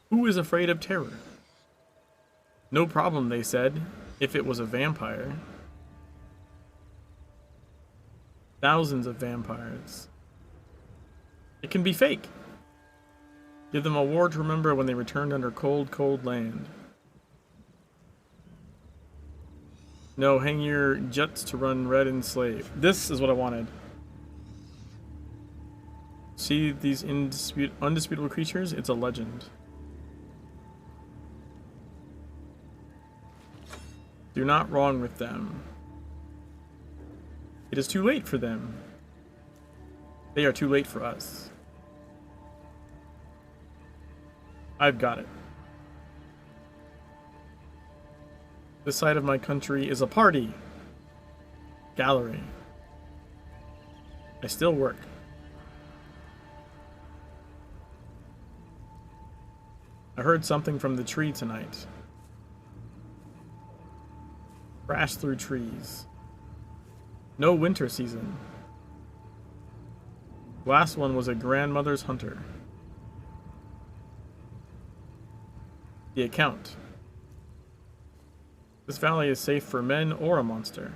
Who is afraid of terror? No problem, they said, if it was a vampire. Thousands of vampires. It can be fake. Give them a war to remember when they returned under cold, cold land. No, hang your jets to run red and slave. This is what I wanted. See these undisputable creatures? It's a legend. You're not wrong with them. It is too late for them. They are too late for us. I've got it. This side of my country is a party. Gallery. I still work. I heard something from the tree tonight. Crash through trees. No winter season. Last one was a grandmother's hunter. The account. This valley is safe for men or a monster.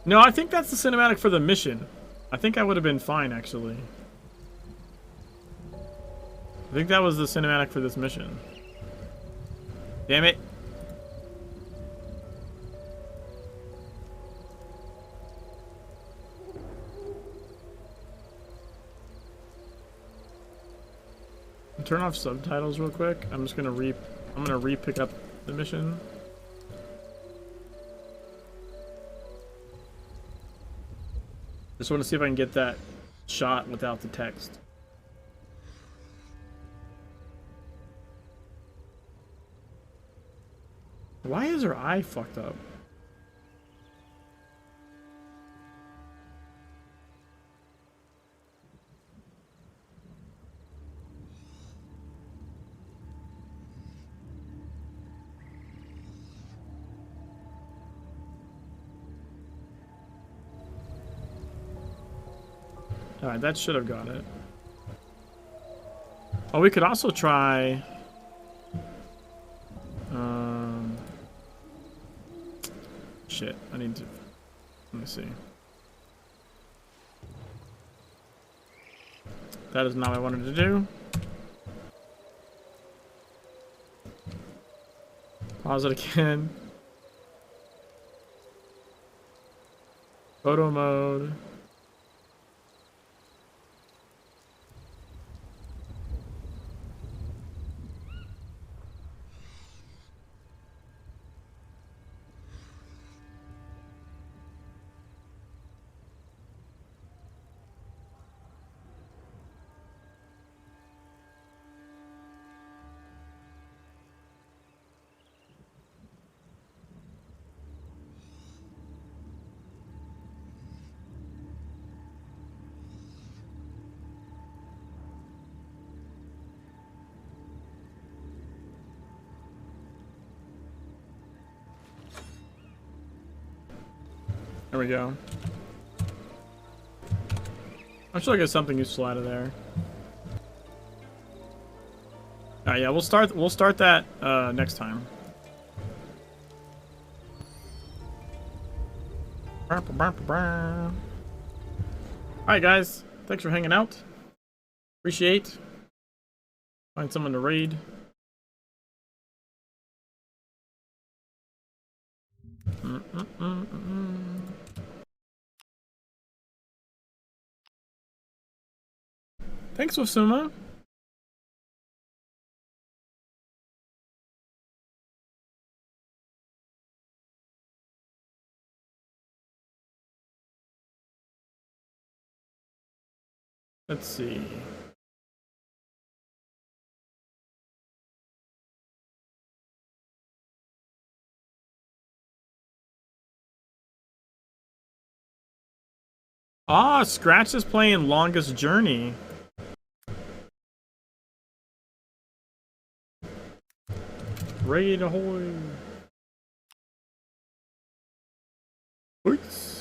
No, I think that's the cinematic for the mission. I think I would have been fine, actually. I think that was the cinematic for this mission. Damn it. Turn off subtitles real quick. I'm just gonna re-pick up the mission. Just want to see if I can get that shot without the text. Why is her eye fucked up? Alright, that should have got it. Oh, we could also try... Shit, I need to... Let me see. That is not what I wanted to do. Pause it again. Photo mode. There we go. I'm sure I get something useful out of there. Alright, yeah, we'll start that next time. Alright guys, thanks for hanging out. Appreciate. Find someone to raid. Thanks, Wasuma. Let's see. Ah, Scratch is playing Longest Journey. Raid ahoy. Peace.